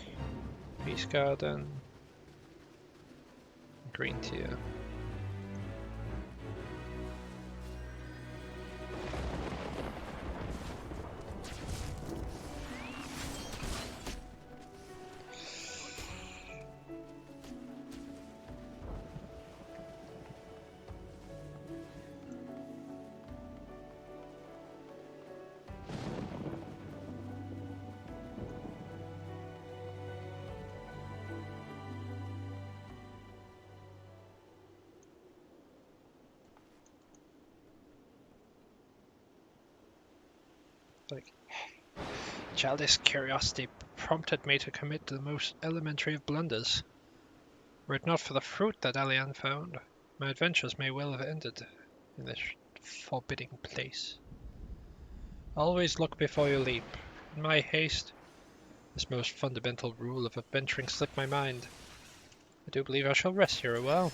Peace Garden, Green Tier. Like, childish curiosity prompted me to commit the most elementary of blunders. Were it not for the fruit that Elian found, my adventures may well have ended in this forbidding place. Always look before you leap. In my haste, this most fundamental rule of adventuring slipped my mind. I do believe I shall rest here a while.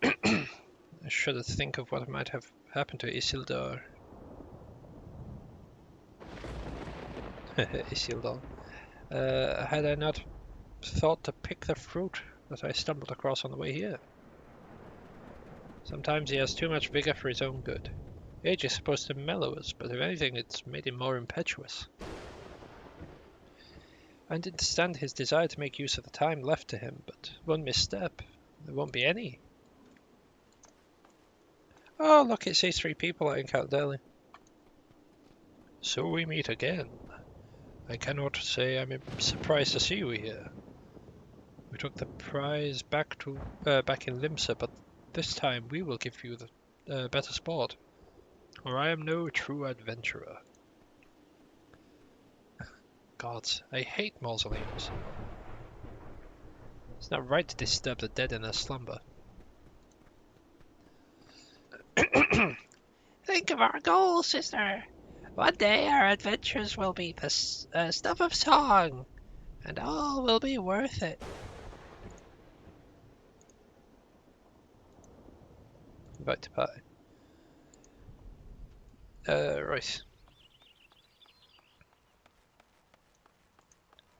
I shudder to think of what might have happened to Isildur. Isildur. Had I not thought to pick the fruit that I stumbled across on the way here. Sometimes he has too much vigor for his own good. Age is supposed to mellow us, but if anything, it's made him more impetuous. I understand his desire to make use of the time left to him, but one misstep, there won't be any. Oh, look, it says 3 people I encountered earlier. So we meet again. I cannot say I'm surprised to see you here. We took the prize back in Limsa, but this time we will give you the better sport, or I am no true adventurer. Gods, I hate mausoleums. It's not right to disturb the dead in their slumber. Think of our goal, sister. One day our adventures will be the stuff of song, and all will be worth it. Invite to party. Right.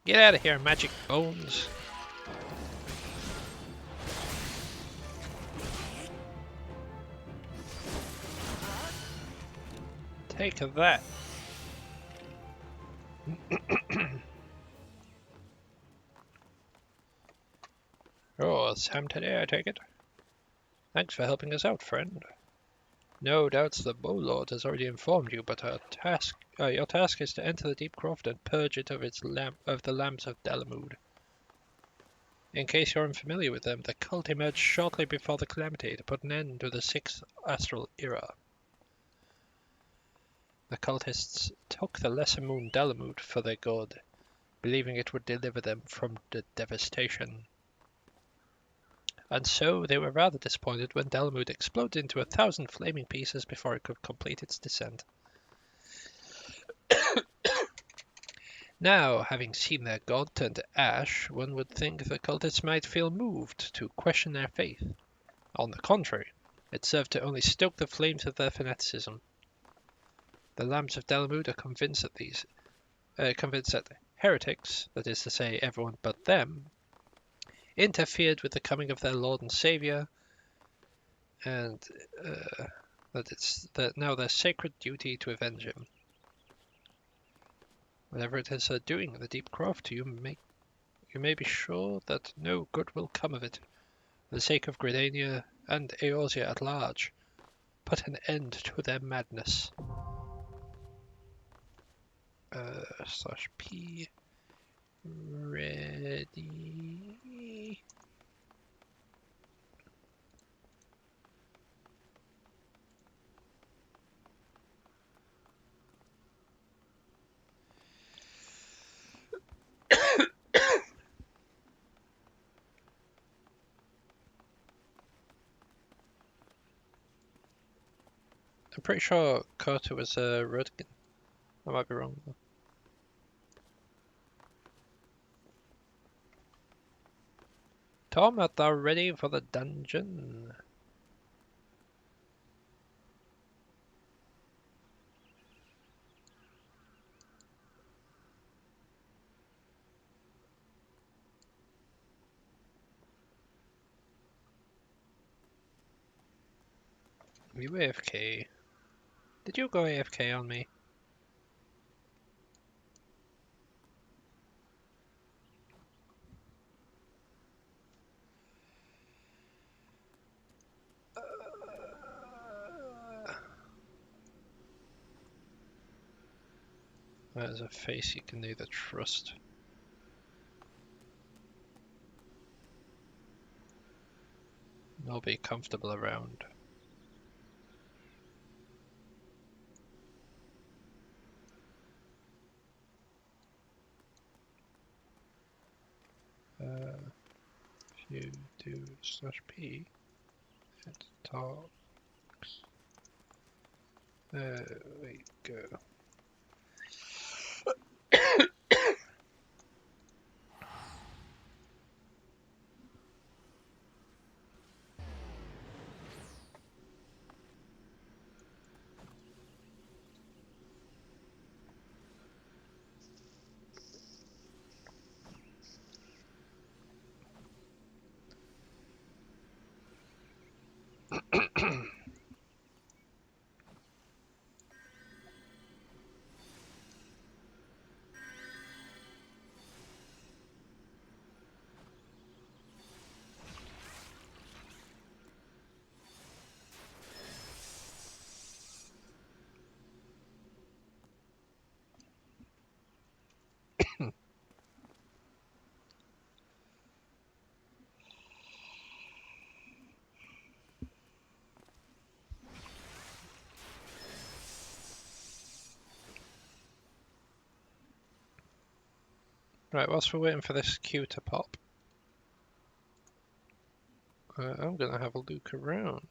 Get out of here, magic bones. Take that. Oh, Sam today, I take it. Thanks for helping us out, friend. No doubts the Bow Lord has already informed you, but your task is to enter the Deep Croft and purge it of the lamps of Dalamud. In case you're unfamiliar with them, the cult emerged shortly before the Calamity to put an end to the Sixth Astral Era. The cultists took the lesser moon Dalamud for their god, believing it would deliver them from the devastation. And so they were rather disappointed when Dalamud exploded into 1,000 flaming pieces before it could complete its descent. Now, having seen their god turn to ash, one would think the cultists might feel moved to question their faith. On the contrary, it served to only stoke the flames of their fanaticism. The Lambs of Dalamud are convinced that heretics, that is to say everyone but them, interfered with the coming of their Lord and Saviour, and that it's now their sacred duty to avenge him. Whatever it is they're doing in the Deep Croft, you may be sure that no good will come of it. For the sake of Gridania and Eorzea at large, put an end to their madness. /P ready. I'm pretty sure Kota was Rudkin. I might be wrong though. Tom, art thou ready for the dungeon? You AFK. Did you go AFK on me? That is a face you can neither trust nor be comfortable around. If you do /P, it talks. There we go. Right, whilst we're waiting for this queue to pop, I'm gonna have a look around.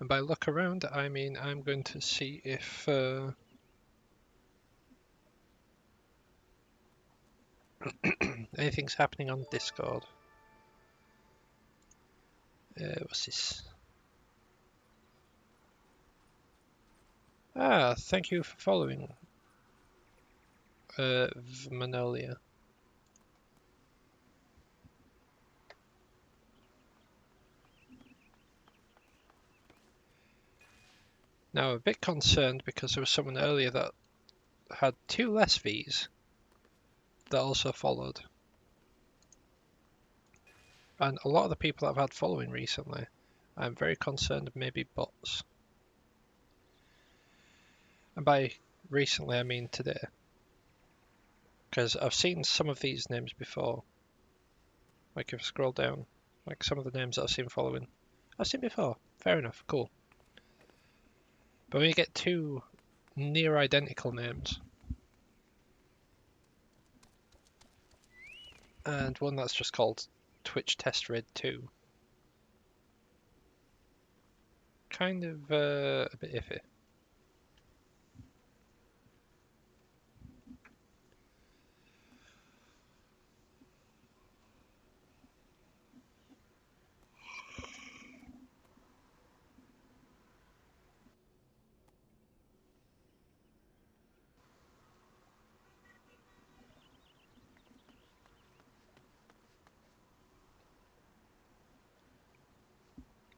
And by look around, I mean I'm going to see if anything's happening on Discord. What's this? Ah, thank you for following, Manolia. Now, I'm a bit concerned because there was someone earlier that had 2 less Vs that also followed. And a lot of the people I've had following recently, I'm very concerned maybe bots. And by recently, I mean today. Because I've seen some of these names before. Like if I scroll down, like some of the names that I've seen following, I've seen before. Fair enough, cool. But when you get 2 near identical names, and one that's just called Twitch Test Red 2, kind of a bit iffy.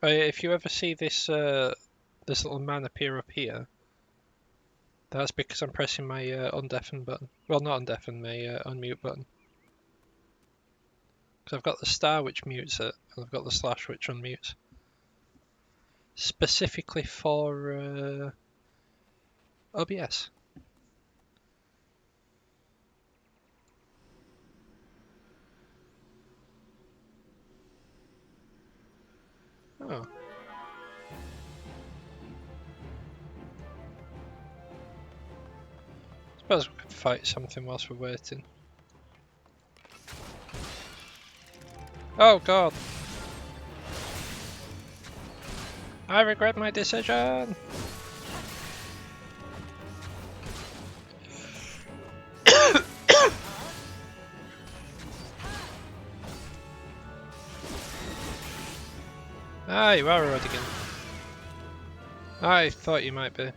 If you ever see this this little man appear up here, that's because I'm pressing my undeafen button. Well, not undeafen, my unmute button. Because I've got the star which mutes it, and I've got the slash which unmutes. Specifically for OBS. Oh. Suppose we could fight something whilst we're waiting. Oh god! I regret my decision! Ah, you are Odin. I thought you might be.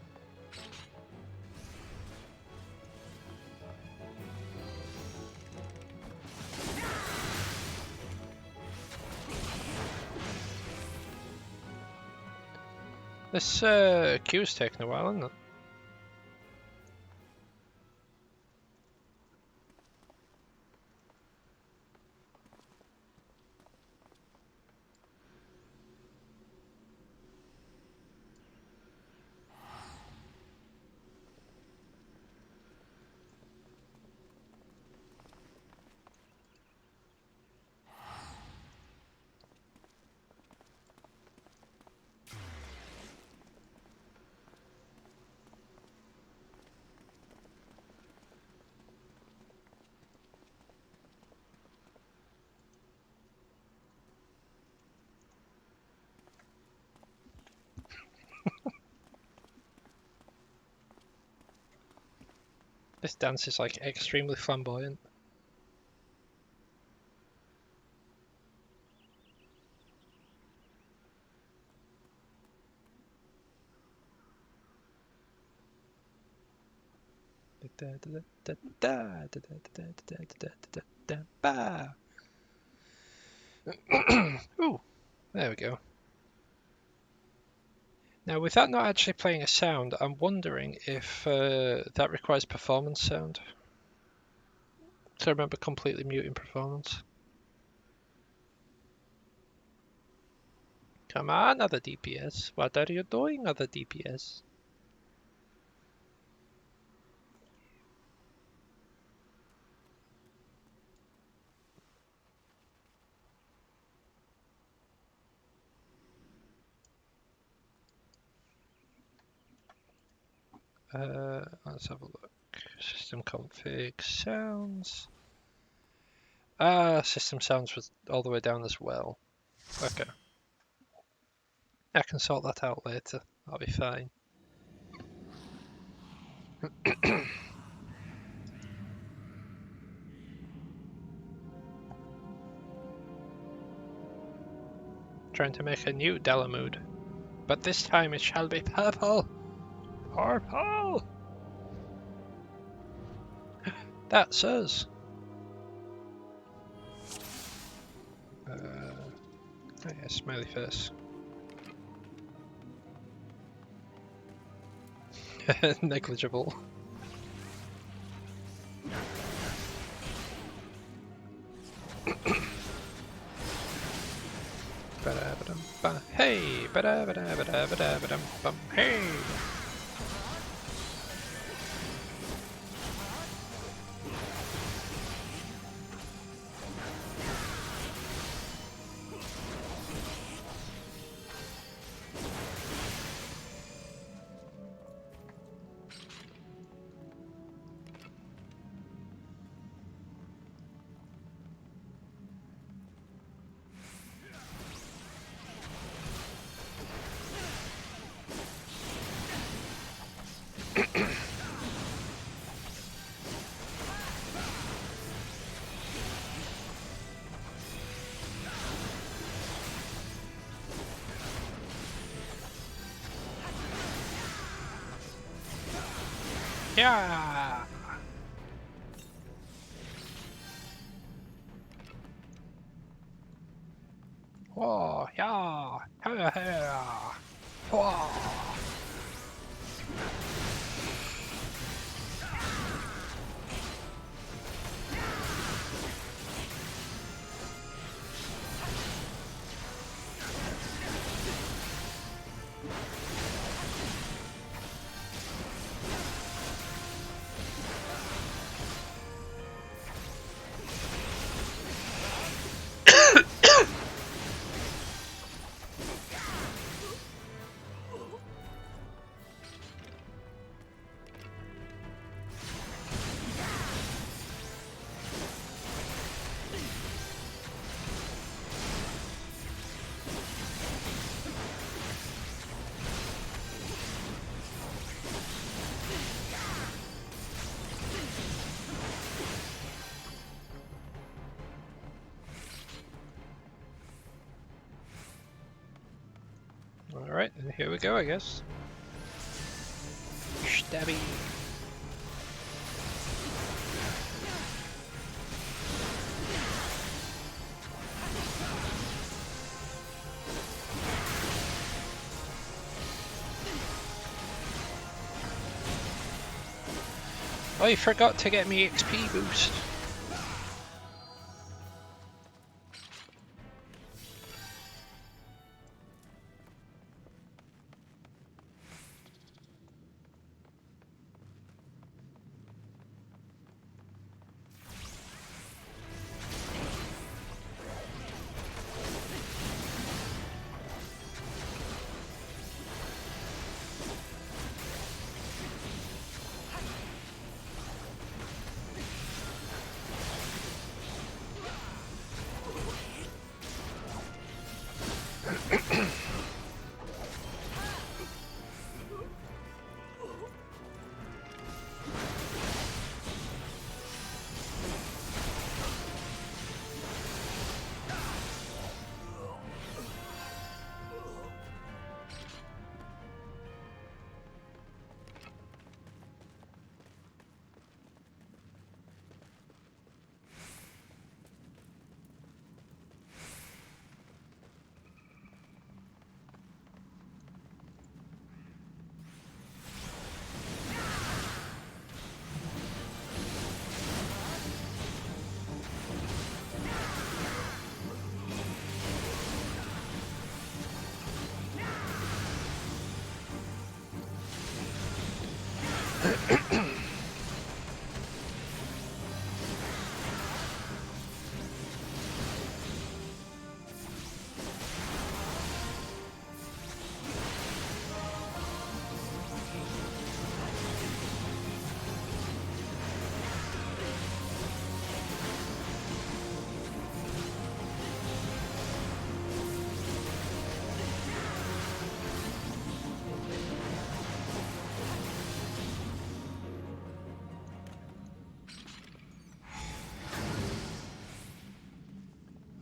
This queue's taking a while, isn't it? This dance is like extremely flamboyant. Ooh, there we go. Now, with that not actually playing a sound, I'm wondering if that requires performance sound. So I remember completely muting performance. Come on, other DPS. What are you doing, other DPS? Let's have a look. System config sounds. System sounds was all the way down as well. Okay. I can sort that out later. I'll be fine. Trying to make a new Delamood, but this time it shall be purple. Harpal! That's us. Oh yeah, smiley face. Negligible. Hey! Hey! Yeah! Whoa! Yeah! Yeah! Whoa! Alright, and here we go, I guess. Stabby. I forgot to get me XP boost.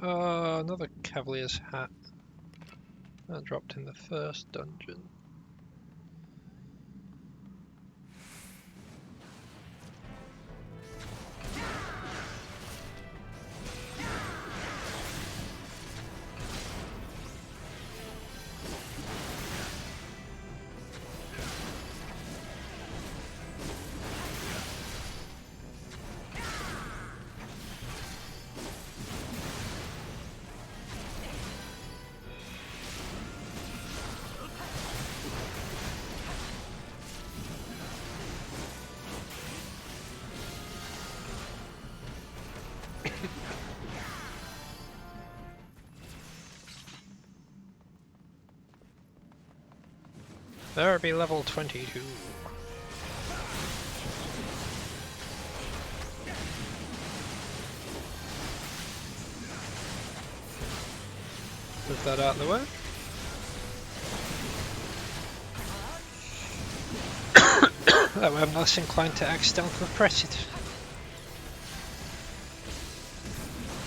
Another Cavalier's hat. That dropped in the first dungeon. There be level 22. Move that out of the way. That way I'm less inclined to accidentally press it.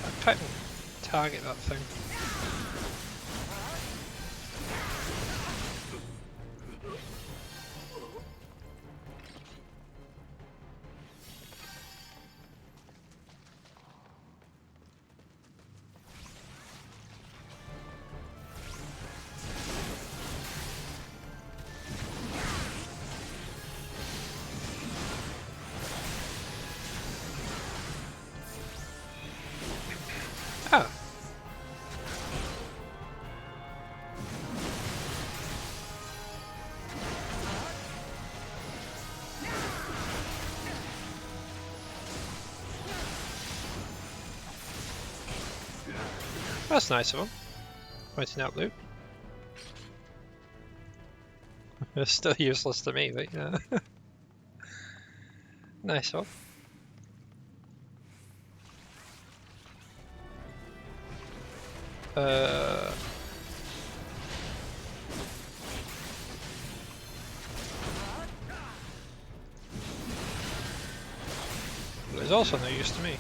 I'm trying to target that thing. Ah. That's nice of him. Pointing out loot. It's still useless to me, but yeah. Nice one. Well, it's also no use to me.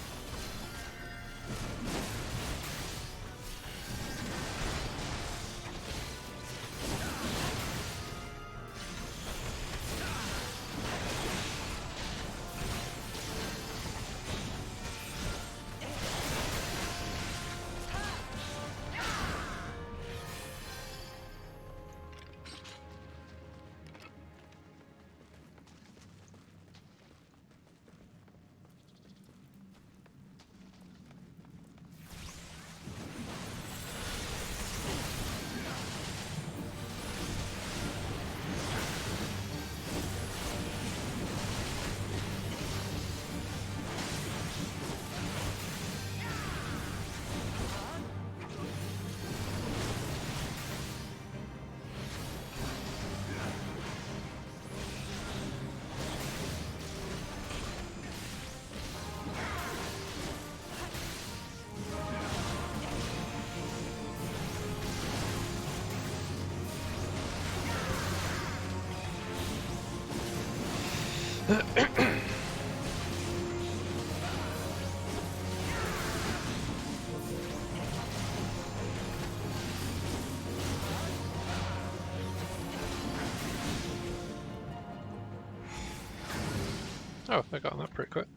Oh, I got on that pretty quick.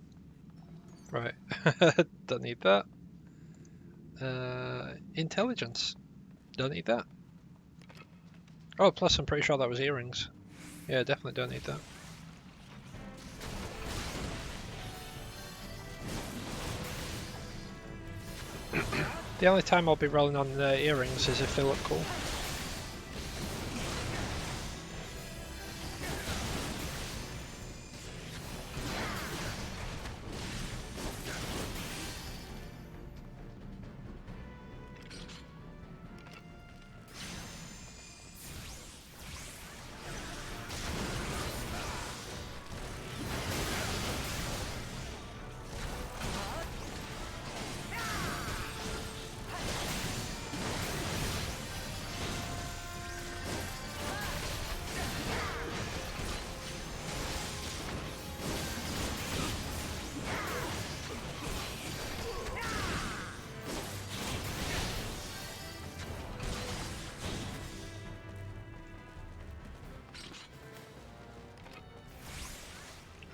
Right, don't need that. Intelligence, don't need that. Oh, plus I'm pretty sure that was earrings. Yeah, definitely don't need that. The only time I'll be rolling on earrings is if they look cool.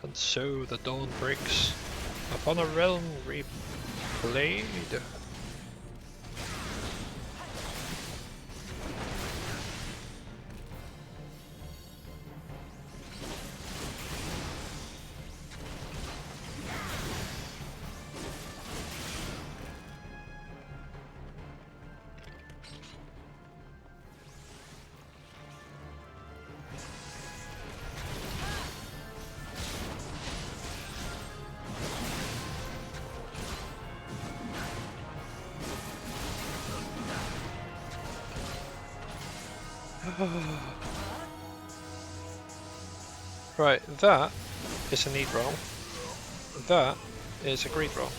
And so the dawn breaks upon a realm replayed. Right, that is a need roll. That is a greed roll.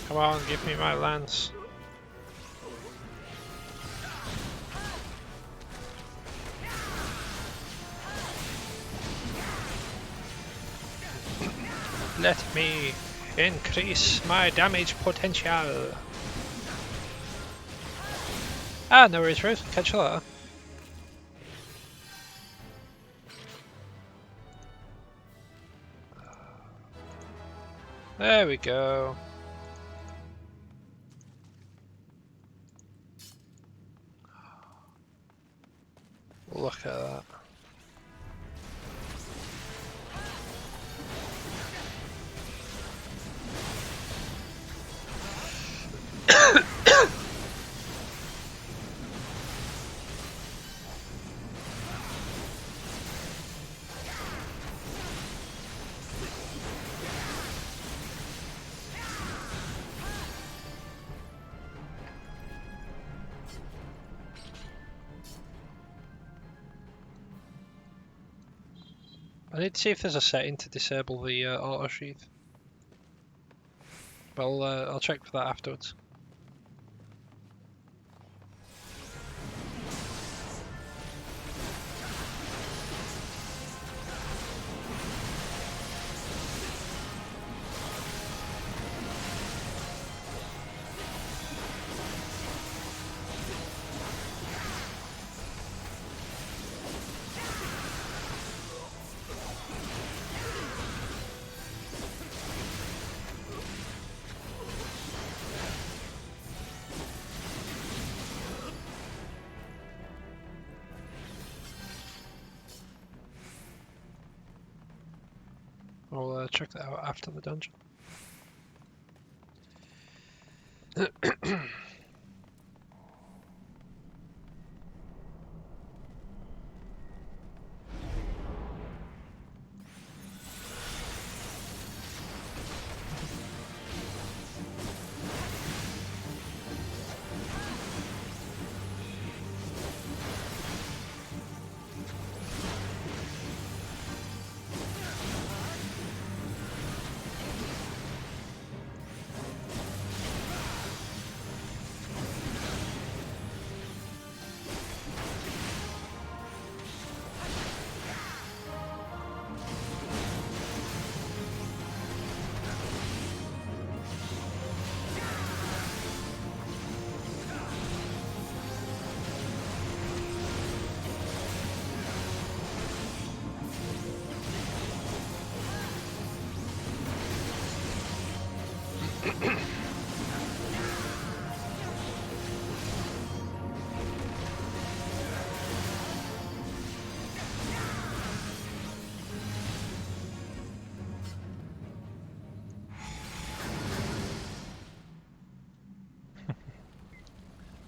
Come on, give me my lance. Let me increase my damage potential. Ah, no worries, Rose. Catch you later. There we go. Look at that. I need to see if there's a setting to disable the auto sheath. But I'll check for that afterwards. I'll check that out after the dungeon.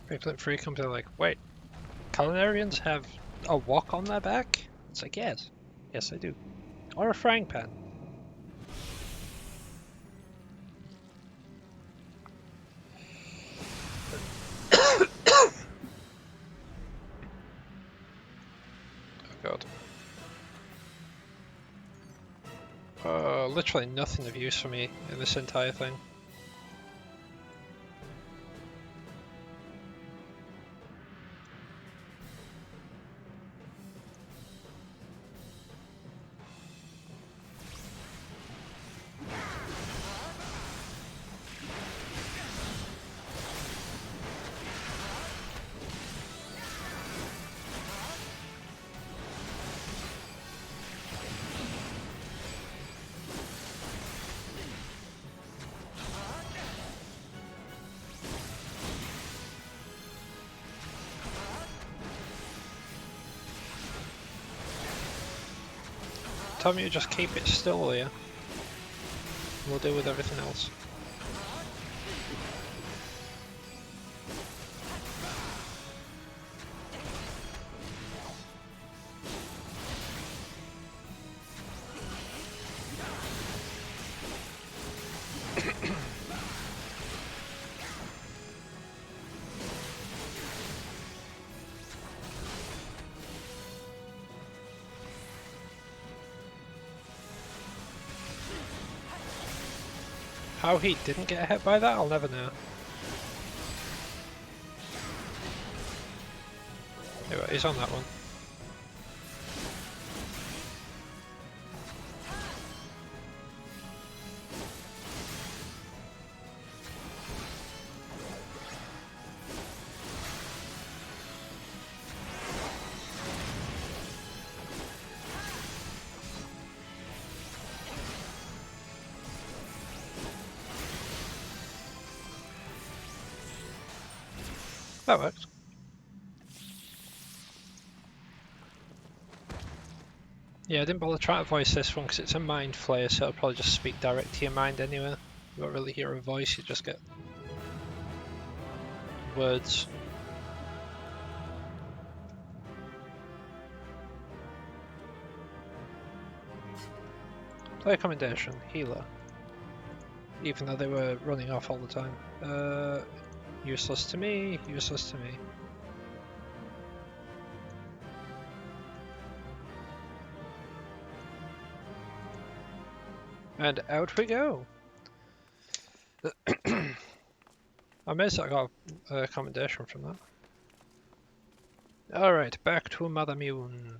People at Free Company are like, wait, Culinarians have a wok on their back? It's like, yes. Yes, I do. Or a frying pan. Oh god. Literally nothing of use for me in this entire thing. Tell me you just keep it still here. We'll deal with everything else. How he didn't get hit by that, I'll never know. Anyway, he's on that one. That works. Yeah, I didn't bother trying to voice this one because it's a mind flayer, so it'll probably just speak direct to your mind anyway. You won't really hear a voice, you just get words. Player commendation, healer. Even though they were running off all the time. Useless to me, useless to me. And out we go! I'm amazed I got a commendation from that. Alright, back to Mother Mune.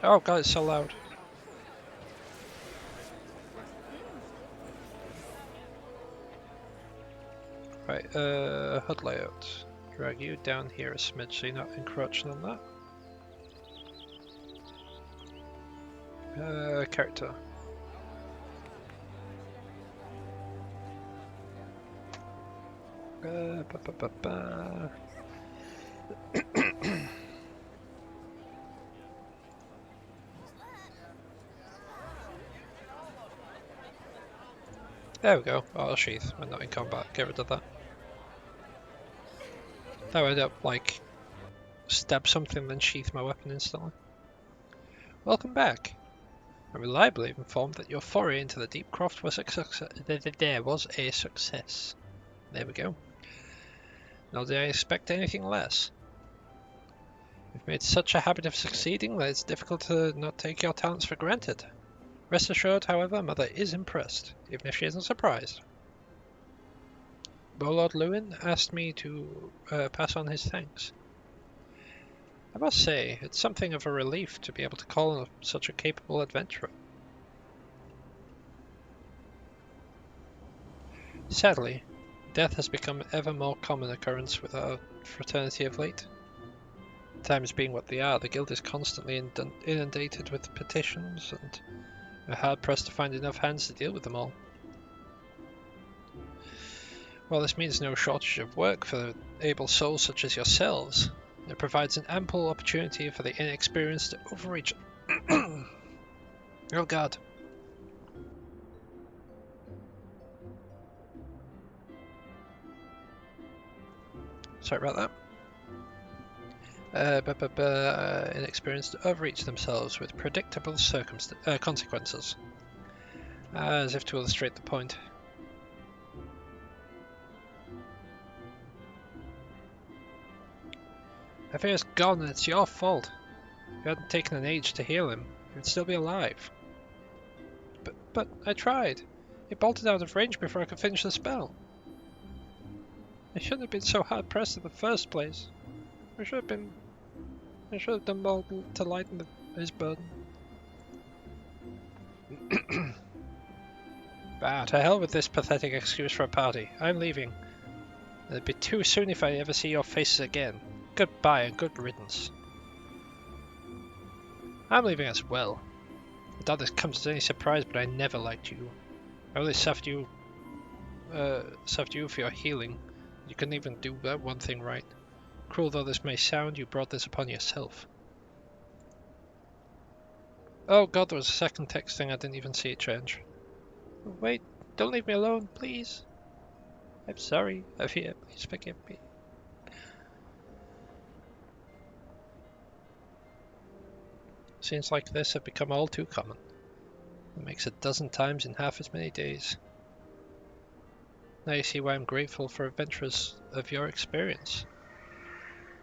Oh god, it's so loud. Right, HUD layout. Drag you down here a smidge so you're not encroaching on that. Character. Ba, ba, ba, ba. There we go. Auto sheath when not in combat. Get rid of that. That would end up like stab something then sheath my weapon instantly. Welcome back. I'm reliably informed that your foray into the deep croft was a success. There we go. Nor did I expect anything less. You've made such a habit of succeeding that it's difficult to not take your talents for granted. Rest assured, however, Mother is impressed, even if she isn't surprised. Bolord Lewin asked me to pass on his thanks. I must say, it's something of a relief to be able to call on such a capable adventurer. Sadly, death has become an ever more common occurrence with our fraternity of late. Times being what they are, the guild is constantly inundated with petitions, and we're hard-pressed to find enough hands to deal with them all. While this means no shortage of work for able souls such as yourselves, it provides an ample opportunity for the inexperienced to overreach. Oh god. Sorry about that. Inexperienced to overreach themselves with predictable consequences. As if to illustrate the point. Avir's gone and it's your fault. If you hadn't taken an age to heal him, he would still be alive. But I tried. He bolted out of range before I could finish the spell. I shouldn't have been so hard pressed in the first place. I should have done more to lighten his burden. Bah, to hell with this pathetic excuse for a party. I'm leaving. It'd be too soon if I ever see your faces again. Goodbye and good riddance. I'm leaving as well. I doubt this comes as any surprise, but I never liked you. I only served you for your healing. You couldn't even do that one thing right. Cruel though this may sound, you brought this upon yourself. Oh god, there was a second text thing, I didn't even see it change. Wait, Don't leave me alone, please. I'm sorry. Avia, please forgive me. Scenes like this have become all too common. It makes a dozen times in half as many days. Now you see why I'm grateful for adventurers of your experience.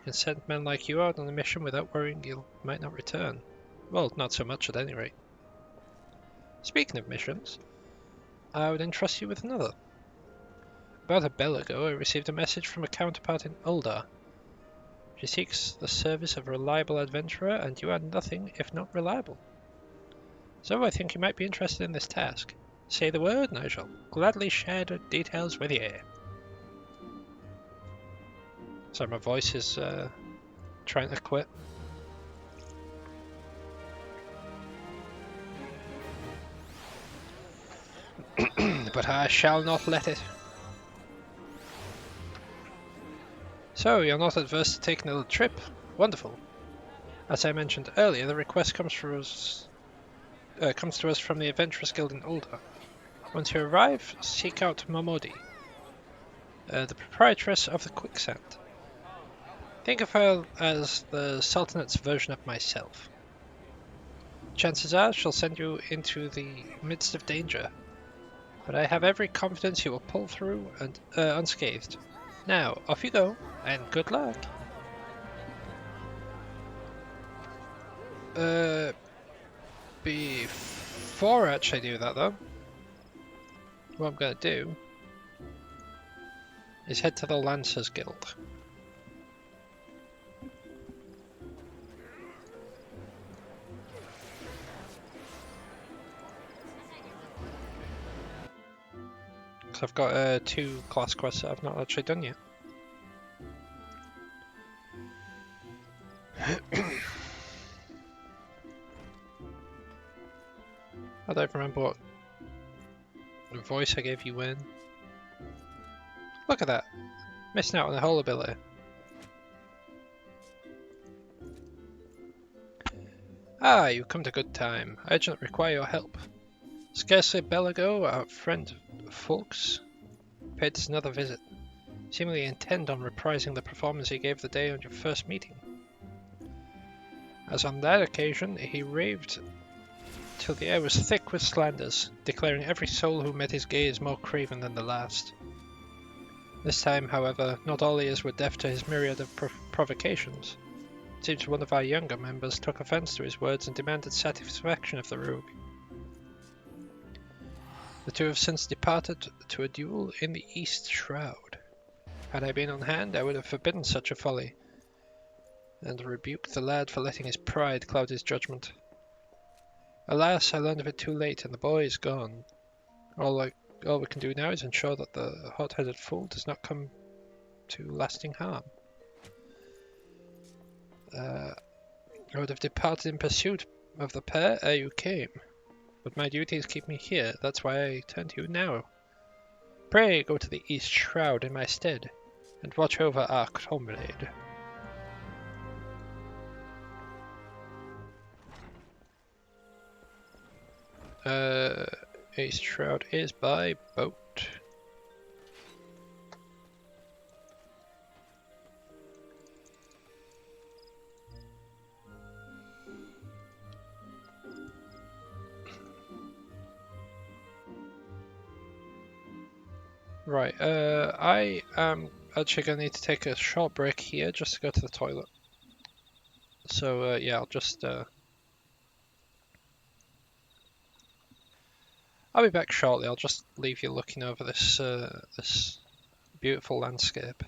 You can send men like you out on a mission without worrying you might not return. Well, not so much at any rate. Speaking of missions, I would entrust you with another. About a bell ago, I received a message from a counterpart in Uldar. She seeks the service of a reliable adventurer, and you are nothing if not reliable. So I think you might be interested in this task. Say the word, and I shall gladly share the details with you. Sorry, my voice is trying to quit. But I shall not let it. So, you're not adverse to taking a little trip? Wonderful. As I mentioned earlier, the request comes to us from the Adventurers Guild in Ulda. Once you arrive, seek out Momodi, the proprietress of the Quicksand. Think of her as the Sultanate's version of myself. Chances are she'll send you into the midst of danger, but I have every confidence you will pull through and unscathed. Now, off you go, and good luck. Before I actually do that though, what I'm going to do is head to the Lancers Guild. Because I've got 2 class quests that I've not actually done yet. I don't remember what voice I gave you when. Look at that! Missing out on the whole ability. Ah, you've come to good time. I urgently require your help. Scarcely a bell ago, our friend Folks paid us another visit, seemingly intent on reprising the performance he gave the day on your first meeting. As on that occasion, he raved till the air was thick with slanders, declaring every soul who met his gaze more craven than the last. This time, however, not all ears were deaf to his myriad of provocations. It seems one of our younger members took offence to his words and demanded satisfaction of the rogue. The two have since departed to a duel in the East Shroud. Had I been on hand, I would have forbidden such a folly, and rebuked the lad for letting his pride cloud his judgment. Alas, I learned of it too late, and the boy is gone. All we can do now is ensure that the hot-headed fool does not come to lasting harm. I would have departed in pursuit of the pair ere you came, but my duties keep me here. That's why I turn to you now. Pray go to the East Shroud in my stead, and watch over our comrade. East Shroud is by boat. Right, I am actually going to need to take a short break here just to go to the toilet. So, yeah, I'll be back shortly. I'll just leave you looking over this, this beautiful landscape.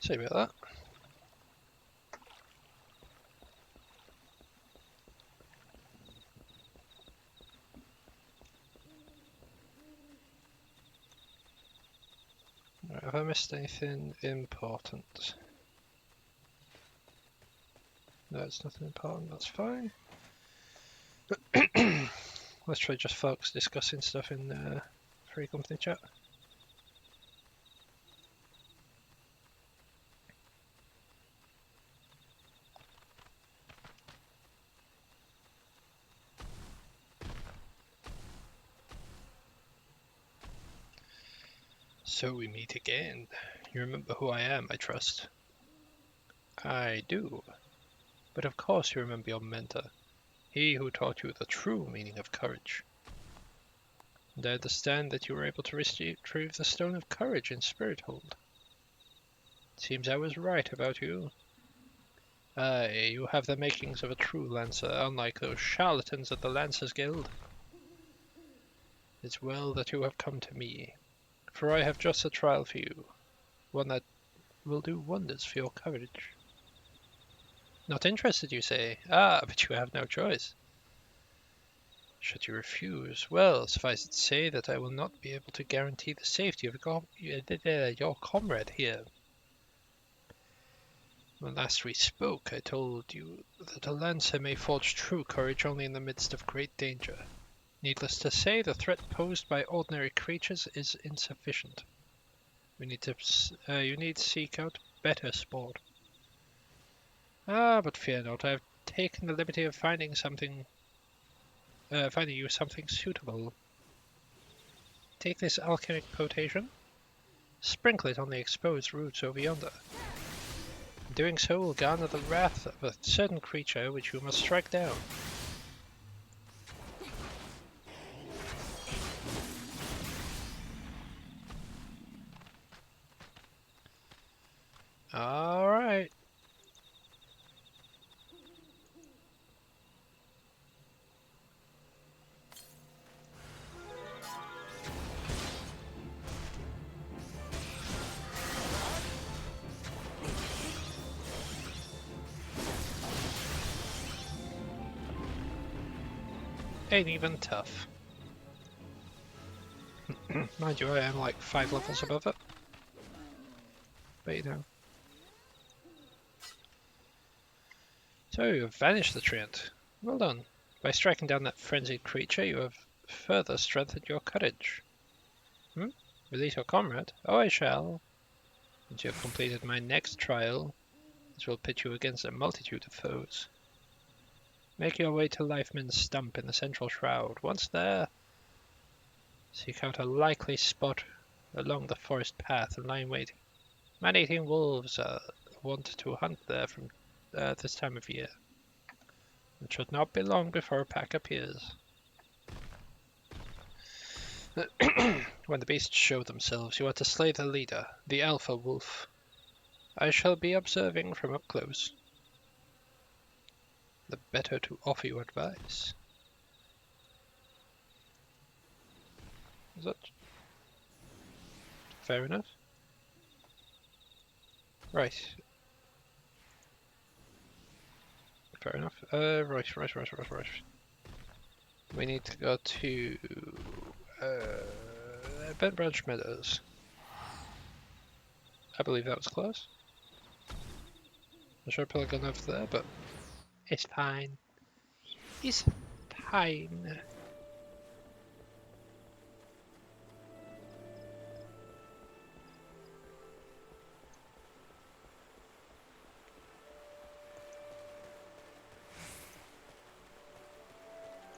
Sorry about that. Right, have I missed anything important? No, it's nothing important, that's fine. Let's try just folks discussing stuff in free company chat. So we meet again. You remember who I am, I trust? I do. But of course you remember your mentor. He who taught you the true meaning of courage. And I understand that you were able to retrieve the Stone of Courage in Spirithold. Seems I was right about you. Aye, you have the makings of a true Lancer, unlike those charlatans at the Lancers Guild. It's well that you have come to me, for I have just a trial for you, one that will do wonders for your courage. Not interested, you say? Ah, but you have no choice. Should you refuse, well, suffice it to say that I will not be able to guarantee the safety of your comrade here. When last we spoke, I told you that a Lancer may forge true courage only in the midst of great danger. Needless to say, the threat posed by ordinary creatures is insufficient. You need to seek out better sport. Ah, but fear not, I have taken the liberty of finding you something suitable. Take this alchemic potation, sprinkle it on the exposed roots over yonder. Doing so will garner the wrath of a certain creature which you must strike down. Alright. Ain't even tough. Mind you, I am like 5 levels above it. But you know. So you have vanished the treant. Well done. By striking down that frenzied creature, you have further strengthened your courage. Release your comrade? Oh, I shall. Once you have completed my next trial, this will pit you against a multitude of foes. Make your way to Lifeman's Stump in the central shroud. Once there, seek out a likely spot along the forest path and lie in wait. Man-eating wolves want to hunt there from this time of year. It should not be long before a pack appears. When the beasts show themselves, you are to slay the leader, the alpha wolf. I shall be observing from up close. The better to offer you advice. Is that fair enough? Right. Fair enough. Right. We need to go to Bent Branch Meadows. I believe that was close. I should have probably gone over there, but it's fine. It's fine.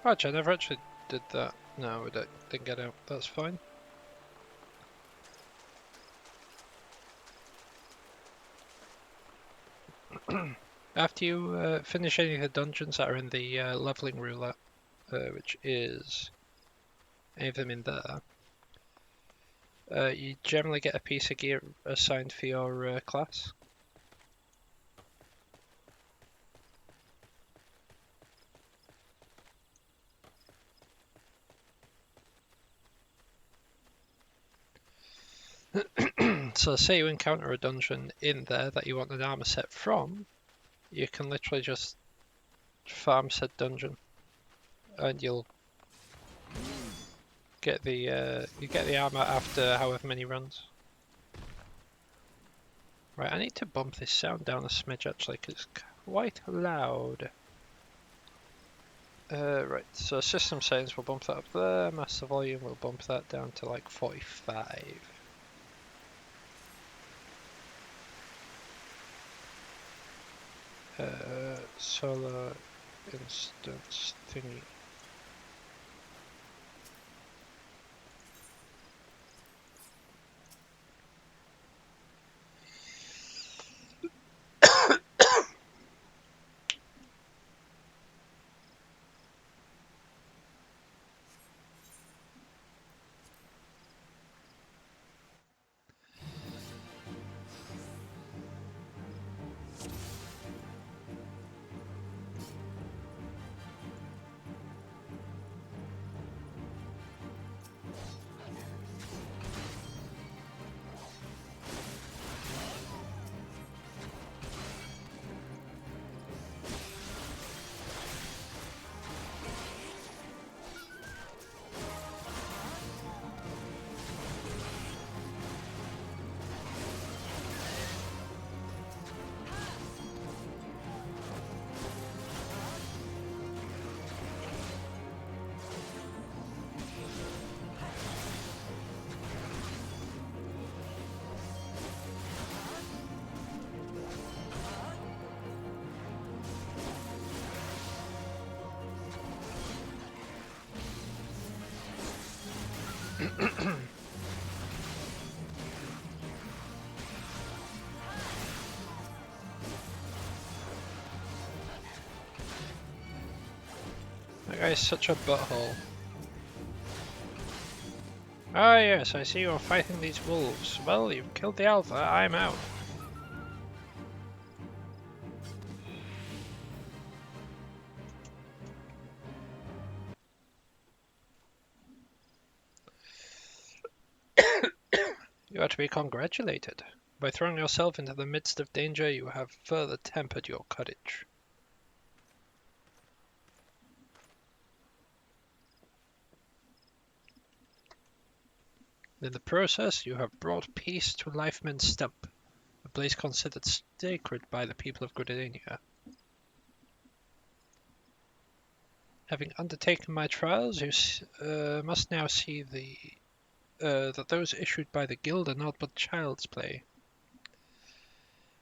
Actually, I never actually did that. No, we didn't get out. That's fine. After you finish any of the dungeons that are in the leveling roulette, which is any of them in there, you generally get a piece of gear assigned for your class. So say you encounter a dungeon in there that you want an armor set from, you can literally just farm said dungeon, and you'll get the armor after however many runs. Right, I need to bump this sound down a smidge actually, because it's quite loud. Right, so system settings will bump that up there, master volume will bump that down to like 45. Solar instance thingy. That guy's such a butthole. Ah yes, I see you are fighting these wolves. Well, you've killed the alpha, I'm out. You are to be congratulated. By throwing yourself into the midst of danger, you have further tempered your courage. In the process, you have brought peace to Lifeman's Stump, a place considered sacred by the people of Gridania. Having undertaken my trials, you must now see that those issued by the guild are not but child's play.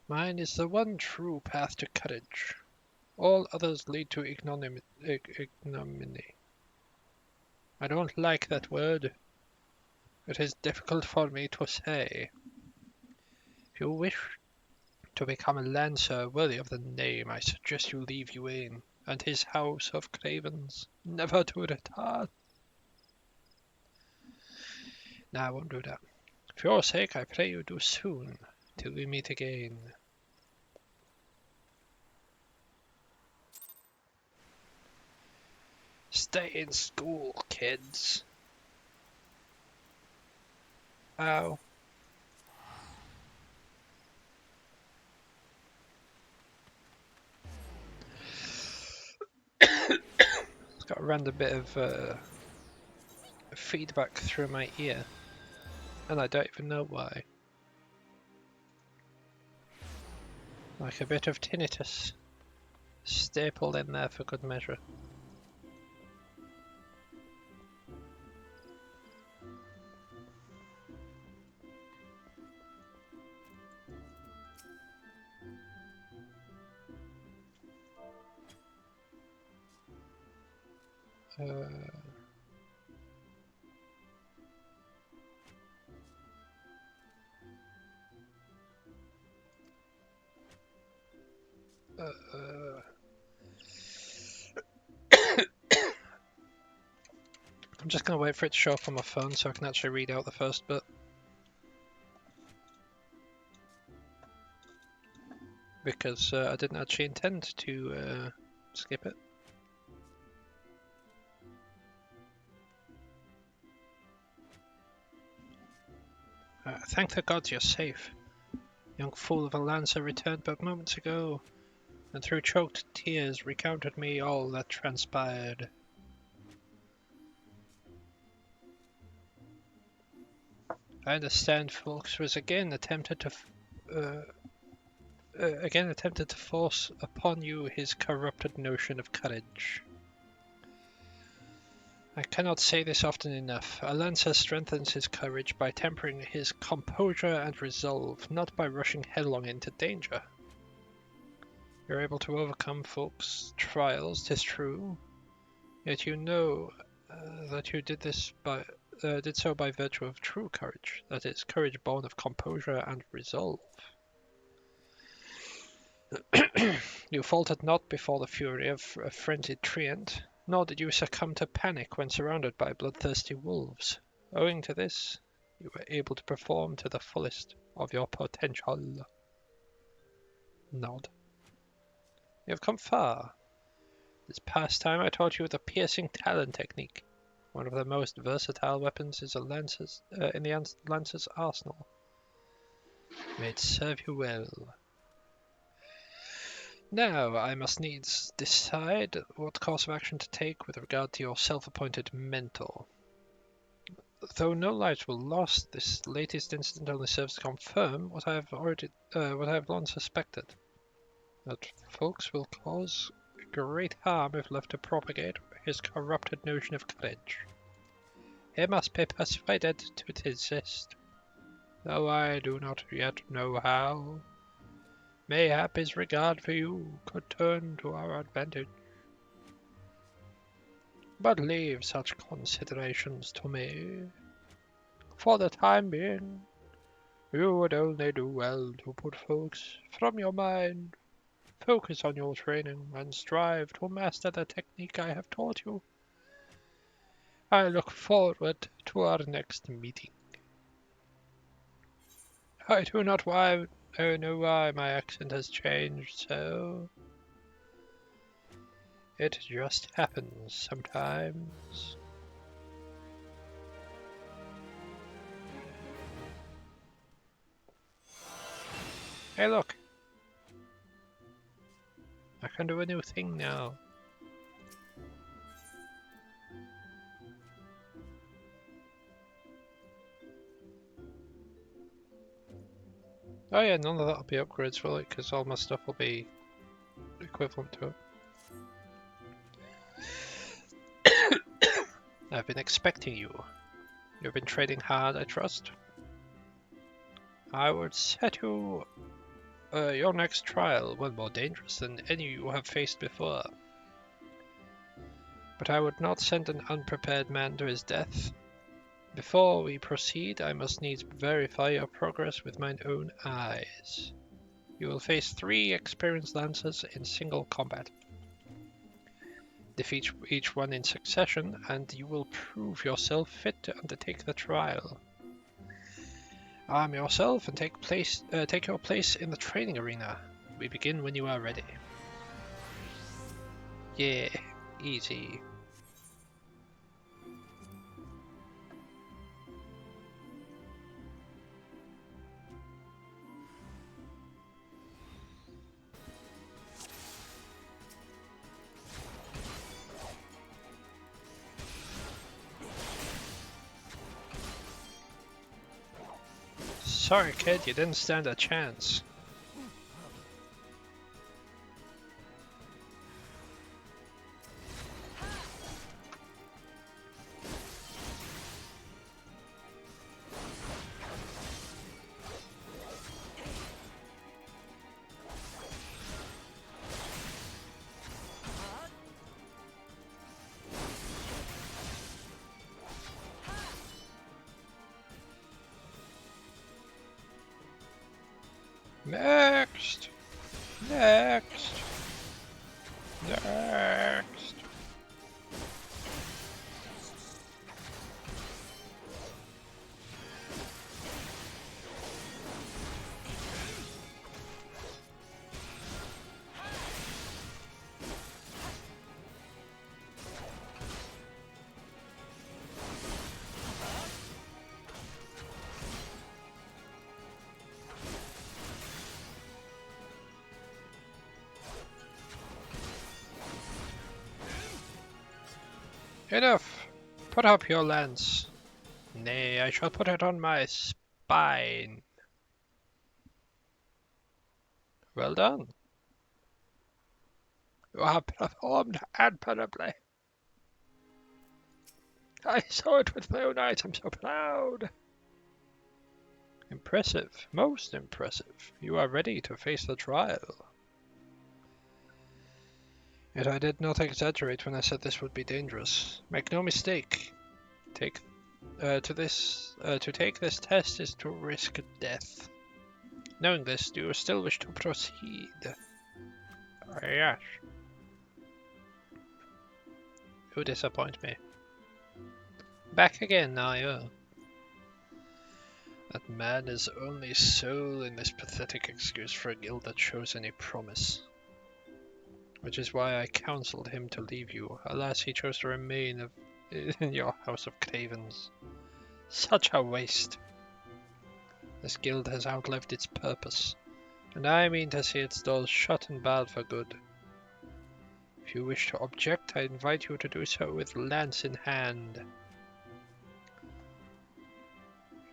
Mine is the one true path to courage. All others lead to ignominy. I don't like that word. It is difficult for me to say. If you wish to become a lancer worthy of the name, I suggest you leave Uain and his house of cravens, never to return. No, I won't do that. For your sake, I pray you do soon, till we meet again. Stay in school, kids. Ow. It's got a random bit of feedback through my ear, and I don't even know why. Like a bit of tinnitus, stapled in there for good measure. I'm just going to wait for it to show up on my phone so I can actually read out the first bit. Because I didn't actually intend to skip it. Thank the gods you're safe. Young fool of a lancer returned but moments ago, and through choked tears recounted me all that transpired. I understand Fulks was again attempted to force upon you his corrupted notion of courage. I cannot say this often enough. A lancer strengthens his courage by tempering his composure and resolve, not by rushing headlong into danger. You're able to overcome Fulks' trials, 'tis true, yet you know that you did so by virtue of true courage, that is, courage born of composure and resolve. You faltered not before the fury of a frenzied treant, nor did you succumb to panic when surrounded by bloodthirsty wolves. Owing to this, you were able to perform to the fullest of your potential. Nod. You have come far. This past time I taught you the piercing talon technique, one of the most versatile weapons in the Lancer's arsenal. May it serve you well. Now I must needs decide what course of action to take with regard to your self-appointed mentor. Though no lives were lost, this latest incident only serves to confirm what I have long suspected, that Fulks will cause great harm if left to propagate his corrupted notion of courage. He must be persuaded to desist, though I do not yet know how. Mayhap his regard for you could turn to our advantage. But leave such considerations to me. For the time being, you would only do well to put Fulks from your mind. Focus on your training and strive to master the technique I have taught you. I look forward to our next meeting. I do not know why my accent has changed so. It just happens sometimes. Hey look! I can do a new thing now. Oh yeah, none of that will be upgrades, will it? Because all my stuff will be equivalent to it. I've been expecting you. You've been trading hard, I trust. I would set you your next trial one more dangerous than any you have faced before. But I would not send an unprepared man to his death. Before we proceed, I must needs verify your progress with mine own eyes. You will face 3 experienced lancers in single combat. Defeat each one in succession, and you will prove yourself fit to undertake the trial. Arm yourself and take your place in the training arena. We begin when you are ready. Yeah, easy. Sorry kid, you didn't stand a chance. Next! Next! Next! Enough! Put up your lance. Nay, I shall put it on my spine. Well done. You have performed admirably. I saw it with my own eyes. I'm so proud. Impressive. Most impressive. You are ready to face the trial. Yet I did not exaggerate when I said this would be dangerous. Make no mistake. To take this test is to risk death. Knowing this, do you still wish to proceed? Yes. You disappoint me. Back again, are you? That man is only soul in this pathetic excuse for a guild that shows any promise. Which is why I counseled him to leave you. Alas, he chose to remain in your house of cravens. Such a waste. This guild has outlived its purpose, and I mean to see its doors shut and barred for good. If you wish to object, I invite you to do so with lance in hand.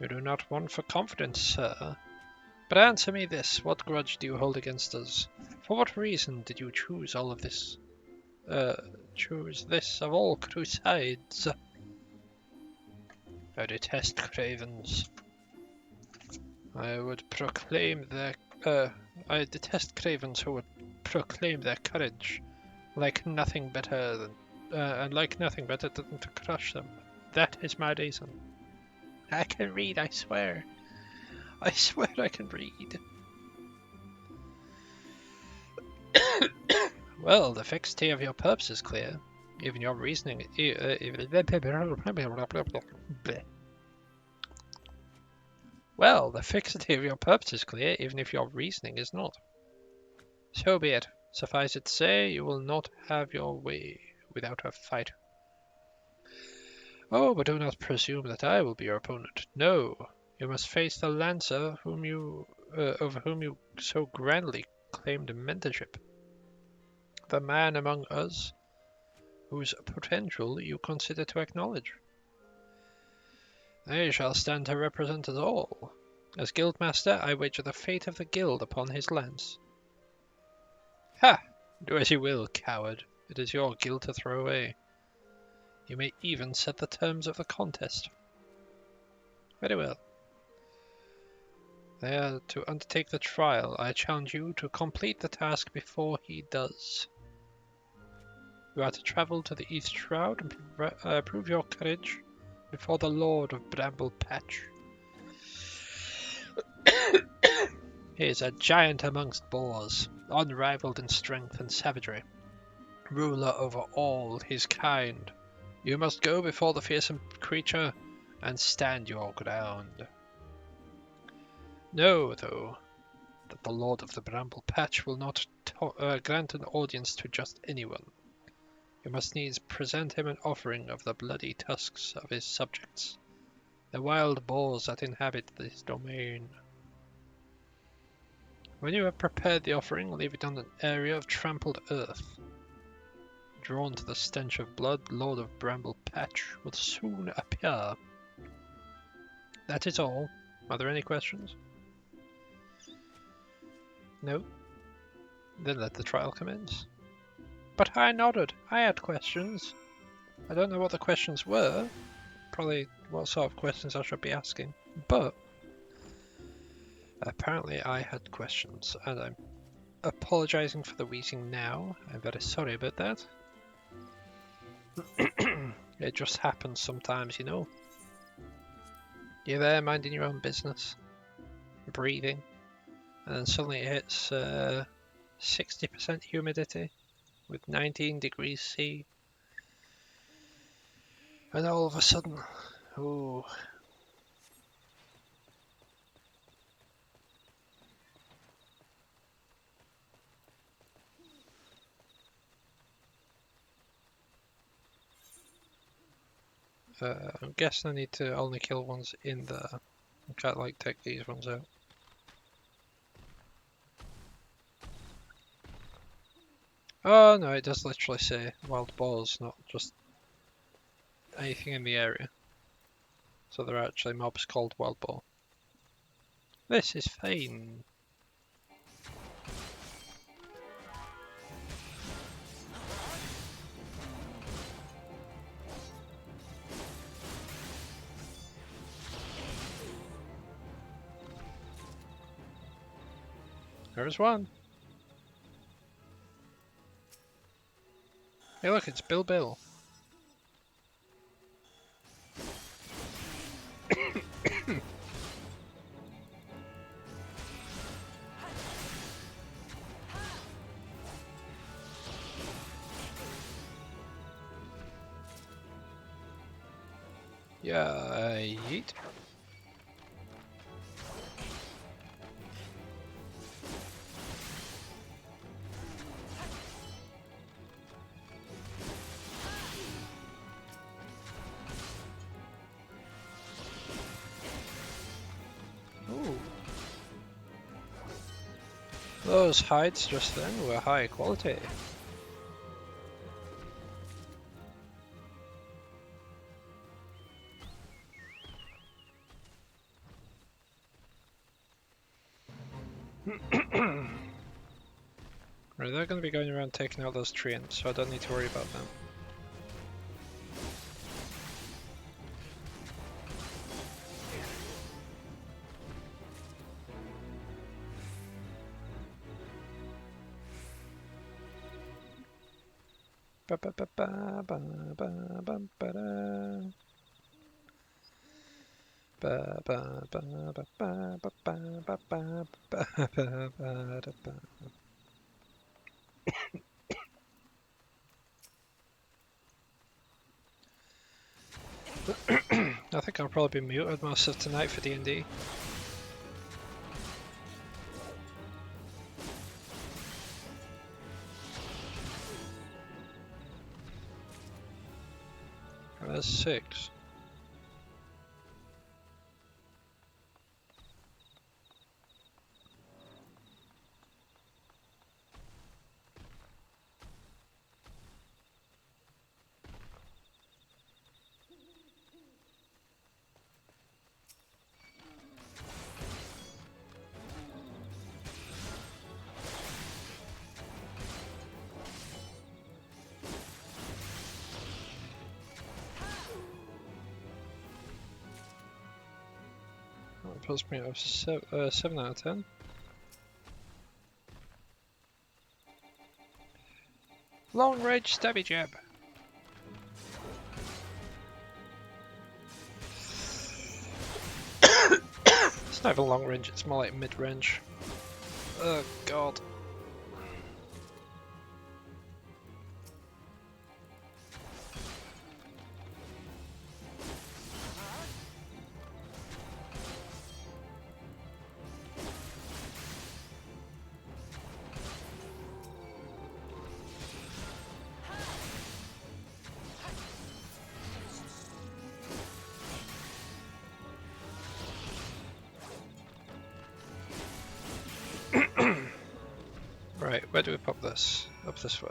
You do not want for confidence, sir. But answer me this, what grudge do you hold against us? For what reason did you choose all of this? Choose this of all crusades? I detest cravens. I detest cravens who would proclaim their courage, like nothing better than to crush them. That is my reason. I can read, I swear. I swear I can read. Well, the fixity of your purpose is clear. Even your reasoning. Well, the fixity of your purpose is clear, even if your reasoning is not. So be it. Suffice it to say, you will not have your way without a fight. Oh, but do not presume that I will be your opponent. No, you must face the Lancer over whom you so grandly claimed mentorship. The man among us whose potential you consider to acknowledge. They shall stand to represent us all. As Guildmaster, I wager the fate of the guild upon his lance. Ha! Do as you will, coward. It is your guild to throw away. You may even set the terms of the contest. Very well. They are to undertake the trial. I challenge you to complete the task before he does. You are to travel to the East Shroud and prove your courage before the Lord of Bramble Patch. He is a giant amongst boars, unrivaled in strength and savagery, ruler over all his kind. You must go before the fearsome creature and stand your ground. Know, though, that the Lord of the Bramble Patch will not grant an audience to just anyone. You must needs present him an offering of the bloody tusks of his subjects, the wild boars that inhabit this domain. When you have prepared the offering, leave it on an area of trampled earth. Drawn to the stench of blood, Lord of Bramble Patch will soon appear. That is all. Are there any questions? No? Then let the trial commence. But I nodded. I had questions. I don't know what the questions were. Probably what sort of questions I should be asking. But apparently I had questions, and I'm apologizing for the wheezing now. I'm very sorry about that. It just happens sometimes, you know. You're there minding your own business, breathing, and then suddenly it hits 60% humidity with 19 degrees C. And all of a sudden, ooh. I'm guessing I need to only kill ones in there. I can't like take these ones out. Oh no, it does literally say wild boars, not just anything in the area. So there are actually mobs called wild boar. This is fine. There's one. Hey look, it's Bill. Yeah, yeet. Ooh. Those hides just then were high quality. Right, they're going to be going around taking out those treants, so I don't need to worry about them. Ba ba ba ba ba ba ba ba da. Ba ba ba ba ba ba ba ba ba ba ba da ba. I think I'll probably be muted most of tonight for D&D. That's 6. That puts me at 7 out of 10. Long range stabby jab. It's not even long range, it's more like mid range. Oh god. Right, where do we pop this? Up this way.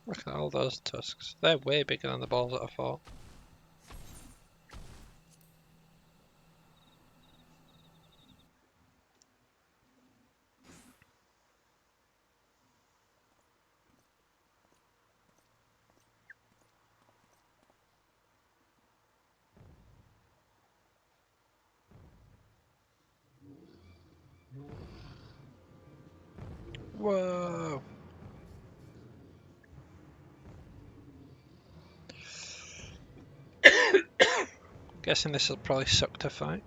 Look at all those tusks. They're way bigger than the balls that I fought. Whoa! Guessing this will probably suck to fight.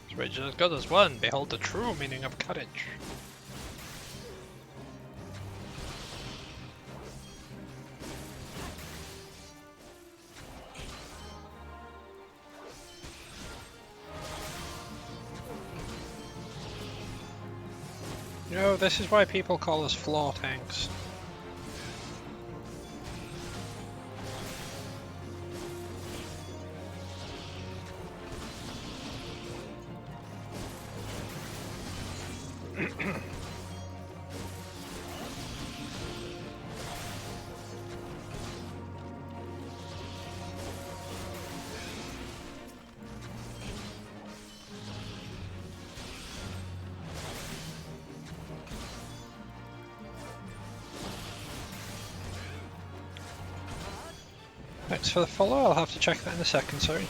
This region has got us one. Behold the true meaning of courage. You know, this is why people call us floor tanks. Thanks for the follow, I'll have to check that in a second, sorry.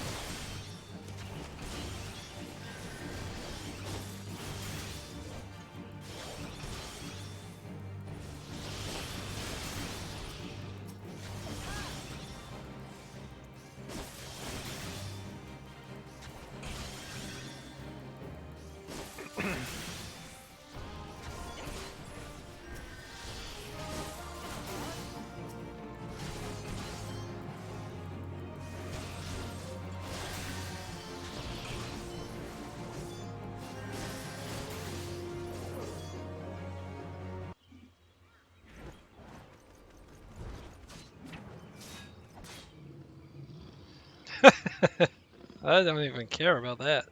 I don't even care about that.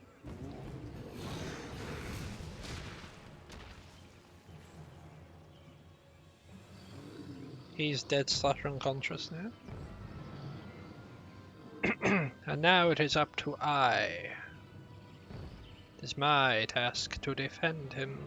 He's dead slash unconscious now. And now it is up to I. It is my task to defend him.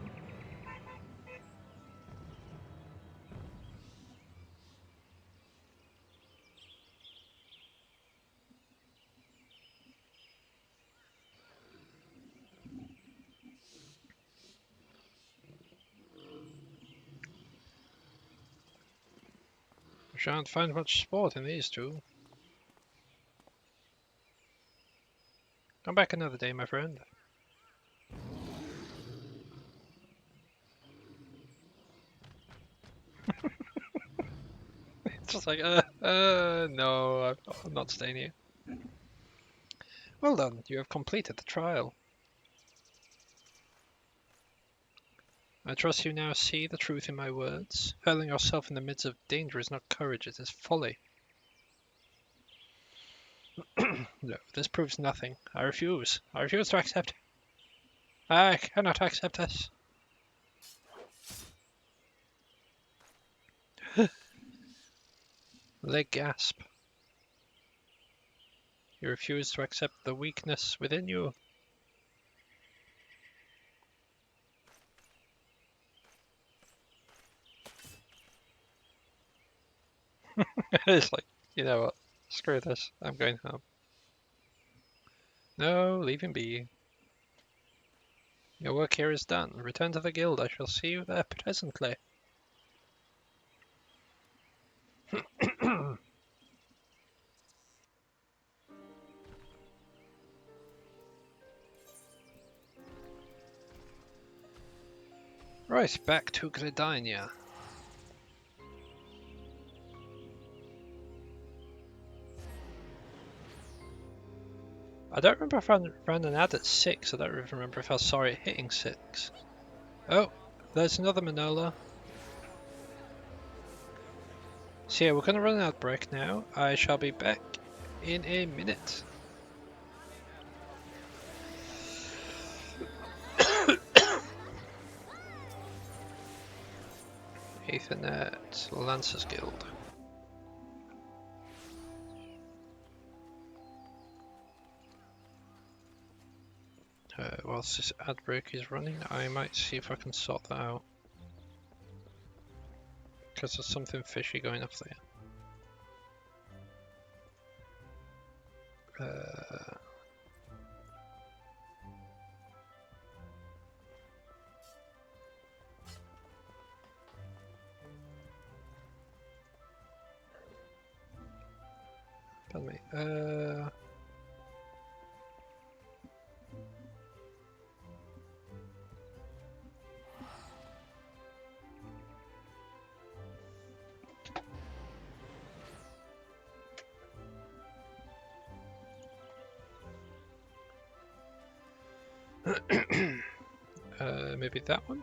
I shan't find much sport in these two. Come back another day, my friend. It's just like, no, I'm not staying here. Well done, you have completed the trial. I trust you now see the truth in my words. Hurling yourself in the midst of danger is not courage, it is folly. No, this proves nothing. I refuse. I refuse to accept. I cannot accept this. They gasp. You refuse to accept the weakness within you. It's like, you know what? Screw this. I'm going home. No, leave him be. Your work here is done. Return to the guild. I shall see you there presently. Right, back to Gridania. I don't remember if I ran an ad at 6. I don't even remember if I saw it hitting 6. Oh, there's another Manola. So yeah, we're going to run an ad break now. I shall be back in a minute. Ethernet Lancers Guild. Whilst this ad break is running, I might see if I can sort that out. Because there's something fishy going off there. Pardon me. Maybe that one?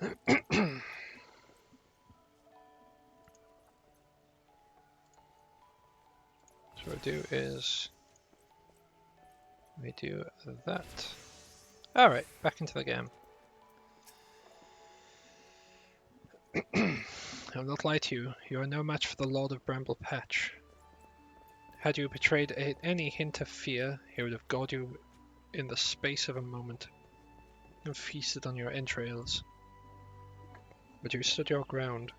So what we do is we do that. Alright, back into the game. I'll not lie to you, you are no match for the Lord of Bramble Patch. Had you betrayed any hint of fear, he would have gored you in the space of a moment and feasted on your entrails. But you stood your ground,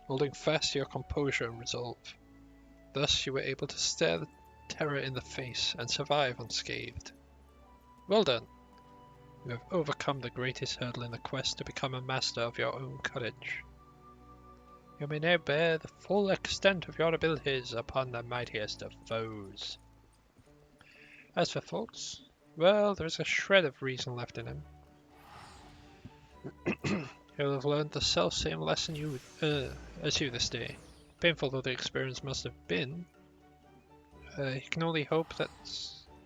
holding fast to your composure and resolve. Thus you were able to stare the terror in the face and survive unscathed. Well done! You have overcome the greatest hurdle in the quest to become a master of your own courage. You may now bear the full extent of your abilities upon the mightiest of foes. As for Fox, well, there is a shred of reason left in him. He'll have learned the self-same lesson as you this day. Painful though the experience must have been, he can only hope that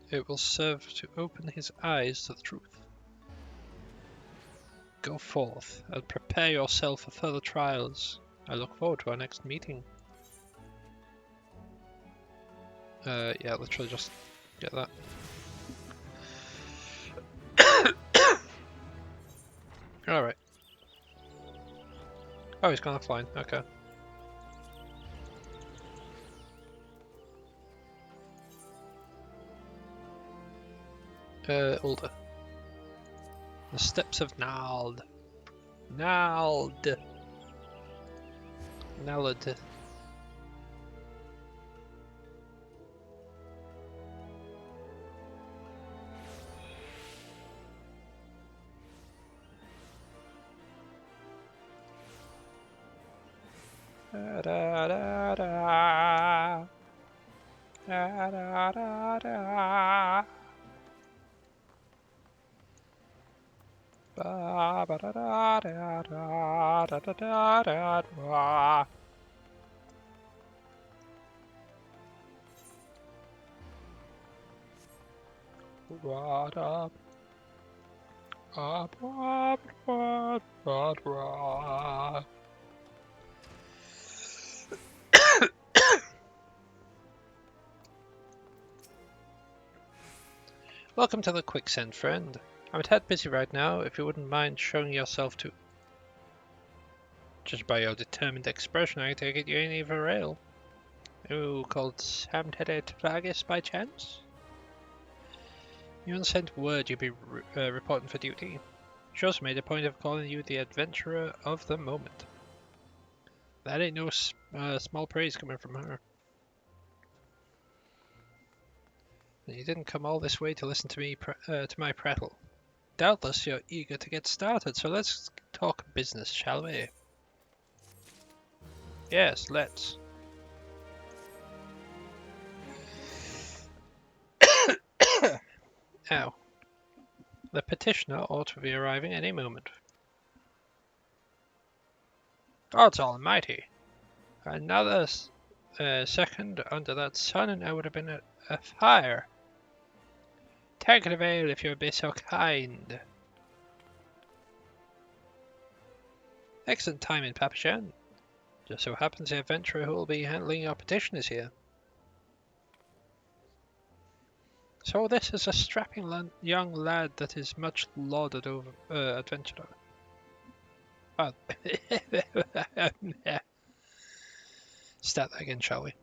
it will serve to open his eyes to the truth. Go forth and prepare yourself for further trials. I look forward to our next meeting. Yeah, literally just get that. Alright. Oh, he's gone offline. Okay. Older. The steps of Nald. Nald. Nalad. Da da da da. Da da da da. Ba ba da da da da da da da da da. What up? Up, up, up, up, up. Welcome to the Quicksand, friend. I'm a tad busy right now, if you wouldn't mind showing yourself to... Just by your determined expression, I take it you ain't even real. You called Samtede Tvagis by chance? You sent word you'd be reporting for duty. She also made a point of calling you the adventurer of the moment. That ain't no small praise coming from her. And you didn't come all this way to listen to me to my prattle. Doubtless you're eager to get started, so let's talk business, shall we? Yes, let's. Ow. The petitioner ought to be arriving any moment. God's almighty! Another second under that sun and I would have been a fire. Take it away if you'll be so kind. Excellent timing, Papashan. Just so happens the adventurer who will be handling your petition is here. So this is a strapping young lad that is much lauded over adventurer. Oh. Start that again, shall we?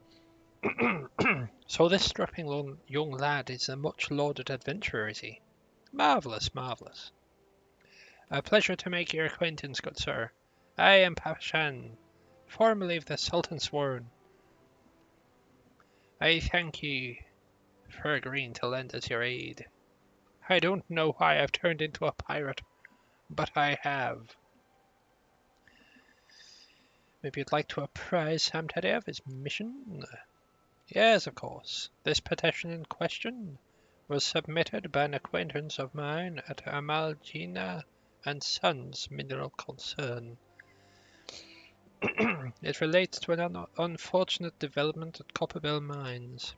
So this strapping young lad is a much lauded adventurer, is he? Marvellous, marvellous. A pleasure to make your acquaintance, good sir. I am Papashan, formerly of the Sultan Sworn. I thank you for agreeing to lend us your aid. I don't know why I've turned into a pirate, but I have. Maybe you'd like to apprise Samtede of his mission? Yes, of course. This petition in question was submitted by an acquaintance of mine at Amalgina and Sons Mineral Concern. It relates to an unfortunate development at Copperbell Mines.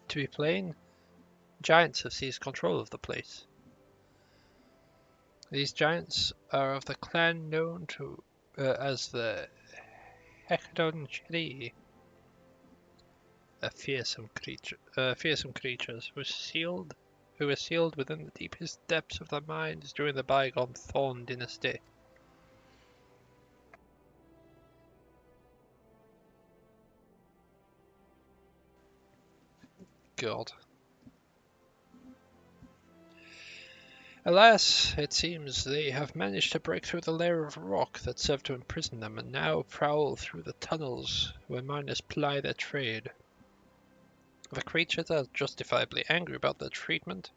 To be plain, giants have seized control of the place. These giants are of the clan known to as the Hecton Chedi, a fearsome creatures who were sealed within the deepest depths of the mines during the bygone Thorn dynasty. God. Alas, it seems they have managed to break through the layer of rock that served to imprison them and now prowl through the tunnels where miners ply their trade. The creatures are justifiably angry about their treatment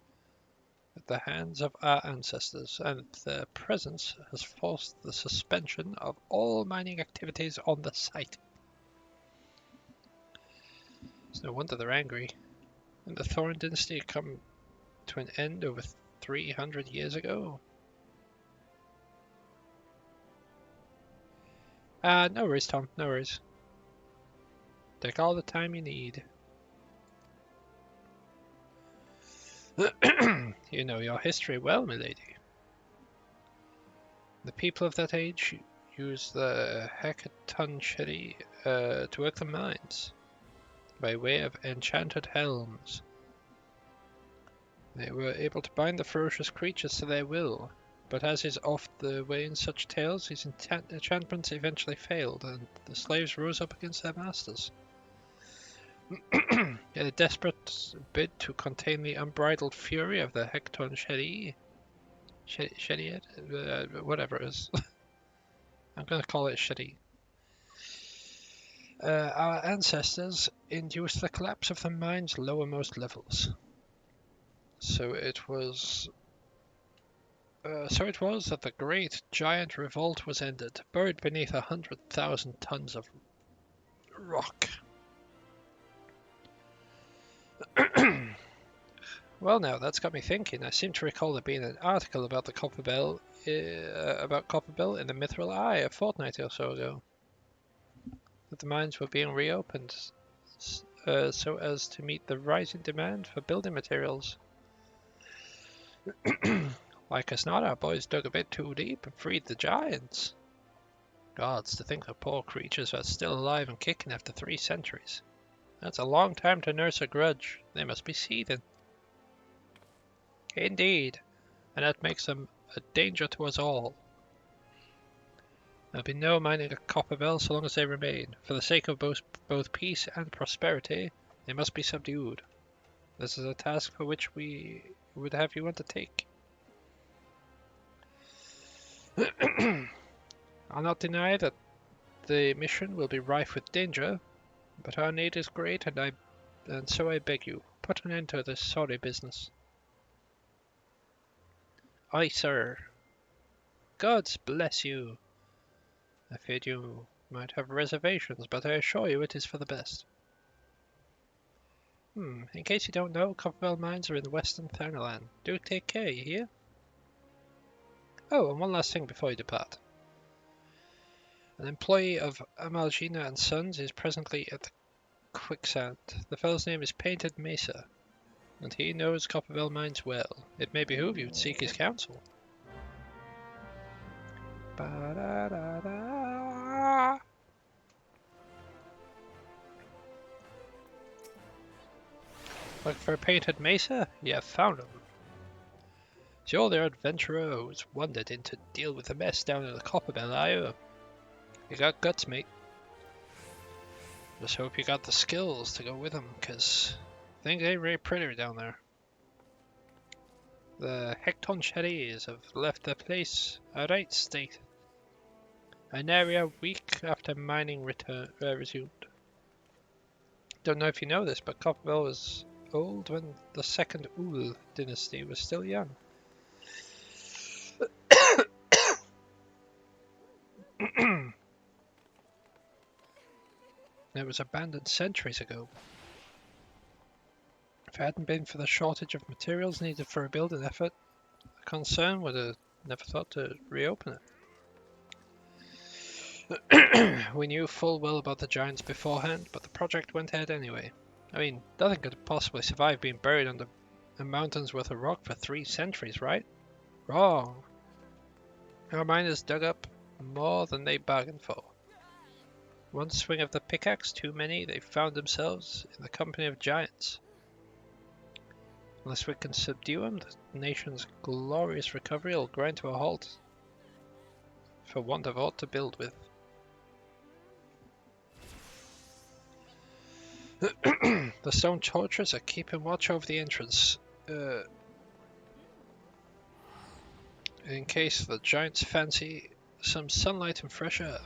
at the hands of our ancestors, and their presence has forced the suspension of all mining activities on the site. It's no wonder they're angry. And the Thorin dynasty come to an end over 300 years ago. No worries, Tom, no worries. Take all the time you need. You know your history well, milady. The people of that age used the Hekatoncheri to work the mines by way of enchanted helms. They were able to bind the ferocious creatures to their will, but as is oft the way in such tales, these enchantments eventually failed, and the slaves rose up against their masters. In a desperate bid to contain the unbridled fury of the Hekatoncheri, whatever it is. I'm going to call it Shitty. Our ancestors induced the collapse of the mine's lowermost levels. So it was that the great giant revolt was ended, buried beneath 100,000 tons of rock. Well, now that's got me thinking. I seem to recall there being an article about the Copperbell, in the Mithril Eye a fortnight or so ago. That the mines were being reopened, so as to meet the rising demand for building materials. Like as not, our boys dug a bit too deep and freed the giants. Gods, to think the poor creatures are still alive and kicking after 3 centuries. That's a long time to nurse a grudge. They must be seething. Indeed, and that makes them a danger to us all. There'll be no mining at Copperbell so long as they remain. For the sake of both peace and prosperity, they must be subdued. This is a task for which we would have you undertake. I'll not deny that the mission will be rife with danger, but our need is great, and so I beg you, put an end to this sorry business. Aye, sir. Gods bless you. I feared you might have reservations, but I assure you it is for the best. In case you don't know, Copperbell mines are in the western Thanalan. Do take care, you hear? Oh, and one last thing before you depart. An employee of Amalgina and Sons is presently at the quicksand. The fellow's name is Painted Mesa, and he knows Copperbell mines well. It may behoove you to seek his counsel. Ba-da-da-da. Look for Painted Mesa? You have found him. So you're the adventurer who's wandered in to deal with the mess down in the Copperbell, are you? You got guts, mate. Just hope you got the skills to go with them, cause things ain't very pretty down there. The Hekatoncheris have left the place a right state. An area week after mining resumed. Don't know if you know this, but Copperbell was old when the second Ul dynasty was still young. It was abandoned centuries ago. If it hadn't been for the shortage of materials needed for a building effort, the concern would have never thought to reopen it. We knew full well about the giants beforehand, but the project went ahead anyway. I mean, nothing could possibly survive being buried under a mountain's worth of rock for 3 centuries, right? Wrong. Our miners dug up more than they bargained for. One swing of the pickaxe too many, they found themselves in the company of giants. Unless we can subdue them, the nation's glorious recovery will grind to a halt for want of aught to build with. The stone torturers are keeping watch over the entrance. In case the giants fancy some sunlight and fresh air.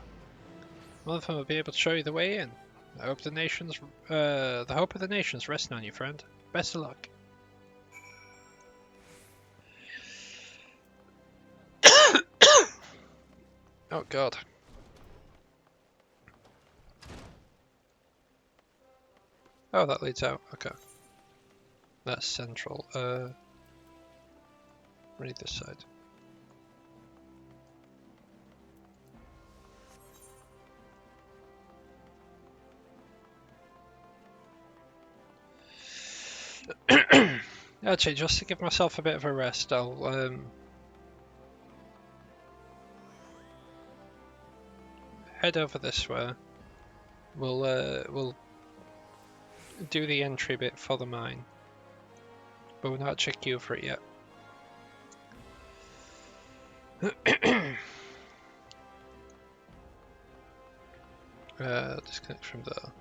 One of them will be able to show you the way in. I hope the hope of the nations resting on you, friend. Best of luck. Oh god. Oh, that leads out. Okay. That's central. Read this side. Actually, just to give myself a bit of a rest, I'll head over this way. We'll do the entry bit for the mine, but we're not check queue for it yet. Disconnect from there.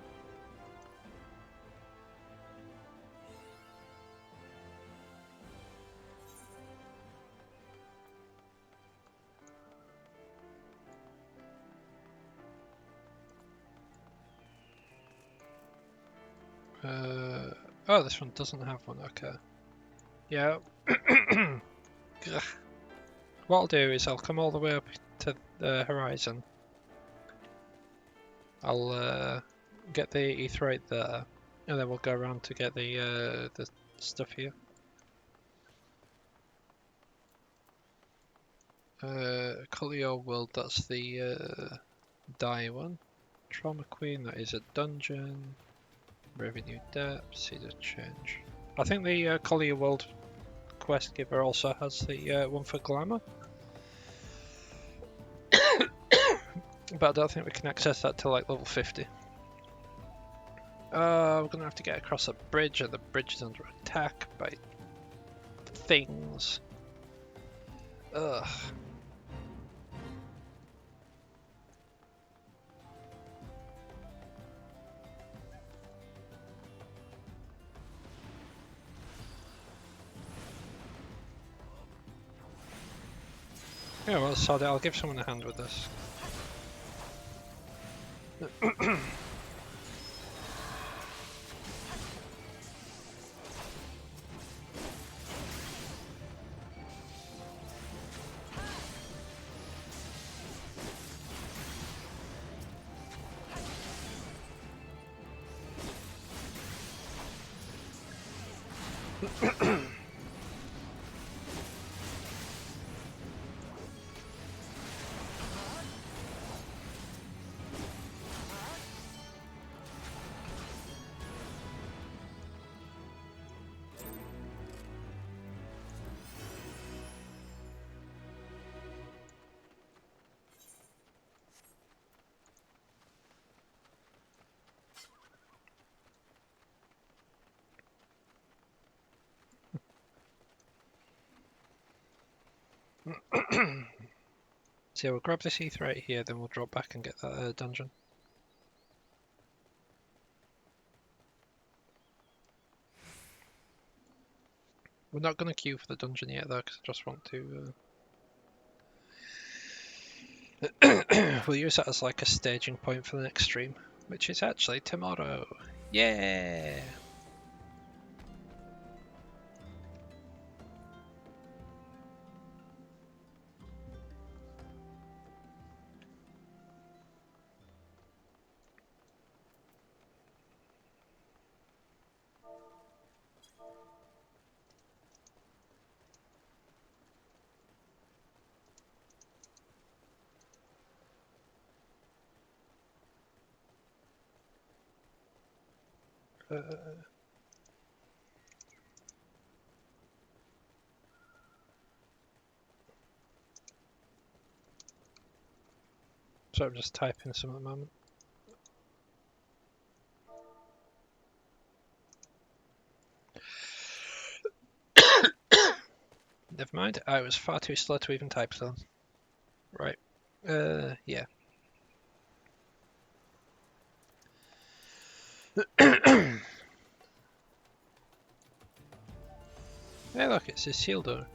Oh, this one doesn't have one, okay. Yeah. What I'll do is I'll come all the way up to the horizon. I'll get the etherite there, and then we'll go around to get the stuff here. Collier World, that's the die one. Trauma Queen, that is a dungeon. Revenue depth, Seed of Change. I think the Collier World quest giver also has the one for glamour. But I don't think we can access that till like level 50. We're gonna have to get across a bridge, and the bridge is under attack by things. Ugh. Yeah, well, sod it, I'll give someone a hand with this. So yeah, we'll grab this ether right here, then we'll drop back and get that dungeon. We're not going to queue for the dungeon yet though, because I just want to... we'll use that as like a staging point for the next stream, which is actually tomorrow. Yeah! So I'm just typing some at the moment. Never mind, I was far too slow to even type so. Right. Yeah. Hey look, it's Isildur.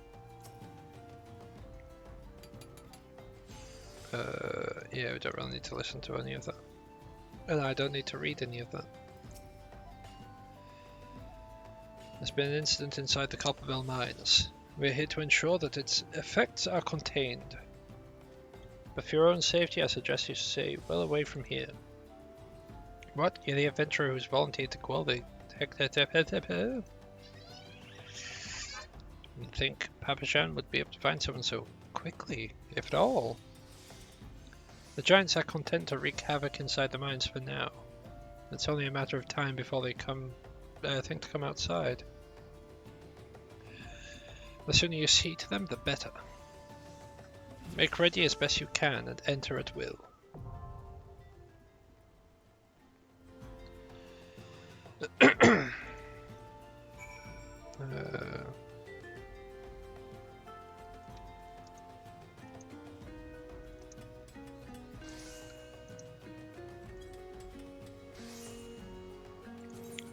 Yeah, we don't really need to listen to any of that. And I don't need to read any of that. There's been an incident inside the Copperville mines. We're here to ensure that its effects are contained. But for your own safety, I suggest you stay well away from here. What? You're the adventurer who's volunteered to quell the... You'd think Papashan would be able to find someone so quickly, if at all. The giants are content to wreak havoc inside the mines for now. It's only a matter of time before they think to come outside. The sooner you see to them, the better. Make ready as best you can and enter at will.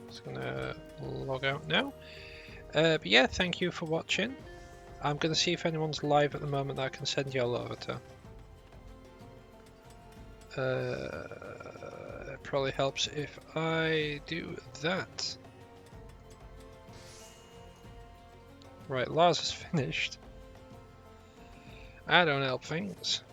Just gonna log out now. But yeah, thank you for watching. I'm gonna see if anyone's live at the moment that I can send y'all over to. It probably helps if I do that. Right, Lars is finished. I don't help things.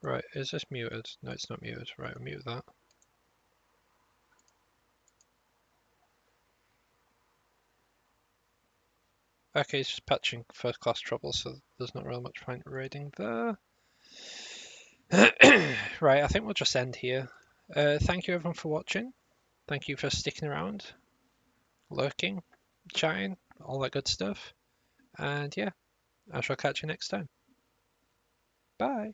Right, is this muted? No, it's not muted. Right, I'll mute that. Okay, it's just patching first class trouble, so there's not really much point raiding there. Right, I think we'll just end here. Thank you everyone for watching. Thank you for sticking around, lurking, chatting, all that good stuff. And yeah, I shall catch you next time. Bye.